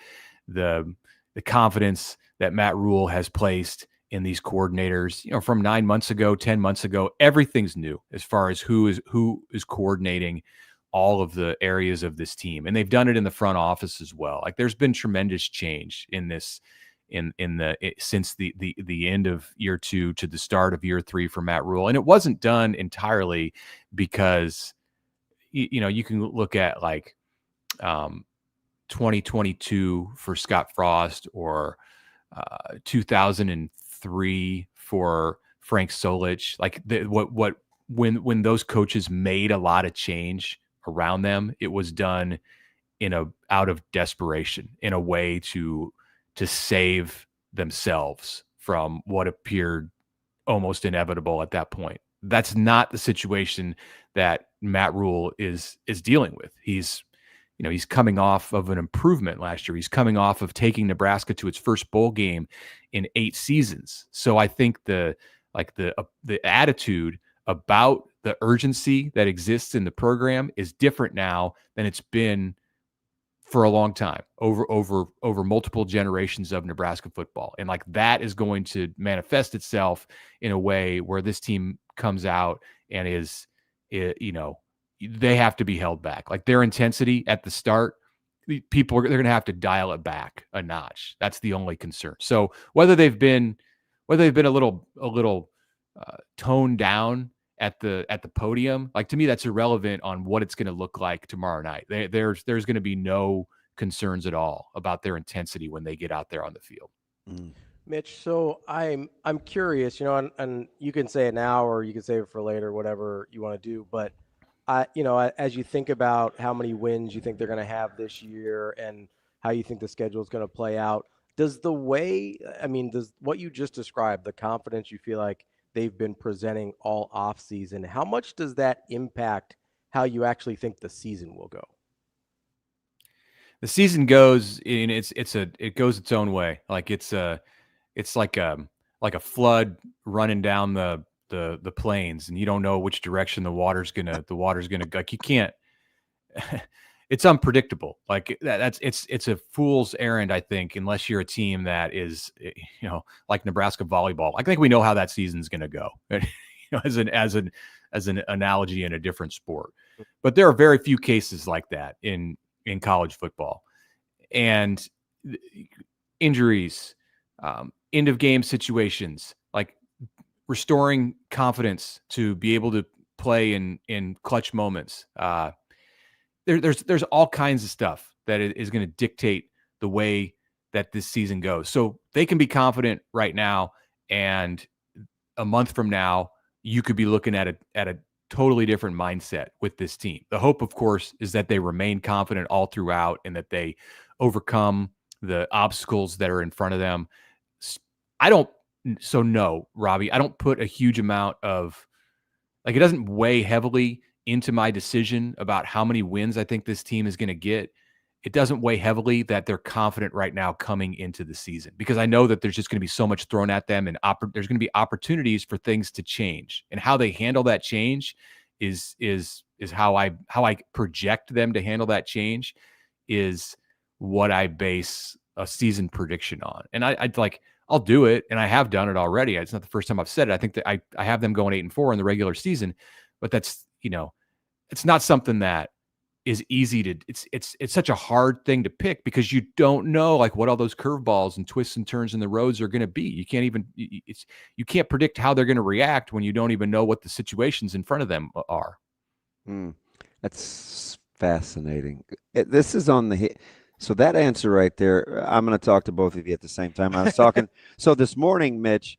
confidence that Matt Rhule has placed in these coordinators, from 9 months ago, 10 months ago. Everything's new as far as who is coordinating all of the areas of this team. And they've done it in the front office as well. Like, there's been tremendous change in this, since the end of year 2 to the start of year 3 for Matt Rhule. And it wasn't done entirely because, you can look at like 2022 for Scott Frost, or 2003 for Frank Solich. Like, when those coaches made a lot of change around them, it was done out of desperation, in a way to save themselves from what appeared almost inevitable at that point. That's not the situation that Matt Rhule is dealing with. He's coming off of an improvement last year. He's coming off of taking Nebraska to its first bowl game in 8 seasons. So I think the attitude about the urgency that exists in the program is different now than it's been for a long time, over multiple generations of Nebraska football. And like that is going to manifest itself in a way where this team comes out and they have to be held back. Like their intensity at the start, they're going to have to dial it back a notch. That's the only concern. So whether they've been a little toned down at the podium, like to me, that's irrelevant on what it's going to look like tomorrow night. There's going to be no concerns at all about their intensity when they get out there on the field. Mitch, so I'm curious, and you can say it now or you can save it for later, whatever you want to do. But as you think about how many wins you think they're going to have this year and how you think the schedule is going to play out, does what you just described, the confidence you feel like they've been presenting all off season, how much does that impact how you actually think the season will go? The season goes in it goes its own way. Like it's like a flood running down the plains, and you don't know which direction the water's gonna like you can't. It's unpredictable. Like it's a fool's errand, I think, unless you're a team that is, like Nebraska volleyball. I think we know how that season's going to go, as an analogy in a different sport. But there are very few cases like that in college football, and injuries, end of game situations, like restoring confidence to be able to play in clutch moments. There's all kinds of stuff that is going to dictate the way that this season goes. So they can be confident right now, and a month from now, you could be looking at a totally different mindset with this team. The hope, of course, is that they remain confident all throughout and that they overcome the obstacles that are in front of them. No, Ravi, I don't put a huge amount of, it doesn't weigh heavily into my decision about how many wins I think this team is going to get. It doesn't weigh heavily that they're confident right now coming into the season, because I know that there's just going to be so much thrown at them, and there's going to be opportunities for things to change, and how they handle that change is how I project them to handle that change is what I base a season prediction on. And I'll do it, and I have done it already. It's not the first time I've said it. I think that I have them going 8-4 in the regular season, but that's, it's not something that is easy to, it's such a hard thing to pick, because you don't know what all those curveballs and twists and turns in the roads are going to be. You can't predict how they're going to react when you don't even know what the situations in front of them are. That's fascinating. This is on the hit. So that answer right there, I'm going to talk to both of you at the same time. I was talking. So this morning, Mitch,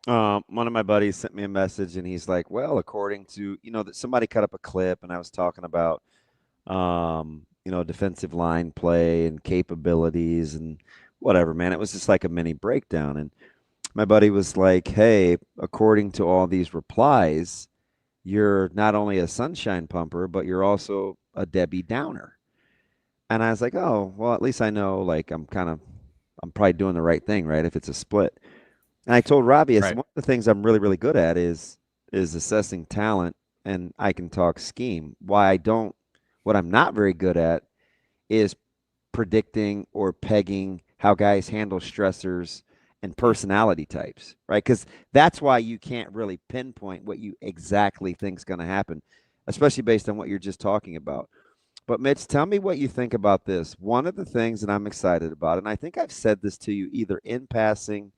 one of my buddies sent me a message, and he's like, well, according to, that somebody cut up a clip, and I was talking about, defensive line play and capabilities and whatever, man. It was just like a mini breakdown. And my buddy was like, hey, according to all these replies, you're not only a sunshine pumper, but you're also a Debbie Downer. And I was like, oh, well, at least I know, I'm probably doing the right thing, right? If it's a split. And I told Ravi, right, one of the things I'm really, really good at is assessing talent, and I can talk scheme. What I'm not very good at is predicting or pegging how guys handle stressors and personality types, right? Because that's why you can't really pinpoint what you exactly think is going to happen, especially based on what you're just talking about. But Mitch, tell me what you think about this. One of the things that I'm excited about, and I think I've said this to you either in passing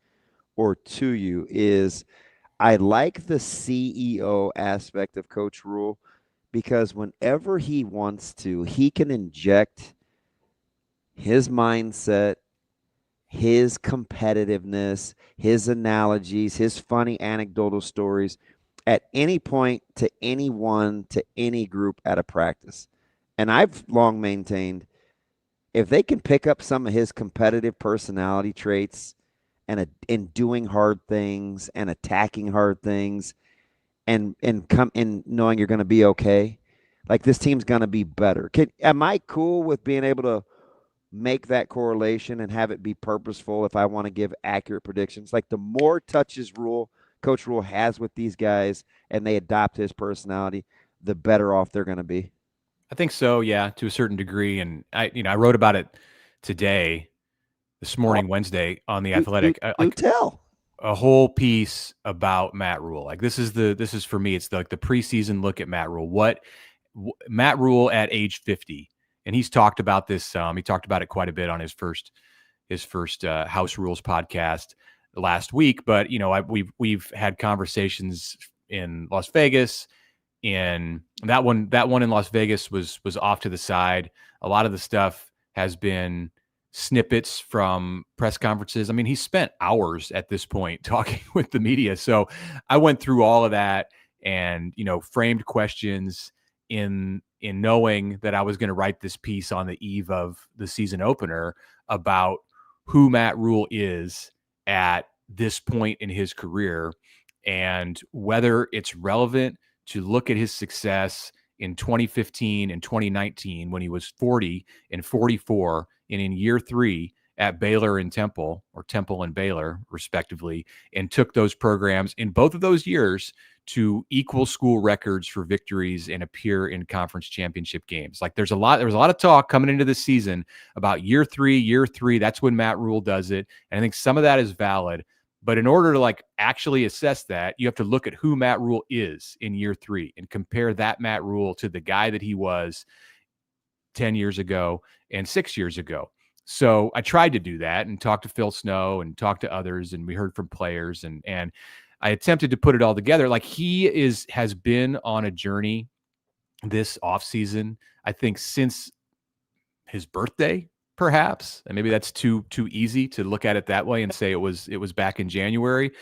or to you, is I like the CEO aspect of Coach Rhule, because whenever he wants to, he can inject his mindset, his competitiveness, his analogies, his funny anecdotal stories at any point to anyone, to any group at a practice. And I've long maintained, if they can pick up some of his competitive personality traits and in doing hard things and attacking hard things and come in knowing you're going to be okay, this team's going to be better. Am I cool with being able to make that correlation and have it be purposeful if I want to give accurate predictions? The more touches Coach Rhule has with these guys and they adopt his personality, the better off they're going to be. I think so, yeah, to a certain degree. And I wrote about it this morning, Wednesday, on the Athletic. Tell a whole piece about Matt Rhule. Like this is for me, it's like the preseason look at Matt Rhule. Matt Rhule at age 50, and he's talked about this. He talked about it quite a bit on his first House Rules podcast last week. But we've had conversations in Las Vegas. In that one in Las Vegas was off to the side. A lot of the stuff has been snippets from press conferences. I mean, he spent hours at this point talking with the media. So I went through all of that and, framed questions in knowing that I was going to write this piece on the eve of the season opener about who Matt Rhule is at this point in his career and whether it's relevant to look at his success in 2015 and 2019 when he was 40 and 44 and in year 3 at Baylor and Temple, or Temple and Baylor respectively, and took those programs in both of those years to equal school records for victories and appear in conference championship games. Like there was a lot of talk coming into this season about year three, that's when Matt Rhule does it. And I think some of that is valid. But in order to actually assess that, you have to look at who Matt Rhule is in year 3 and compare that Matt Rhule to the guy that he was 10 years ago and 6 years ago. So I tried to do that and talk to Phil Snow and talk to others, and we heard from players, and I attempted to put it all together. Like he has been on a journey this offseason, I think since his birthday, perhaps, and maybe that's too easy to look at it that way and say it was back in January.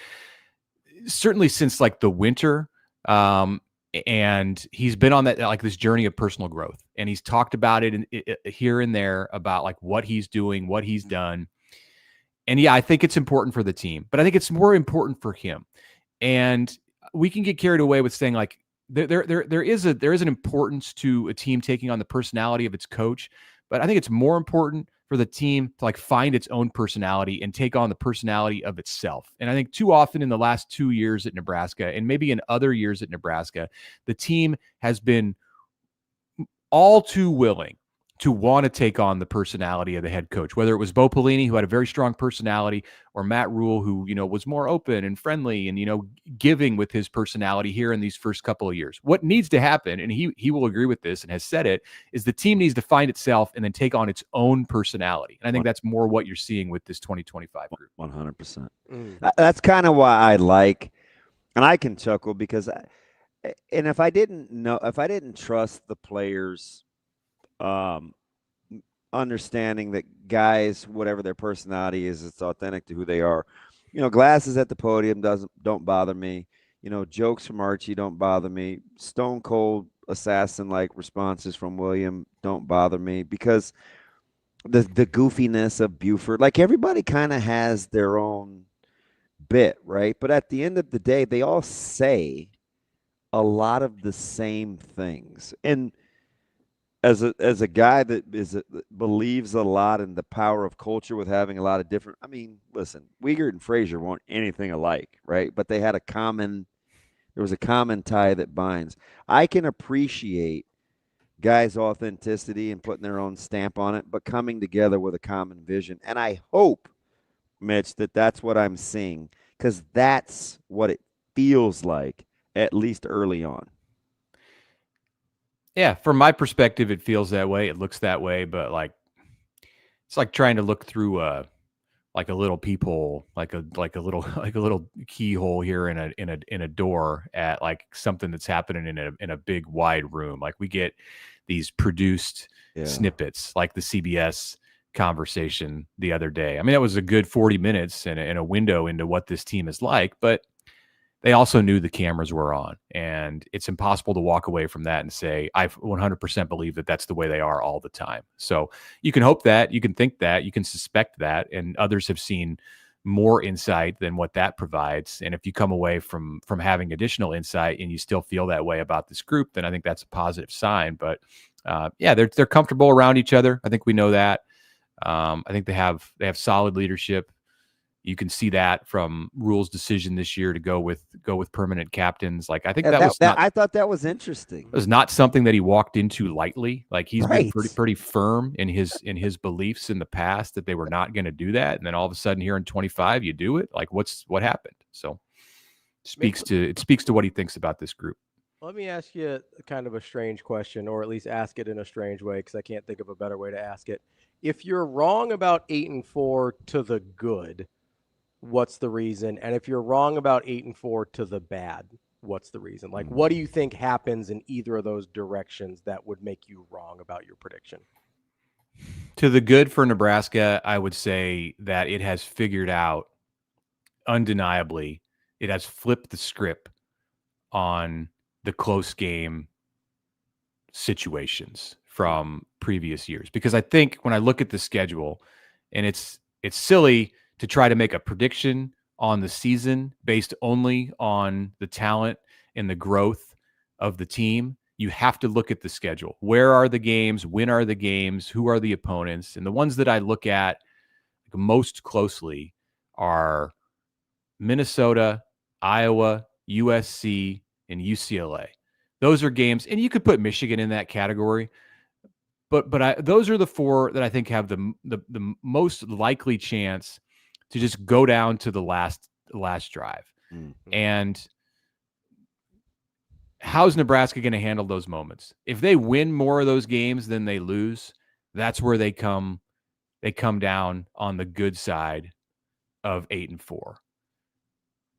Certainly since the winter, and he's been on that this journey of personal growth, and he's talked about it here and there about what he's doing, what he's done. And yeah, I think it's important for the team, but I think it's more important for him. And we can get carried away with saying there is an importance to a team taking on the personality of its coach. But I think it's more important for the team to find its own personality and take on the personality of itself. And I think too often in the last 2 years at Nebraska, and maybe in other years at Nebraska, the team has been all too willing to want to take on the personality of the head coach, whether it was Bo Pelini, who had a very strong personality, or Matt Rhule, who, was more open and friendly and, giving with his personality here in these first couple of years. What needs to happen, and he will agree with this and has said it, is the team needs to find itself and then take on its own personality. And I think that's more what you're seeing with this 2025 group. 100%. That's kind of why I like, and I can chuckle because, if I didn't trust the players, understanding that guys, whatever their personality is, it's authentic to who they are. Glasses at the podium don't bother me. Jokes from Archie don't bother me. Stone cold assassin-like responses from William don't bother me, because the goofiness of Buford, everybody kind of has their own bit, right? But at the end of the day, they all say a lot of the same things. And as a guy that believes a lot in the power of culture with having a lot of different, listen, Wiegert and Frazier weren't anything alike, right? But they had there was a common tie that binds. I can appreciate guys' authenticity and putting their own stamp on it, but coming together with a common vision. And I hope, Mitch, that's what I'm seeing, because that's what it feels like, at least early on. Yeah, from my perspective, it feels that way. It looks that way, but it's like trying to look through a little peephole, like a little keyhole here in a door at something that's happening in a big wide room. We get these produced snippets, like the CBS conversation the other day. That was a good 40 minutes and a window into what this team is like, but they also knew the cameras were on, and it's impossible to walk away from that and say, I 100% believe that that's the way they are all the time. So you can hope that, you can think that, you can suspect that, and others have seen more insight than what that provides. And if you come away from having additional insight and you still feel that way about this group, then I think that's a positive sign. But they're comfortable around each other. I think we know that. I think they have solid leadership. You can see that from Rhule's decision this year to go with permanent captains. Like, I think I thought that was interesting. It was not something that he walked into lightly. Like, he's been Right. pretty firm in his beliefs in the past that they were not going to do that. And then all of a sudden here in 25, you do it. Like, what happened? So it speaks to what he thinks about this group. Let me ask you kind of a strange question, or at least ask it in a strange way, because I can't think of a better way to ask it. If you're wrong about 8-4 to the good, what's the reason? And if you're wrong about 8-4 to the bad, what's the reason? Like, what do you think happens in either of those directions that would make you wrong about your prediction? To the good for Nebraska, I would say that it has figured out, undeniably, it has flipped the script on the close game situations from previous years. Because I think when I look at the schedule, and it's silly to try to make a prediction on the season based only on the talent and the growth of the team. You have to look at the schedule. Where are the games? When are the games? Who are the opponents? And the ones that I look at most closely are Minnesota, Iowa, USC, and UCLA. Those are games, and you could put Michigan in that category. But those are the four that I think have the most likely chance to just go down to the last drive. Mm-hmm. And how's Nebraska going to handle those moments? If they win more of those games than they lose, that's where they come down on the good side of 8-4.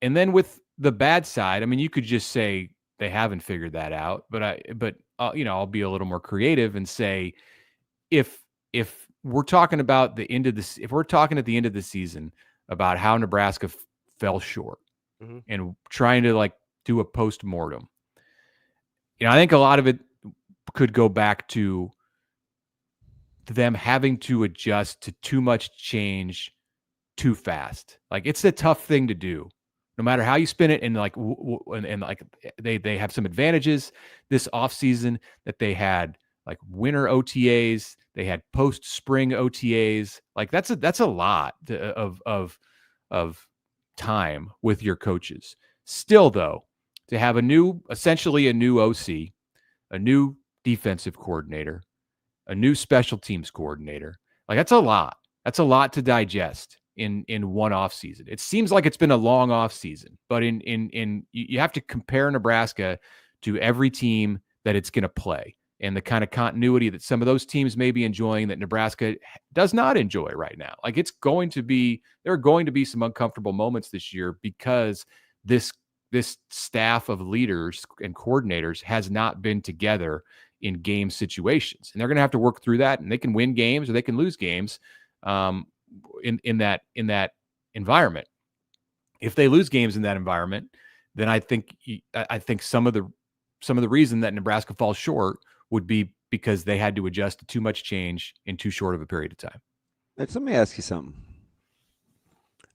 And then with the bad side, I mean, you could just say they haven't figured that out, but I'll be a little more creative and say, if we're talking about the end of this, if we're talking at the end of the season about how Nebraska fell short, mm-hmm. and trying to like do a post-mortem, I think a lot of it could go back to them having to adjust to too much change too fast. Like, it's a tough thing to do, no matter how you spin it. And like, they have some advantages this offseason that they had, like winter OTAs, they had post-spring OTAs. Like, that's a lot of time with your coaches. Still, though, to have essentially a new OC, a new defensive coordinator, a new special teams coordinator, like, that's a lot. That's a lot to digest in one off season. It seems like it's been a long off season, but you have to compare Nebraska to every team that it's going to play, and the kind of continuity that some of those teams may be enjoying that Nebraska does not enjoy right now. Like, there are going to be some uncomfortable moments this year because this staff of leaders and coordinators has not been together in game situations, and they're going to have to work through that. And they can win games or they can lose games in that environment. If they lose games in that environment, then I think some of the reason that Nebraska falls short would be because they had to adjust to too much change in too short of a period of time. Let me ask you something.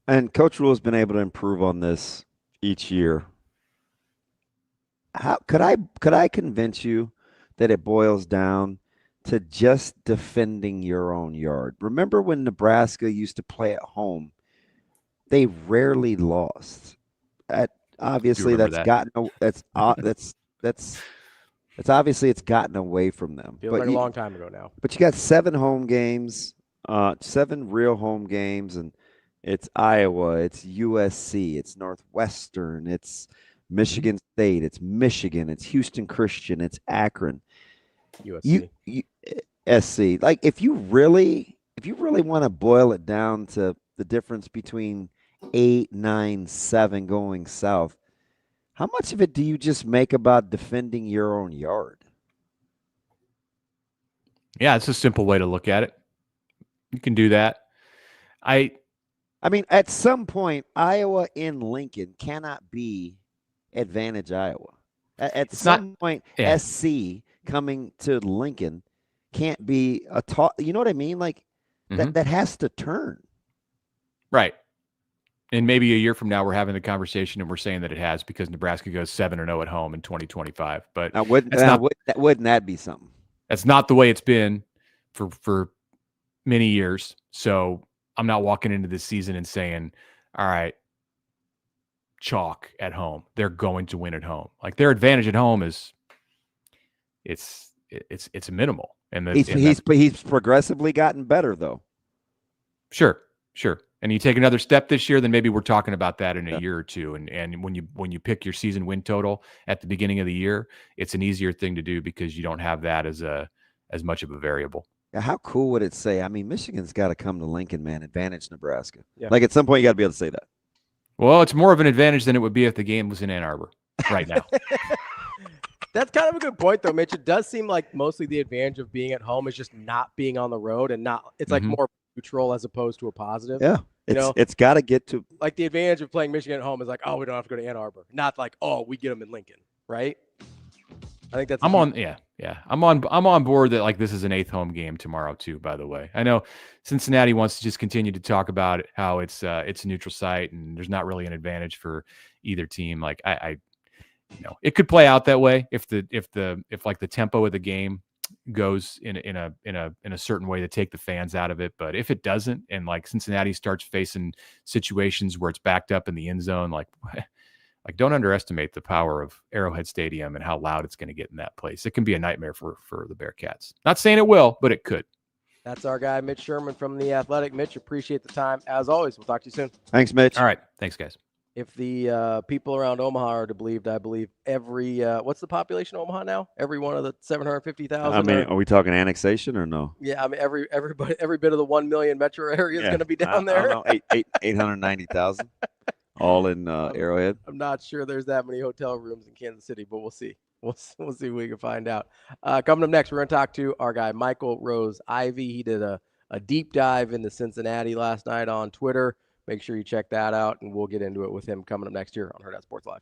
And Coach Rhule has been able to improve on this each year. How could I convince you that it boils down to just defending your own yard? Remember when Nebraska used to play at home, they rarely lost. Obviously it's gotten away from them. Feels like a long time ago now. But you got 7 home games, 7 real home games, and it's Iowa, it's USC, it's Northwestern, it's Michigan State, it's Michigan, it's Houston Christian, it's Akron. USC. SC. Like, if you really want to boil it down to the difference between 8, 9, 7 going south, how much of it do you just make about defending your own yard? Yeah, it's a simple way to look at it. You can do that. I mean, at some point, Iowa in Lincoln cannot be advantage Iowa. At some point, yeah. SC coming to Lincoln can't be a talk. You know what I mean? Like, mm-hmm. that has to turn. Right. And maybe a year from now, we're having the conversation and we're saying that it has, because Nebraska goes 7-0 at home in 2025. But wouldn't that be something? That's not the way it's been for many years. So I'm not walking into this season and saying all right, chalk at home. They're going to win at home. Like their advantage at home is it's minimal. And he's progressively gotten better though. Sure. And you take another step this year, then maybe we're talking about that in a year or two. And when you pick your season win total at the beginning of the year, it's an easier thing to do because you don't have that as much of a variable. Yeah, how cool would it say? I mean, Michigan's got to come to Lincoln, man. Advantage Nebraska. Yeah. Like at some point, you got to be able to say that. Well, it's more of an advantage than it would be if the game was in Ann Arbor right now. That's kind of a good point, though, Mitch. It does seem like mostly the advantage of being at home is just not being on the road and not. It's like more neutral as opposed to a positive. Yeah, it's got to get to like the advantage of playing Michigan at home is like, oh, we don't have to go to Ann Arbor. Not like, oh, we get them in Lincoln, right? I think that's. I'm on board that like this is an 8th home game tomorrow too. By the way, I know Cincinnati wants to just continue to talk about how it's a neutral site and there's not really an advantage for either team. Like it could play out that way if like the tempo of the game goes in a certain way to take the fans out of it. But if it doesn't, and like Cincinnati starts facing situations where it's backed up in the end zone, like don't underestimate the power of Arrowhead Stadium and how loud it's going to get in that place. It can be a nightmare for the Bearcats. Not saying it will, but it could. That's our guy, Mitch Sherman from The Athletic. Mitch, appreciate the time. As always, we'll talk to you soon. Thanks, Mitch. All right. Thanks, guys. If the people around Omaha are to believed, I believe every what's the population of Omaha now? Every one of the 750,000. I mean, are we talking annexation or no? Yeah, I mean every bit of the 1 million metro area is going to be down there. I don't know, 890,000, all in Arrowhead. I'm not sure there's that many hotel rooms in Kansas City, but we'll see. We'll see what we can find out. Coming up next, we're going to talk to our guy Michael Rose-Ivey. He did a deep dive into Cincinnati last night on Twitter. Make sure you check that out, and we'll get into it with him coming up next year on Hurrdat Sports Live.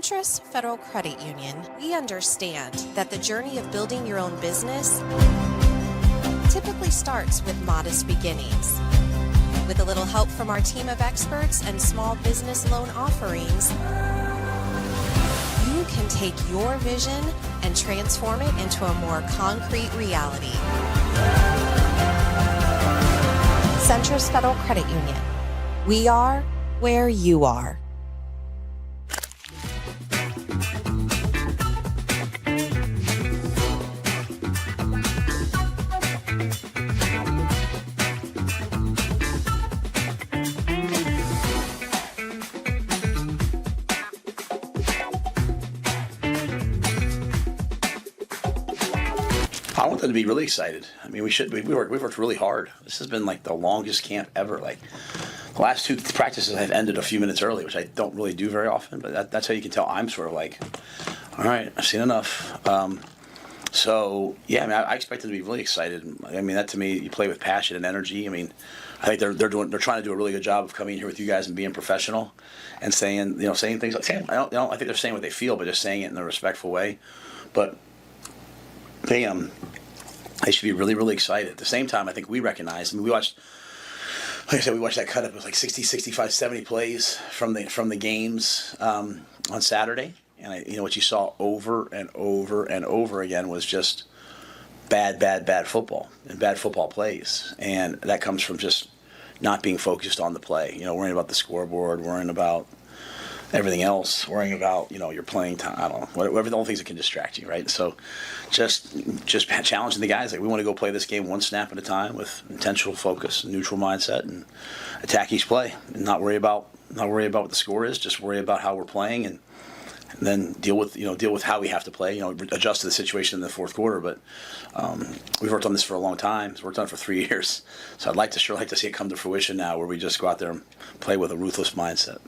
Centris Federal Credit Union, we understand that the journey of building your own business typically starts with modest beginnings. With a little help from our team of experts and small business loan offerings, you can take your vision and transform it into a more concrete reality. Centris Federal Credit Union. We are where you are. I want them to be really excited. I mean, we've worked really hard. This has been like the longest camp ever. Like the last 2 practices have ended a few minutes early, which I don't really do very often, but that's how you can tell I'm sort of like, all right, I've seen enough. So yeah, I mean, I expect them to be really excited. I mean, that to me, you play with passion and energy. I mean, I think they're trying to do a really good job of coming here with you guys and being professional and saying things like, I think they're saying what they feel, but just saying it in a respectful way. But they should be really, really excited. At the same time, I think we recognize. I mean, we watched that cut up with like 60, 65, 70 plays from the games on Saturday, and what you saw over and over and over again was just bad football and bad football plays, and that comes from just not being focused on the play. Worrying about the scoreboard, worrying about everything else, worrying about, your playing time. I don't know, whatever the only things that can distract you, right? So just challenging the guys. Like, we want to go play this game one snap at a time with intentional focus, neutral mindset, and attack each play, and not worry about what the score is. Just worry about how we're playing, and then deal with how we have to play. Adjust to the situation in the fourth quarter. But we've worked on this for a long time. We've worked on it for 3 years. So I'd like to see it come to fruition now, where we just go out there and play with a ruthless mindset.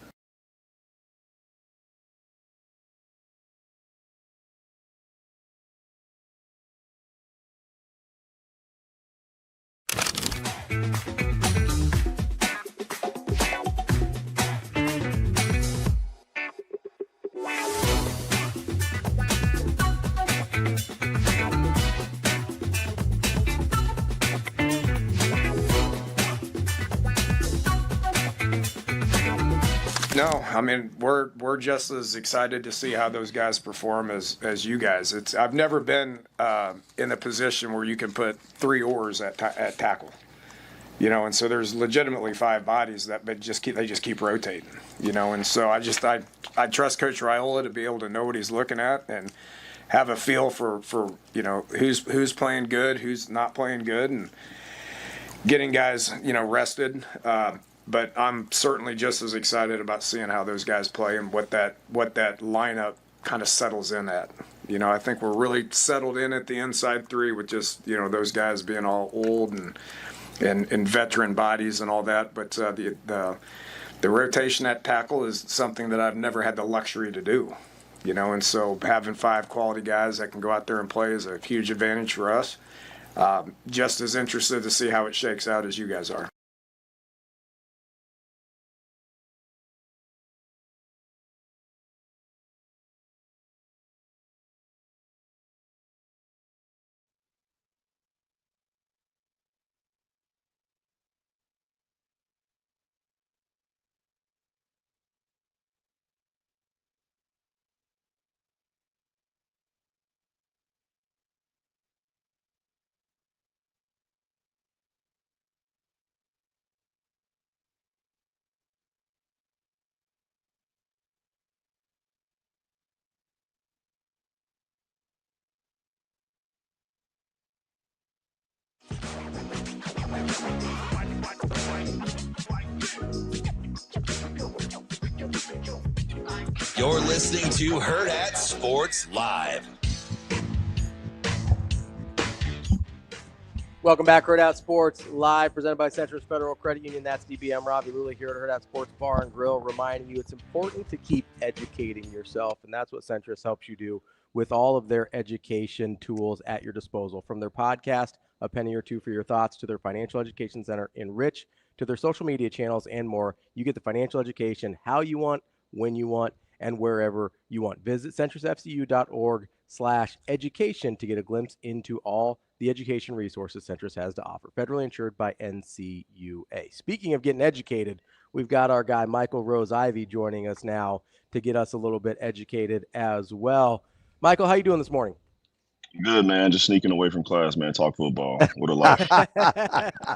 No, I mean, we're just as excited to see how those guys perform as you guys. I've never been in a position where you can put 3 oars at tackle, and so there's legitimately 5 bodies that they just keep rotating, and so I trust Coach Rhule to be able to know what he's looking at and have a feel for who's playing good, who's not playing good, and getting guys rested. But I'm certainly just as excited about seeing how those guys play and what that lineup kind of settles in at. I think we're really settled in at the inside 3 with just those guys being all old and veteran bodies and all that. But the rotation at tackle is something that I've never had the luxury to do. And so having 5 quality guys that can go out there and play is a huge advantage for us. Just as interested to see how it shakes out as you guys are. You're listening to Hurrdat Sports Live. Welcome back, Hurrdat Sports Live, presented by Centris Federal Credit Union. That's DBM Ravi, Lulla here at Hurrdat Sports Bar and Grill, reminding you it's important to keep educating yourself, and that's what Centris helps you do with all of their education tools at your disposal. From their podcast, A Penny or Two for Your Thoughts, to their financial education center, Enrich, to their social media channels and more, you get the financial education how you want, when you want, and wherever you want. Visit centrisfcu.org/education to get a glimpse into all the education resources Centris has to offer. Federally insured by NCUA. Speaking of getting educated, we've got our guy Michael Rose-Ivey joining us now to get us a little bit educated as well. Michael, how you doing this morning? Good, man. Just sneaking away from class, man. Talk football. What a life. I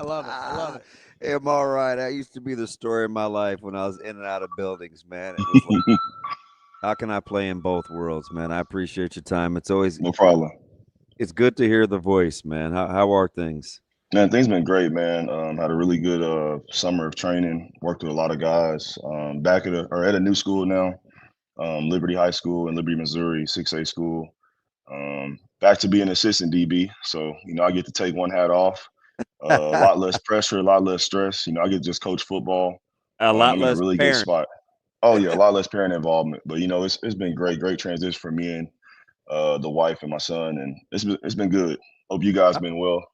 love it. I love it. Hey, I'm all right. That used to be the story of my life when I was in and out of buildings, man. It was like, how can I play in both worlds, man? I appreciate your time. It's always no problem. It's good to hear the voice, man. How are things? Man, things been great, man. Had a really good summer of training. Worked with a lot of guys. Back at a new school now, Liberty High School in Liberty, Missouri, 6A school. Back to being an assistant DB, so I get to take one hat off. A lot less pressure, a lot less stress. I get to just coach football. A lot I'm less in a really parent. good spot. Oh yeah, a lot less parent involvement. But it's been great transition for me and the wife and my son, and it's been good. Hope you guys been well.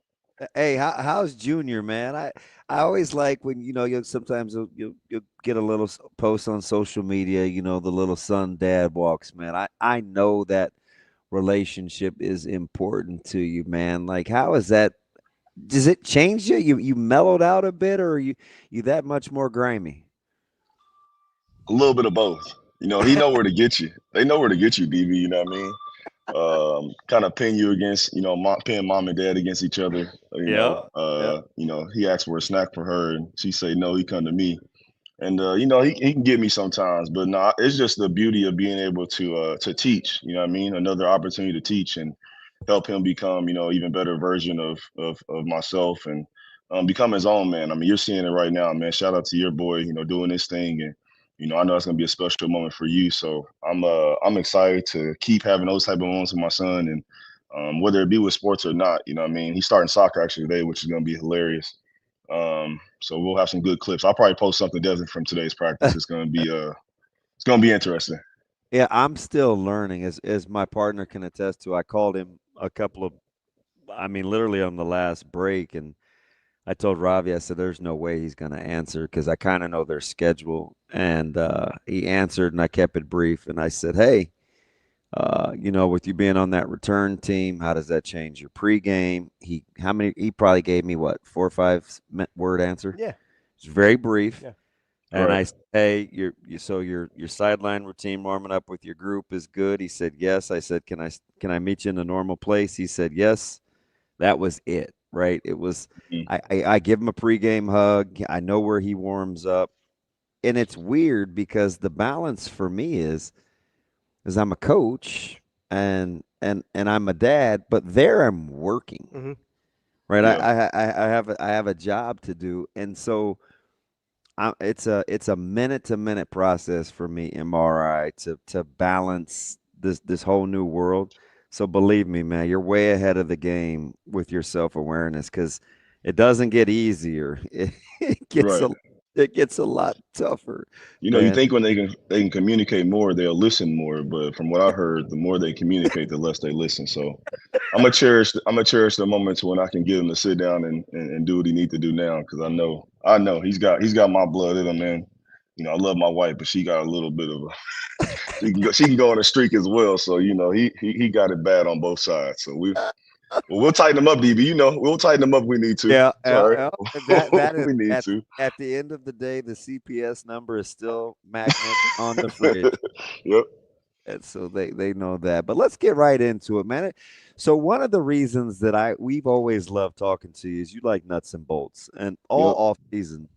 Hey, how's Junior, man? I always like when you'll sometimes you'll get a little post on social media. The little son dad walks, man. I know that relationship is important to you, man. Like, how is that? Does it change you? You mellowed out a bit, or are you that much more grimy? A little bit of both. He know where to get you. They know where to get you, DB. You know what I mean? Kind of pin you against, pin mom and dad against each other. He asked for a snack for her, and she say no. He come to me. And he can get me sometimes, but no, it's just the beauty of being able to teach. You know what I mean? Another opportunity to teach and help him become even better version of myself and become his own man. I mean, you're seeing it right now, man. Shout out to your boy, doing this thing, and I know it's gonna be a special moment for you. So I'm excited to keep having those type of moments with my son, and whether it be with sports or not. You know what I mean? He's starting soccer actually today, which is gonna be hilarious. So we'll have some good clips. I'll probably post something different from today's practice. It's gonna be interesting. Yeah, I'm still learning, as my partner can attest to. I called him a couple of, I mean, literally on the last break, and I told Ravi, I said, "There's no way he's going to answer because I kind of know their schedule." And he answered, and I kept it brief, and I said, "Hey, with you being on that return team, how does that change your pregame?" He probably gave me what, 4 or 5 word answer. Yeah, it's very brief. Yeah. And Right. I said, "Hey, your sideline routine warming up with your group is good." He said, "Yes." I said, "Can I meet you in a normal place?" He said, "Yes." That was it, right? It was. I give him a pregame hug. I know where he warms up, and it's weird because the balance for me is I'm a coach and I'm a dad, but there I'm working, Mm-hmm. right? Yeah. I have a job to do, and so it's a minute to minute process for me, MRI, to balance this whole new world. So believe me, man, you're way ahead of the game with your self awareness because it doesn't get easier. Right. It gets a lot tougher, You man. think when they can communicate more, they'll listen more. But from what I heard, the more they communicate, the less they listen. So I'm gonna cherish the moments when I can get him to sit down and do what he need to do now because I know he's got my blood in him, man. I love my wife, but she got a little bit of a she can go on a streak as well. So he got it bad on both sides. So we'll tighten him up, DB. We'll tighten him up if we need to. Yeah, It's all right. that is we need at to. at the end of the day, the CPS number is still magnet on the fridge. Yep. And so they know that. But let's get right into it, man. So one of the reasons that we've always loved talking to you is you like nuts and bolts. And all Yep. off season,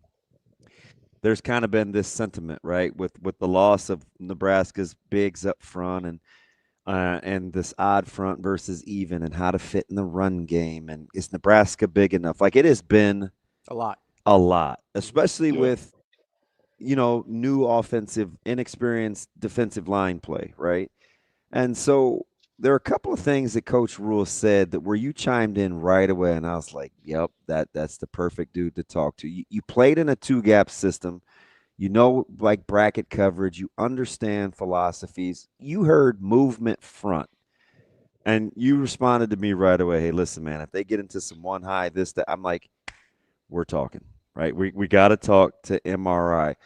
there's kind of been this sentiment, right, with the loss of Nebraska's bigs up front and this odd front versus even and how to fit in the run game. And is Nebraska big enough? Like it has been A lot, especially Yeah. with new offensive, inexperienced defensive line play, right? And so there are a couple of things that Coach Rhule said that where you chimed in right away, and I was like, "Yep, that's the perfect dude to talk to." You played in a 2-gap system, like bracket coverage. You understand philosophies. You heard movement front, and you responded to me right away. "Hey, listen, man, if they get into some one high, this, that," I'm like, "We're talking, right? We got to talk to MRI."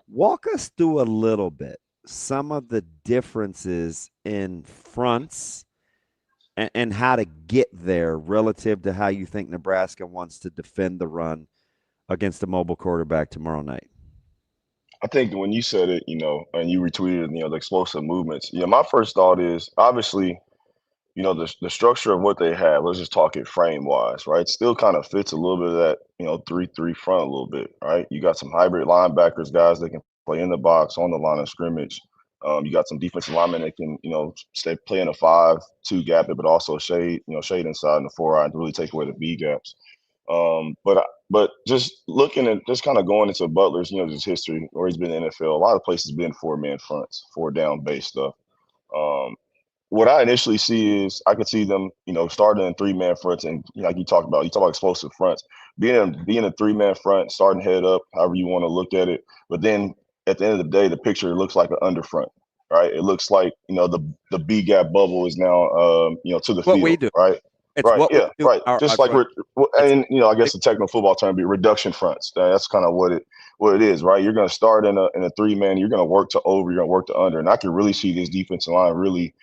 Walk us through a little bit some of the differences in fronts and how to get there relative to how you think Nebraska wants to defend the run against a mobile quarterback tomorrow night. I think when you said it, and you retweeted, the explosive movements. Yeah, my first thought is obviously, the structure of what they have. Let's just talk it frame wise, right? Still kind of fits a little bit of that, 3-3 front a little bit, right? You got some hybrid linebackers, guys that can play in the box on the line of scrimmage. You got some defensive linemen that can, play in a 5-2 gap, but also shade inside in the 4 eye to really take away the B gaps. But just looking at just kind of going into Butler's, just history, where he's been in the NFL, a lot of places been 4-man fronts, 4 down base stuff. What I initially see is I could see them, starting in 3-man fronts, and like you talk about explosive fronts, being a 3-man front, starting head up, however you want to look at it. But then at the end of the day, the picture looks like an under front, right? It looks like the B gap bubble is now to the What field, we do. right? It's Right. what Yeah. we do. Right. Just like front. and I guess the technical football term be reduction fronts. That's kind of what it is, right? You're going to start in a 3-man. You're going to work to over. You're going to work to under, and I can really see this defensive line really,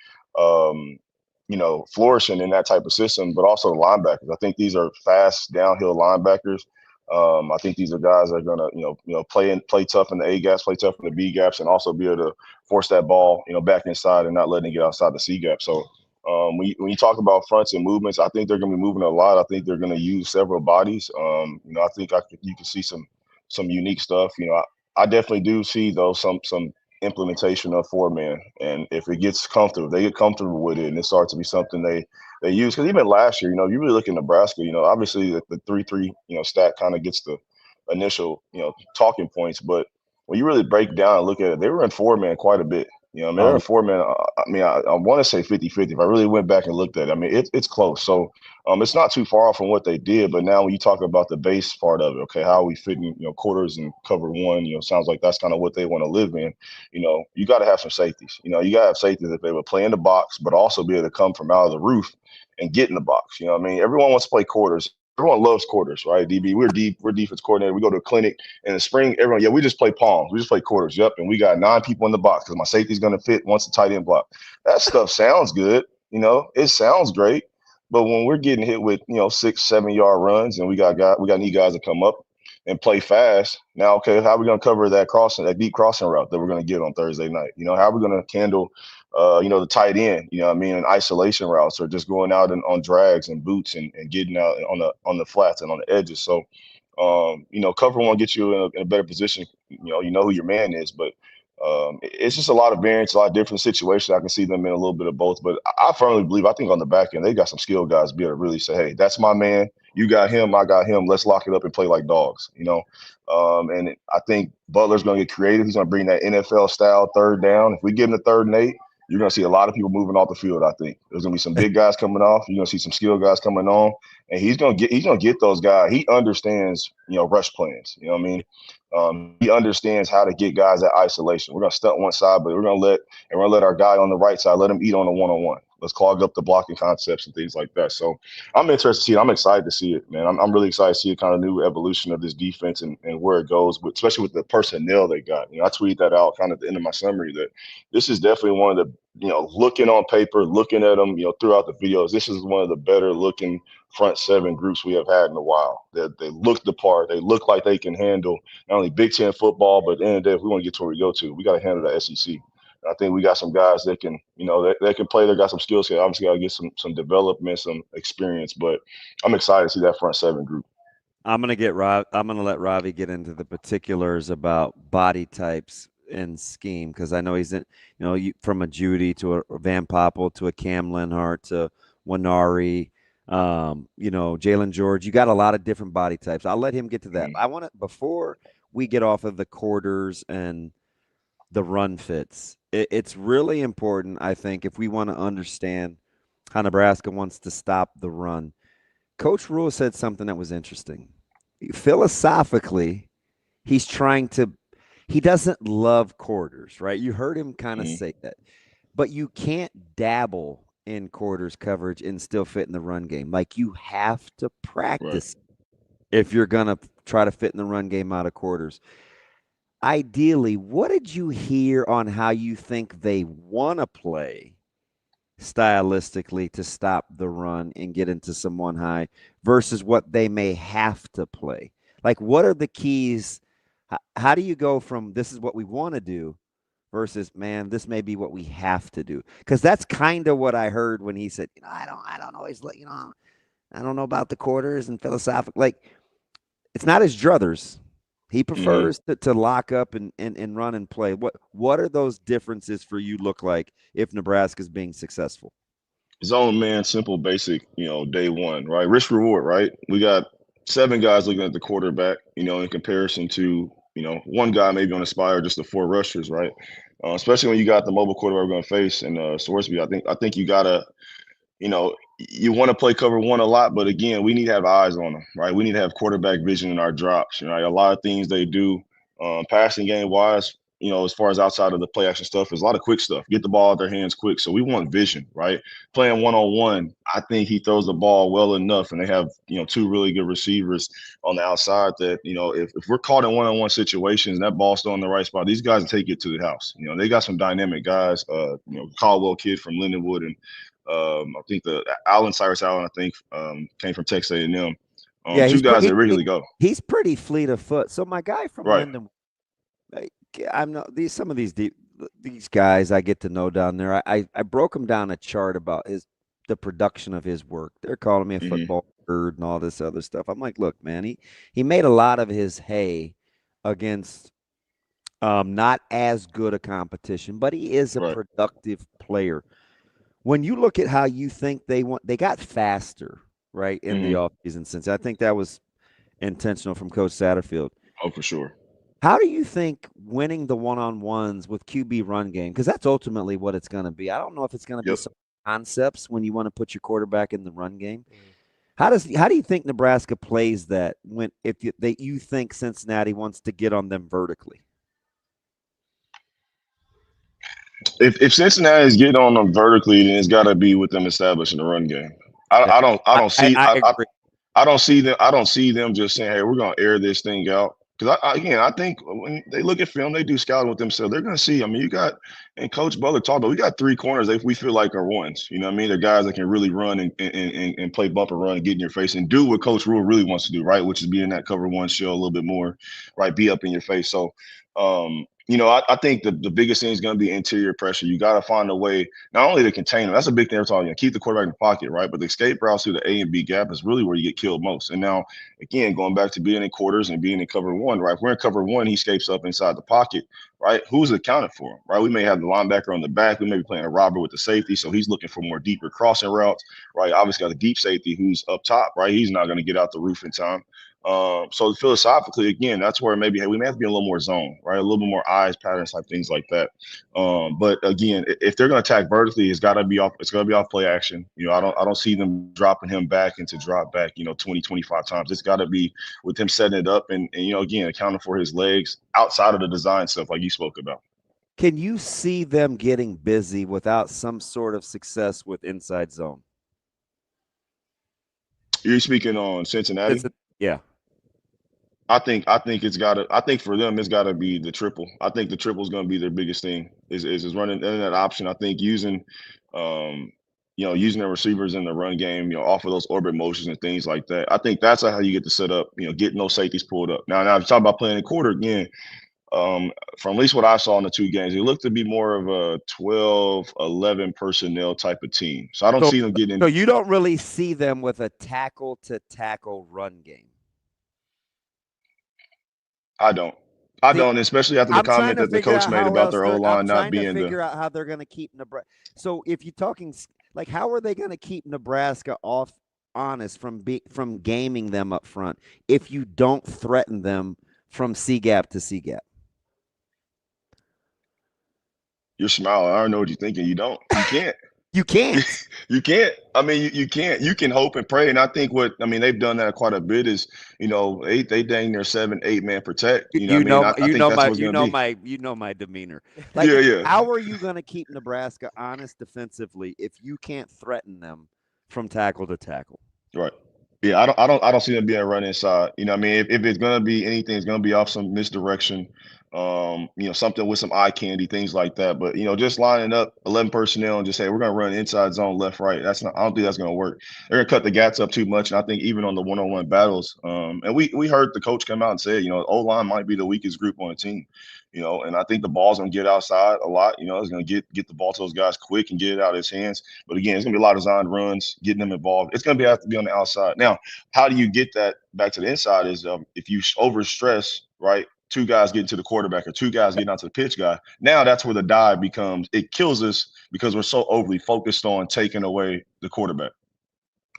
flourishing in that type of system. But also the linebackers. I think these are fast downhill linebackers. I think these are guys that are going to play tough in the A gaps, play tough in the B gaps, and also be able to force that ball back inside and not letting it get outside the C gap. So. When you talk about fronts and movements, I think they're going to be moving a lot. I think they're going to use several bodies. I think you can see some unique stuff. I definitely do see though some implementation of 4-man, and if it gets comfortable, they get comfortable with it, and it starts to be something they use. Because even last year, you really look at Nebraska, obviously the 3-3 stat kind of gets the initial talking points, but when you really break down and look at it, they were in 4-man quite a bit. They were in 4-man. I want to say 50-50. If I really went back and looked at it, it's close. So it's not too far from what they did. But now when you talk about the base part of it, okay, how are we fitting, quarters and cover one, sounds like that's kind of what they want to live in. You got to have some safeties. You got to have safeties that they would play in the box, but also be able to come from out of the roof and get in the box. Everyone wants to play quarters. Everyone loves quarters, right? DB, we're defense coordinator. We go to a clinic in the spring. Everyone, we just play palms. We just play quarters. Yep. And we got 9 people in the box because my safety's going to fit once the tight end block. That stuff sounds good. It sounds great. But when we're getting hit with, 6-7 yard runs and we got need guys to come up and play fast. Now, okay, how are we going to cover that deep crossing route that we're going to get on Thursday night? How are we going to handle the tight end, and isolation routes, or just going out on drags and boots and getting out on the flats and on the edges. So, cover one gets you in a better position. You know who your man is, but it's just a lot of variance, a lot of different situations. I can see them in a little bit of both, but I firmly believe, I think on the back end, they got some skilled guys to be able to really say, hey, that's my man. You got him, I got him. Let's lock it up and play like dogs, and I think Butler's going to get creative. He's going to bring that NFL style 3rd down. If we give him the 3rd and 8, you're going to see a lot of people moving off the field, I think. There's going to be some big guys coming off. You're going to see some skilled guys coming on. And he's going to get those guys. He understands, rush plans. You know what I mean? He understands how to get guys at isolation. We're going to stunt one side, but we're going to let our guy on the right side, let him eat on a one-on-one. Let's clog up the blocking concepts and things like that. So I'm interested to see it. I'm excited to see it, man. I'm really excited to see a kind of new evolution of this defense and where it goes, but especially with the personnel they got. I tweeted that out kind of at the end of my summary that this is definitely one of the, looking on paper, looking at them, throughout the videos, this is one of the better looking front 7 groups we have had in a while. That they look the part. They look like they can handle not only Big Ten football, but at the end of the day, if we want to get to where we go to, we got to handle the SEC. I think we got some guys that can, they can play. They got some skills here. Obviously, got to get some development, some experience. But I'm excited to see that front 7 group. I'm gonna let Ravi get into the particulars about body types and scheme, because I know he's in, from a Judy to a Van Poppel to a Cam Lenhart to Wanari, Jalen George. You got a lot of different body types. I'll let him get to that. I want to, before we get off of the quarters and the run fits, it's really important, I think, if we want to understand how Nebraska wants to stop the run. Coach Rhule said something that was interesting. Philosophically, he doesn't love quarters, right? You heard him kind of say that. But you can't dabble in quarters coverage and still fit in the run game. Like, you have to practice if you're going to try to fit in the run game out of quarters. Ideally, what did you hear on how you think they want to play stylistically to stop the run and get into some one high versus what they may have to play? Like, what are the keys? How do you go from this is what we want to do versus, man, this may be what we have to do? Because that's kind of what I heard when he said, I don't always let, I don't know about the quarters and philosophical. Like, it's not his druthers. He prefers to lock up and run and play. What are those differences for you look like if Nebraska's being successful? Zone man, simple, basic, day one, right? Risk reward, right? We got 7 guys looking at the quarterback, in comparison to, one guy maybe on the spy or just the 4 rushers, right? Especially when you got the mobile quarterback we're going to face in Swarsby. I think you got to, you want to play cover one a lot, but again, we need to have eyes on them, right? We need to have quarterback vision in our drops. A lot of things they do passing game wise, as far as outside of the play action stuff, is a lot of quick stuff. Get the ball out their hands quick. So we want vision, right? Playing one-on-one, I think he throws the ball well enough, and they have, 2 really good receivers on the outside that, if we're caught in one-on-one situations and that ball's still in the right spot, these guys will take it to the house. They got some dynamic guys, Caldwell kid from Lindenwood, and I think the Cyrus Allen, came from Texas A&M. 2 guys that regularly go. He's pretty fleet of foot. So my guy from Lindenwood, some of these guys I get to know down there. I broke him down a chart about the production of his work. They're calling me a football nerd and all this other stuff. I'm like, look, man, he made a lot of his hay against Not as good a competition, but he is a productive player. When you look at how you think they got faster, right, in the offseason since I think that was intentional from Coach Satterfield. Oh, for sure. How do you think winning the one-on-ones with QB run game, because that's ultimately what it's going to be. I don't know if it's going to be some concepts when you want to put your quarterback in the run game. How do you think Nebraska plays that when you think Cincinnati wants to get on them vertically? If Cincinnati is getting on them vertically, then it's got to be with them establishing the run game. I don't see them just saying, "Hey, we're going to air this thing out." Because I think when they look at film, they do scouting with themselves. They're going to see. I mean, and Coach Butler talked about, we got 3 corners that we feel like are ones. You know what I mean? They're guys that can really run and play bump and run and get in your face and do what Coach Rhule really wants to do, right? Which is be in that cover one shell a little bit more, right? Be up in your face. So, I think the biggest thing is going to be interior pressure. You got to find a way not only to contain them. That's a big thing we're talking about. Keep the quarterback in the pocket, right? But the escape routes through the A and B gap is really where you get killed most. And now, again, going back to being in quarters and being in cover one, right? If we're in cover one, he escapes up inside the pocket, right? Who's accounted for him, right? We may have the linebacker on the back. We may be playing a robber with the safety, so he's looking for more deeper crossing routes, right? Obviously, got the deep safety who's up top, right? He's not going to get out the roof in time. So philosophically, again, that's where maybe we may have to be a little more zone, right? A little bit more eyes, patterns, type things like that. But again, if they're going to attack vertically, it's got to be off. It's going to be off play action. I don't see them dropping him back into drop back, 20, 25 times. It's got to be with him setting it up and again, accounting for his legs outside of the design stuff like you spoke about. Can you see them getting busy without some sort of success with inside zone? You're speaking on Cincinnati? Yeah. I think for them it's gotta be the triple. I think the triple is gonna be their biggest thing is running that option. I think using using their receivers in the run game, off of those orbit motions and things like that. I think that's how you get to set up, getting those safeties pulled up. Now if you talk about playing a quarter again, from at least what I saw in the 2 games, it looked to be more of a 12, 11 personnel type of team. So I don't see them getting in. So you don't really see them with a tackle to tackle run game. I don't, especially after the comment that the coach made about their O-line not being figure out how they're going to keep Nebraska. So if you're talking like, how are they going to keep Nebraska honest from gaming them up front if you don't threaten them from C gap to C gap? You're smiling. I don't know what you're thinking. You don't. You can't. You can't. You can't. I mean, you can't. You can hope and pray. And I think they've done that quite a bit is, they dang near 7-8 man protect. You know my demeanor. Like, how are you going to keep Nebraska honest defensively if you can't threaten them from tackle to tackle? Right. Yeah, I don't see them being run inside. If it's gonna be anything, it's gonna be off some misdirection, something with some eye candy, things like that. But just lining up 11 personnel and just say we're gonna run inside zone, left, right. I don't think that's gonna work. They're gonna cut the gaps up too much. And I think even on the one-on-one battles, and we heard the coach come out and say, O-line might be the weakest group on the team. And I think the ball's gonna get outside a lot. It's gonna get the ball to those guys quick and get it out of his hands. But again, it's gonna be a lot of designed runs, getting them involved. It's gonna have to be on the outside. Now, how do you get that back to the inside? Is if you overstress, right? 2 guys getting to the quarterback or 2 guys getting out to the pitch guy. Now that's where the dive it kills us because we're so overly focused on taking away the quarterback.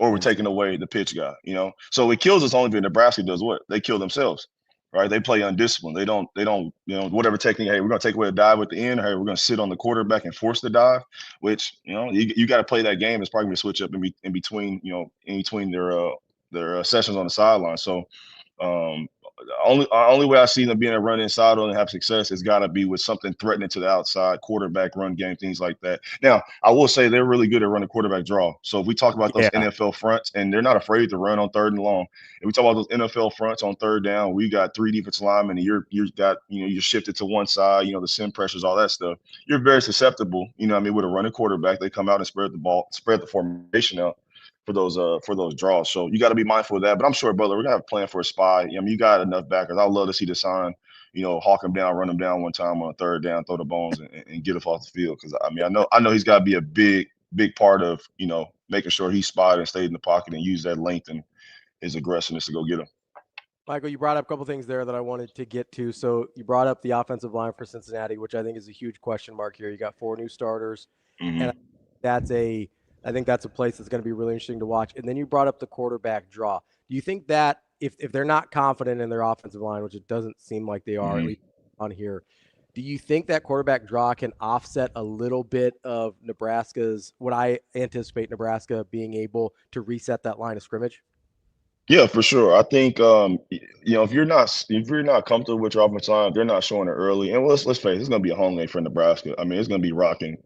Or we're taking away the pitch guy, So it kills us only if Nebraska does what? They kill themselves. Right, they play undisciplined. They don't, whatever technique. Hey, we're gonna take away a dive at the end. Hey, we're gonna sit on the quarterback and force the dive. Which you got to play that game. It's probably gonna switch up in between their sessions on the sideline. So, only way I see them being a run inside and have success is got to be with something threatening to the outside, quarterback run game, things like that. Now, I will say they're really good at running quarterback draw. So if we talk about those NFL fronts, and they're not afraid to run on 3rd and long. If we talk about those NFL fronts on 3rd down, we got 3 defensive linemen, and you're shifted to one side. The sim pressures, all that stuff. You're very susceptible. With a running quarterback, they come out and spread the formation out for those draws. So you got to be mindful of that. But I'm sure, brother, we're gonna have a plan for a spy. You got enough backers. I'd love to see the sign, hawk him down, run him down one time on 3rd down, throw the bones and get him off the field. Because I know he's got to be a big part of making sure he's spotted and stayed in the pocket and use that length and his aggressiveness to go get him. Michael, you brought up a couple things there that I wanted to get to. So you brought up the offensive line for Cincinnati, which I think is a huge question mark here. You got 4 new starters, and I think that's a place that's going to be really interesting to watch. And then you brought up the quarterback draw. Do you think that if they're not confident in their offensive line, which it doesn't seem like they are, at least on here, do you think that quarterback draw can offset a little bit of Nebraska's, what I anticipate Nebraska being able to reset that line of scrimmage? Yeah, for sure. I think if you're not comfortable with your offensive line, if they're not showing it early. And let's face it, it's going to be a home game for Nebraska. I mean, it's going to be rocking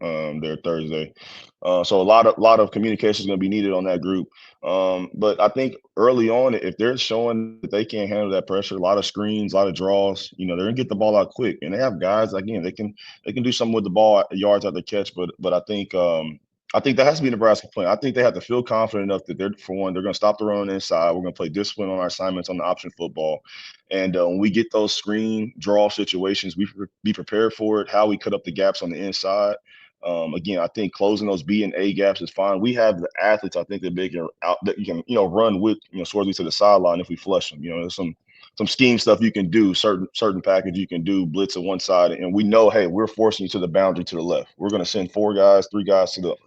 there Thursday. So a lot of communication is going to be needed on that group. But I think early on, if they're showing that they can't handle that pressure, a lot of screens, a lot of draws, they're going to get the ball out quick. And they have guys, again, they can do something with the ball yards after catch. But I think that has to be Nebraska plan. I think they have to feel confident enough that they're going to stop the run on the inside. We're going to play discipline on our assignments on the option football. And when we get those screen draw situations, we be prepared for it, how we cut up the gaps on the inside. Again, I think closing those B and A gaps is fine. We have the athletes, I think, that you can run with, Sworsley to the sideline if we flush them. There's some scheme stuff you can do, certain package you can do, blitz at one side, and we know, hey, we're forcing you to the boundary to the left. We're going to send 3 guys to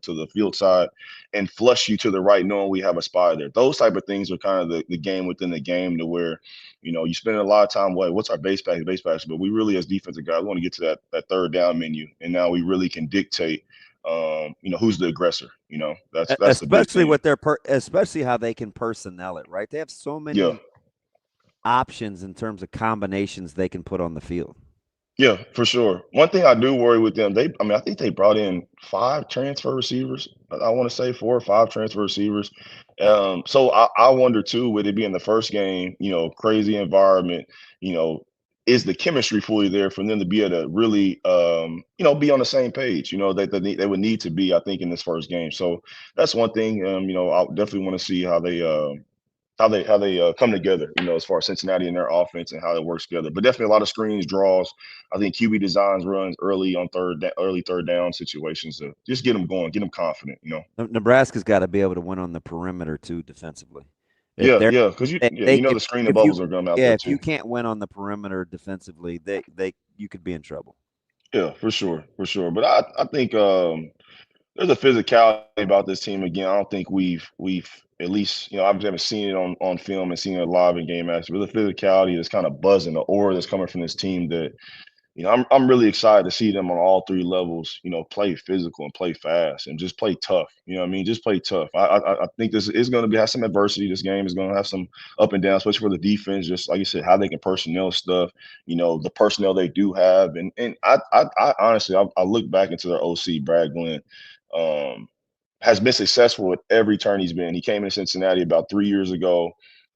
the field side and flush you to the right, knowing we have a spy there. Those type of things are kind of the game within the game, to where you spend a lot of time, what's our base package, but we really, as defensive guys, want to get to that third down menu, and now we really can dictate who's the aggressor. That's especially with especially how they can personnel it, right? They have so many options in terms of combinations they can put on the field. Yeah, for sure. One thing I do worry with them, I think they brought in 5 transfer receivers. I want to say 4 or 5 transfer receivers. So I wonder too, with it being the first game, crazy environment, is the chemistry fully there for them to be able to really, be on the same page? They would need to be, I think, in this first game. So that's one thing. I definitely want to see how they come together, as far as Cincinnati and their offense and how it works together. But definitely a lot of screens, draws. I think QB designs runs early on third down situations to just get them going, get them confident. Nebraska's got to be able to win on the perimeter too, defensively. Because the screen and bubbles are going out there too. If you can't win on the perimeter defensively, you could be in trouble. Yeah, for sure. But I think there's a physicality about this team. Again, I don't think we've at least, I haven't seen it on film and seen it live in game action. But the physicality that's kind of buzzing, the aura that's coming from this team, that I'm really excited to see them on all 3 levels. Play physical and play fast and just play tough. Just play tough. I think this is going to have some adversity. This game is going to have some up and down, especially for the defense. Just like you said, how they can personnel stuff. The personnel they do have, and I honestly, I look back into their OC, Brad Glenn. Has been successful at every turn he's been. He came in Cincinnati about 3 years ago.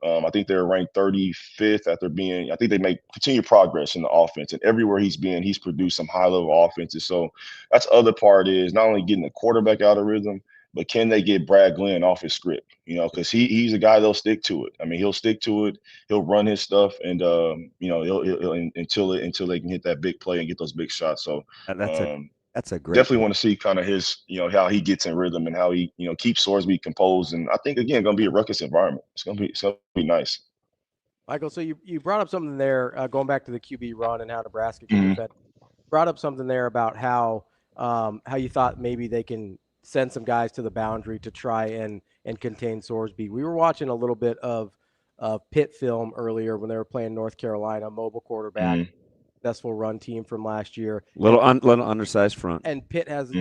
I think they were ranked 35th after being. I think they made continued progress in the offense, and everywhere he's been, he's produced some high-level offenses. So that's the other part, is not only getting the quarterback out of rhythm, but can they get Brad Glenn off his script? Because he's a guy that'll stick to it. I mean, he'll stick to it. He'll run his stuff, and he'll until they can hit that big play and get those big shots. So that's a great. Definitely want to see kind of his, how he gets in rhythm and how he, keeps Sworsley composed. And I think, again, going to be a ruckus environment. It's going to be nice. Michael, so you brought up something there, going back to the QB run and how Nebraska can defend. Brought up something there about how you thought maybe they can send some guys to the boundary to try and contain Sworsley. We were watching a little bit of Pitt film earlier when they were playing North Carolina, mobile quarterback. Successful run team from last year. Little undersized front. And Pitt has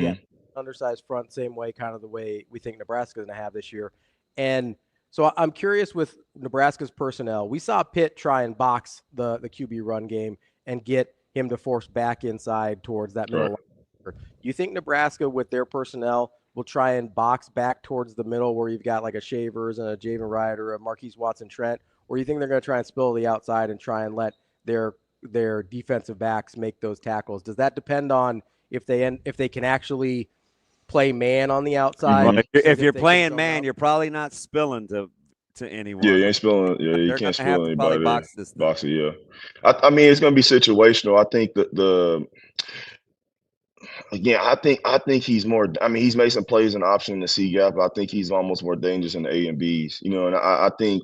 undersized front, same way, kind of the way we think Nebraska's going to have this year. And so I'm curious with Nebraska's personnel. We saw Pitt try and box the QB run game and get him to force back inside towards that middle. Do you think Nebraska, with their personnel, will try and box back towards the middle where you've got like a Shavers and a Javen Wright or a Marquise Watson-Trent? Or do you think they're going to try and spill the outside and try and let their defensive backs make those tackles? Does that depend on if they can actually play man on the outside? Well, if you're playing man, you're probably not spilling to anyone. Yeah, you ain't spilling. Yeah, you can't spill anybody. Box it, yeah. I mean, it's going to be situational. I think I think he's more. I mean, he's made some plays in option in the C gap. I think he's almost more dangerous in the A and Bs. And I think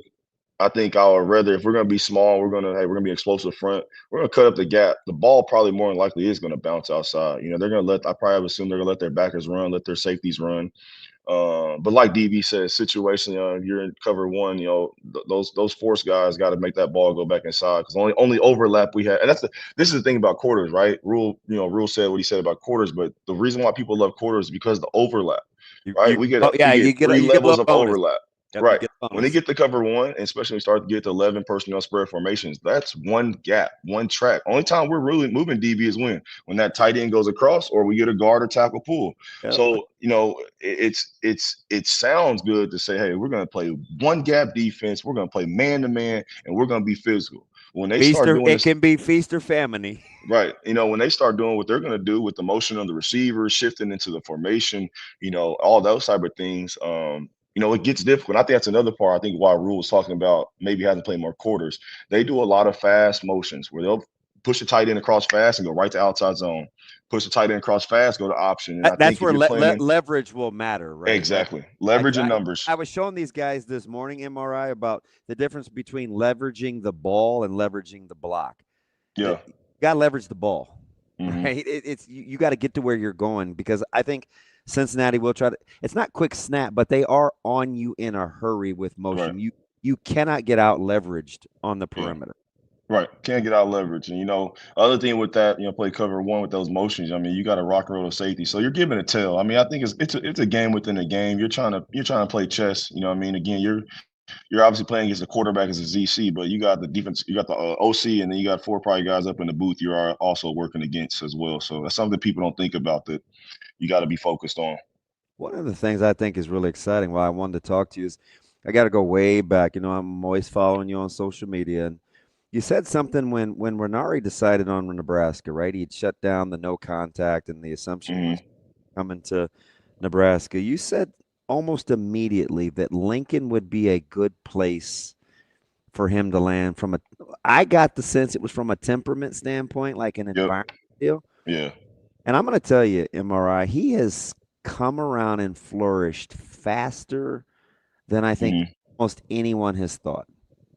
I think I would rather, if we're going to be small, we're going to be explosive front. We're going to cut up the gap. The ball probably more than likely is going to bounce outside. You know, they're going to I probably assume they're going to let their backers run, let their safeties run. But like DB said, situation, you're in cover one, those force guys got to make that ball go back inside, because only overlap we have. And this is the thing about quarters, right? Rhule said what he said about quarters, but the reason why people love quarters is because of the overlap, right? We get three levels of overlap. Yep, right. get When they get to cover one, and especially when we start to get to 11 personnel spread formations, that's one gap, one track. Only time we're really moving DB is when that tight end goes across, or we get a guard or tackle pull. Yep. So, it sounds good to say, hey, we're going to play one gap defense, we're going to play man to man, and we're going to be physical. When they start doing it can be feast or famine. Right. When they start doing what they're going to do with the motion of the receiver, shifting into the formation, all those type of things, it gets difficult. I think that's another part. I think why Rhule was talking about maybe having to play more quarters. They do a lot of fast motions where they'll push the tight end across fast and go right to outside zone. Push the tight end across fast, go to option. And that's where leverage will matter, right? Exactly. Leverage and numbers. I was showing these guys this morning, MRI, about the difference between leveraging the ball and leveraging the block. Yeah. You got to leverage the ball, Mhm. right? You got to get to where you're going, because I think Cincinnati will try to. It's not quick snap, but they are on you in a hurry with motion. Right. You cannot get out leveraged on the perimeter. Right. Can't get out leverage. And, other thing with that, play cover one with those motions, you got to rock and roll to safety. So you're giving a tail. I think it's a game within a game. You're trying to play chess. Again, you're obviously playing against the quarterback as a ZC, but you got the defense, you got the OC, and then you got 4 probably guys up in the booth you are also working against as well. So that's something people don't think about that you got to be focused on. One of the things I think is really exciting, why I wanted to talk to you, is I got to go way back. I'm always following you on social media, and you said something when Renari decided on Nebraska, right? He'd shut down the no contact, and the assumption was coming to Nebraska. You said almost immediately that Lincoln would be a good place for him to land. I got the sense it was from a temperament standpoint, like an environment deal. Yeah. And I'm going to tell you, MRI, he has come around and flourished faster than I think almost anyone has thought.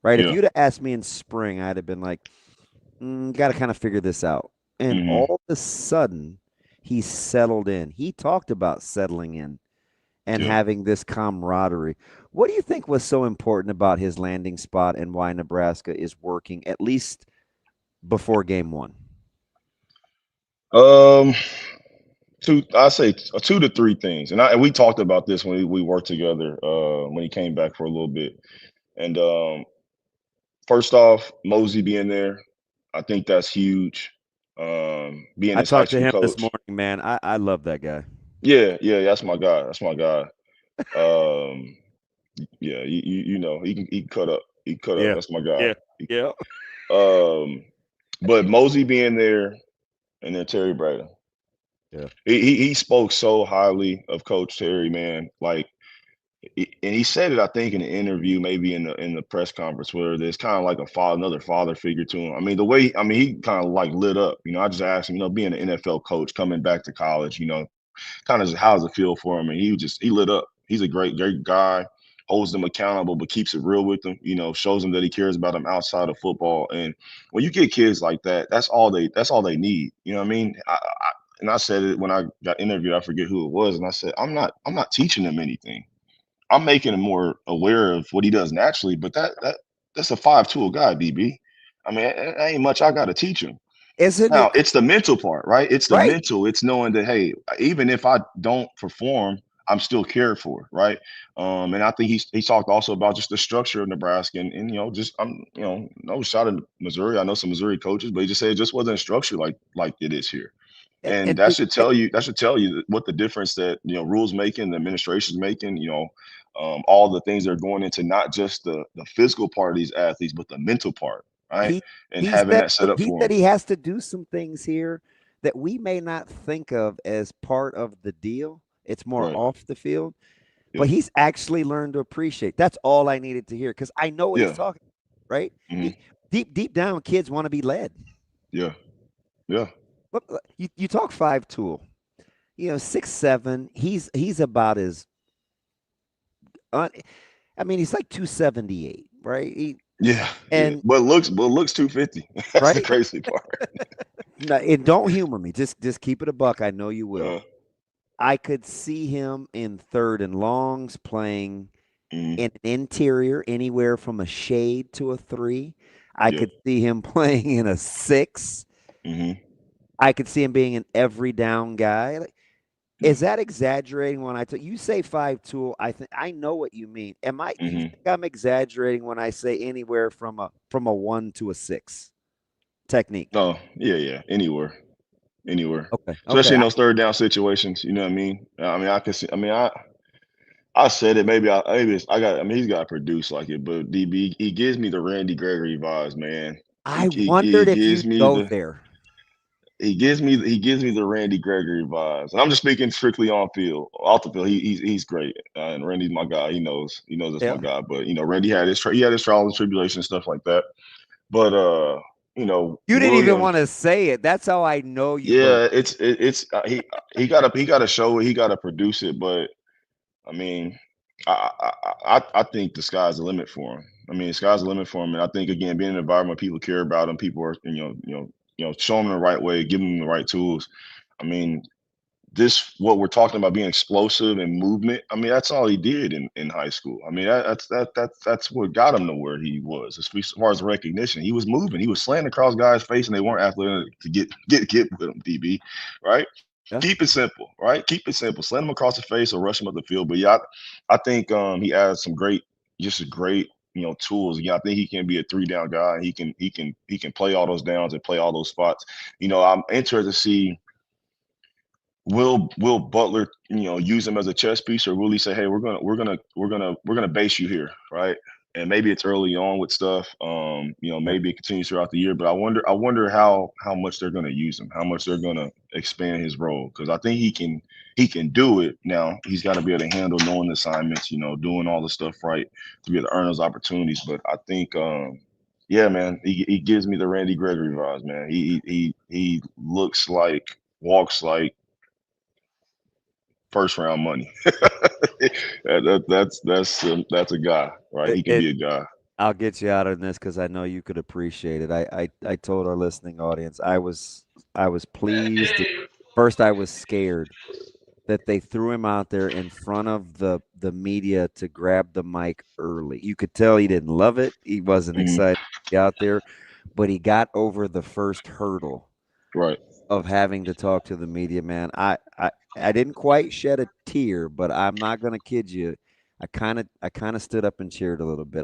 Right? Yeah. If you'd have asked me in spring, I'd have been like, got to kind of figure this out. And all of a sudden, he's settled in. He talked about settling in and having this camaraderie. What do you think was so important about his landing spot, and why Nebraska is working, at least before game one? I say 2 to 3 things. And we talked about this when we worked together when he came back for a little bit. And first off, Mosey being there, I think that's huge. Being I his high talked to school him coach. this morning, man. I love that guy. Yeah, that's my guy. That's my guy. Yeah, he can cut up. He cut up. That's my guy. Yeah. But Mosey being there, and then Terry Braden. Yeah. He spoke so highly of Coach Terry, man. Like, and he said it, I think, in the interview, maybe in the press conference, where there's kind of like another father figure to him. He kind of like lit up. I just asked him, being an NFL coach coming back to college, kind of how does it feel for him? And he lit up. He's a great guy, holds them accountable, but keeps it real with them. Shows them that he cares about them outside of football. And when you get kids like that, that's all they need. You know what I mean? I said it when I got interviewed. I forget who it was, and I said, I'm not teaching them anything. I'm making him more aware of what he does naturally, but that's a 5 tool guy, DB. It ain't much I got to teach him. It's the mental part, right? It's the mental. It's knowing that, hey, even if I don't perform, I'm still cared for, right? And I think he talked also about just the structure of Nebraska, and no shot at Missouri. I know some Missouri coaches, but he just said it just wasn't structured like it is here. And that should tell you what the difference that Rhule's making, the administration's making, all the things that are going into not just the physical part of these athletes, but the mental part, right? Having that set up for him. He said he has to do some things here that we may not think of as part of the deal. It's more off the field, but he's actually learned to appreciate. That's all I needed to hear, because I know what he's talking about, right? Deep down, kids want to be led. Yeah. Look, you talk 5 tool, 6'7". He's about as, he's like 278. right? And but looks 250. That's right? the crazy part. No, and don't humor me. Just keep it a buck. I know you will. I could see him in third and longs playing in an interior anywhere from a shade to a 3. I could see him playing in a 6. I could see him being an every down guy. Is that exaggerating when you say 5'2"? I know what you mean. Do you think I'm exaggerating when I say anywhere from a 1 to a 6 technique? Oh, yeah. Anywhere. Okay. Especially in those third down situations. You know what I mean? I can see. I said it. He's got to produce like it. But DB, he gives me the Randy Gregory vibes, man. I wondered if you'd go there. He gives me the Randy Gregory vibes. And I'm just speaking strictly on field. Off the field, he's great. And Randy's my guy. He knows that's my guy. But Randy had his trials and tribulations and stuff like that. But you didn't even want to say it. That's how I know you. Yeah, he got to show it. He got to produce it. But I mean, I think the sky's the limit for him. The sky's the limit for him. And I think again, being in an environment people care about him, people are showing him the right way, giving him the right tools. What we're talking about being explosive and movement. That's all he did in high school. That's what got him to where he was. As far as recognition, he was moving. He was slaying across guys' face, and they weren't athletic to get with him. DB, right? Yeah. Keep it simple, right? Keep it simple. Slam him across the face or rush him up the field. But yeah, I think he adds some great tools. I think he can be a 3-down guy. He can play all those downs and play all those spots. I'm interested to see. Will Butler, use him as a chess piece, or will he say, "Hey, we're gonna base you here, right?" And maybe it's early on with stuff. Maybe it continues throughout the year. But I wonder how much they're gonna use him, how much they're gonna expand his role, because I think he can do it. Now he's got to be able to handle knowing the assignments, doing all the stuff right to be able to earn those opportunities. But I think, yeah, man, he gives me the Randy Gregory vibes, man. He looks like, walks like first round money. That's a guy, right? He can be a guy. I'll get you out of this because I know you could appreciate it. I told our listening audience I was pleased. First, I was scared that they threw him out there in front of the media to grab the mic early. You could tell he didn't love it. He wasn't excited to be out there, but he got over the first hurdle. Right. Of having to talk to the media, man. I didn't quite shed a tear, but I'm not gonna kid you. I kind of stood up and cheered a little bit.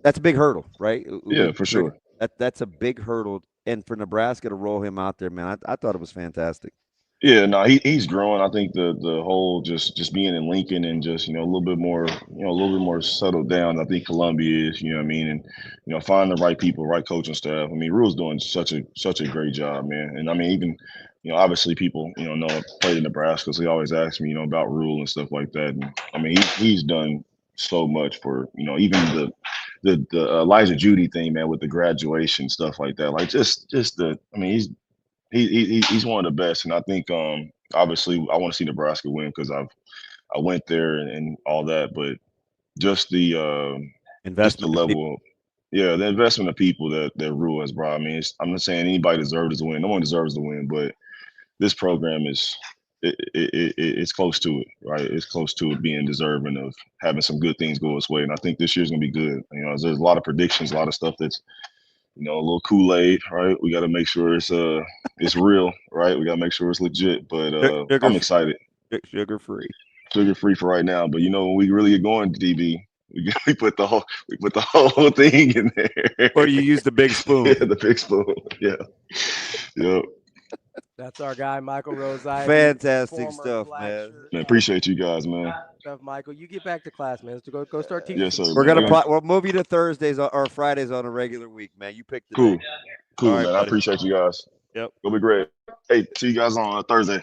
That's a big hurdle, right? Yeah, for sure. That's a big hurdle, and for Nebraska to roll him out there, man, I thought it was fantastic. Yeah, no, he's growing. I think the whole just being in Lincoln and just a little bit more settled down. I think Columbia is, and find the right people, right coaching staff. Rhule's doing such a great job, man. And even obviously people know played in Nebraska, so he always asks me about Rhule and stuff like that. And he's done so much for even the Elijah Judy thing, man, with the graduation stuff like that. Like he's one of the best, and I think obviously I want to see Nebraska win because I went there and all that, but just the level, the investment of people that Rhule has brought. I'm not saying anybody deserves to win. No one deserves to win, but this program it's close to it, right? It's close to it being deserving of having some good things go its way, and I think this year's gonna be good. There's a lot of predictions, a lot of stuff that's a little Kool-Aid, right? We got to make sure it's real, right? We got to make sure it's legit. But I'm excited. Sugar free for right now. But when we really get going to DB, we put the whole thing in there. Or you use the big spoon. Yeah, the big spoon. Yeah. Yep. That's our guy, Michael Rose-Ivey. Fantastic stuff, man. Appreciate you guys, man. Stuff, Michael. You get back to class, man. So go start teaching. Yes, sir. We'll move you to Thursdays or Fridays on a regular week, man. You pick the cool. day. Cool, right, man. buddy. I appreciate you guys. Yep. It'll be great. Hey, see you guys on Thursday.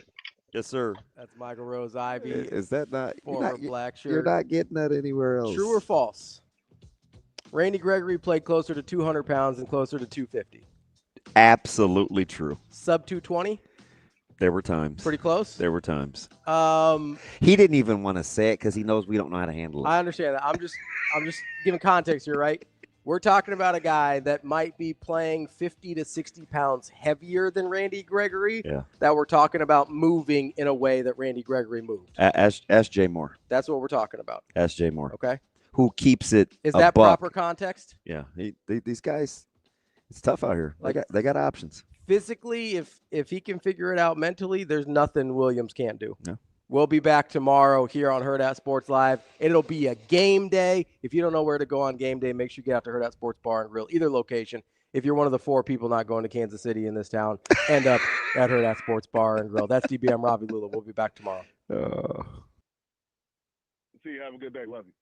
Yes, sir. That's Michael Rose-Ivey. Is that not former Blackshirt? You're not getting that anywhere else. True or false? Randy Gregory played closer to 200 pounds and closer to 250. Absolutely true. Sub 220? There were times. Pretty close. There were times. Um, He didn't even want to say it because he knows we don't know how to handle it. I understand that. I'm just giving context here, right? We're talking about a guy that might be playing 50 to 60 pounds heavier than Randy Gregory. Yeah. That we're talking about moving in a way that Randy Gregory moved. Ask Jay Moore. That's what we're talking about. Ask Jay Moore. Okay. Who keeps it? Is a that buck. proper context? Yeah. These guys, it's tough out here. They got options. Physically, if he can figure it out mentally, there's nothing Williams can't do. No. We'll be back tomorrow here on Hurrdat Sports Live. It'll be a game day. If you don't know where to go on game day, make sure you get out to Hurrdat Sports Bar and Grill, either location. If you're one of the 4 people not going to Kansas City in this town, end up at Hurrdat Sports Bar and Grill. That's DBM Ravi Lulla. We'll be back tomorrow. See you. Have a good day. Love you.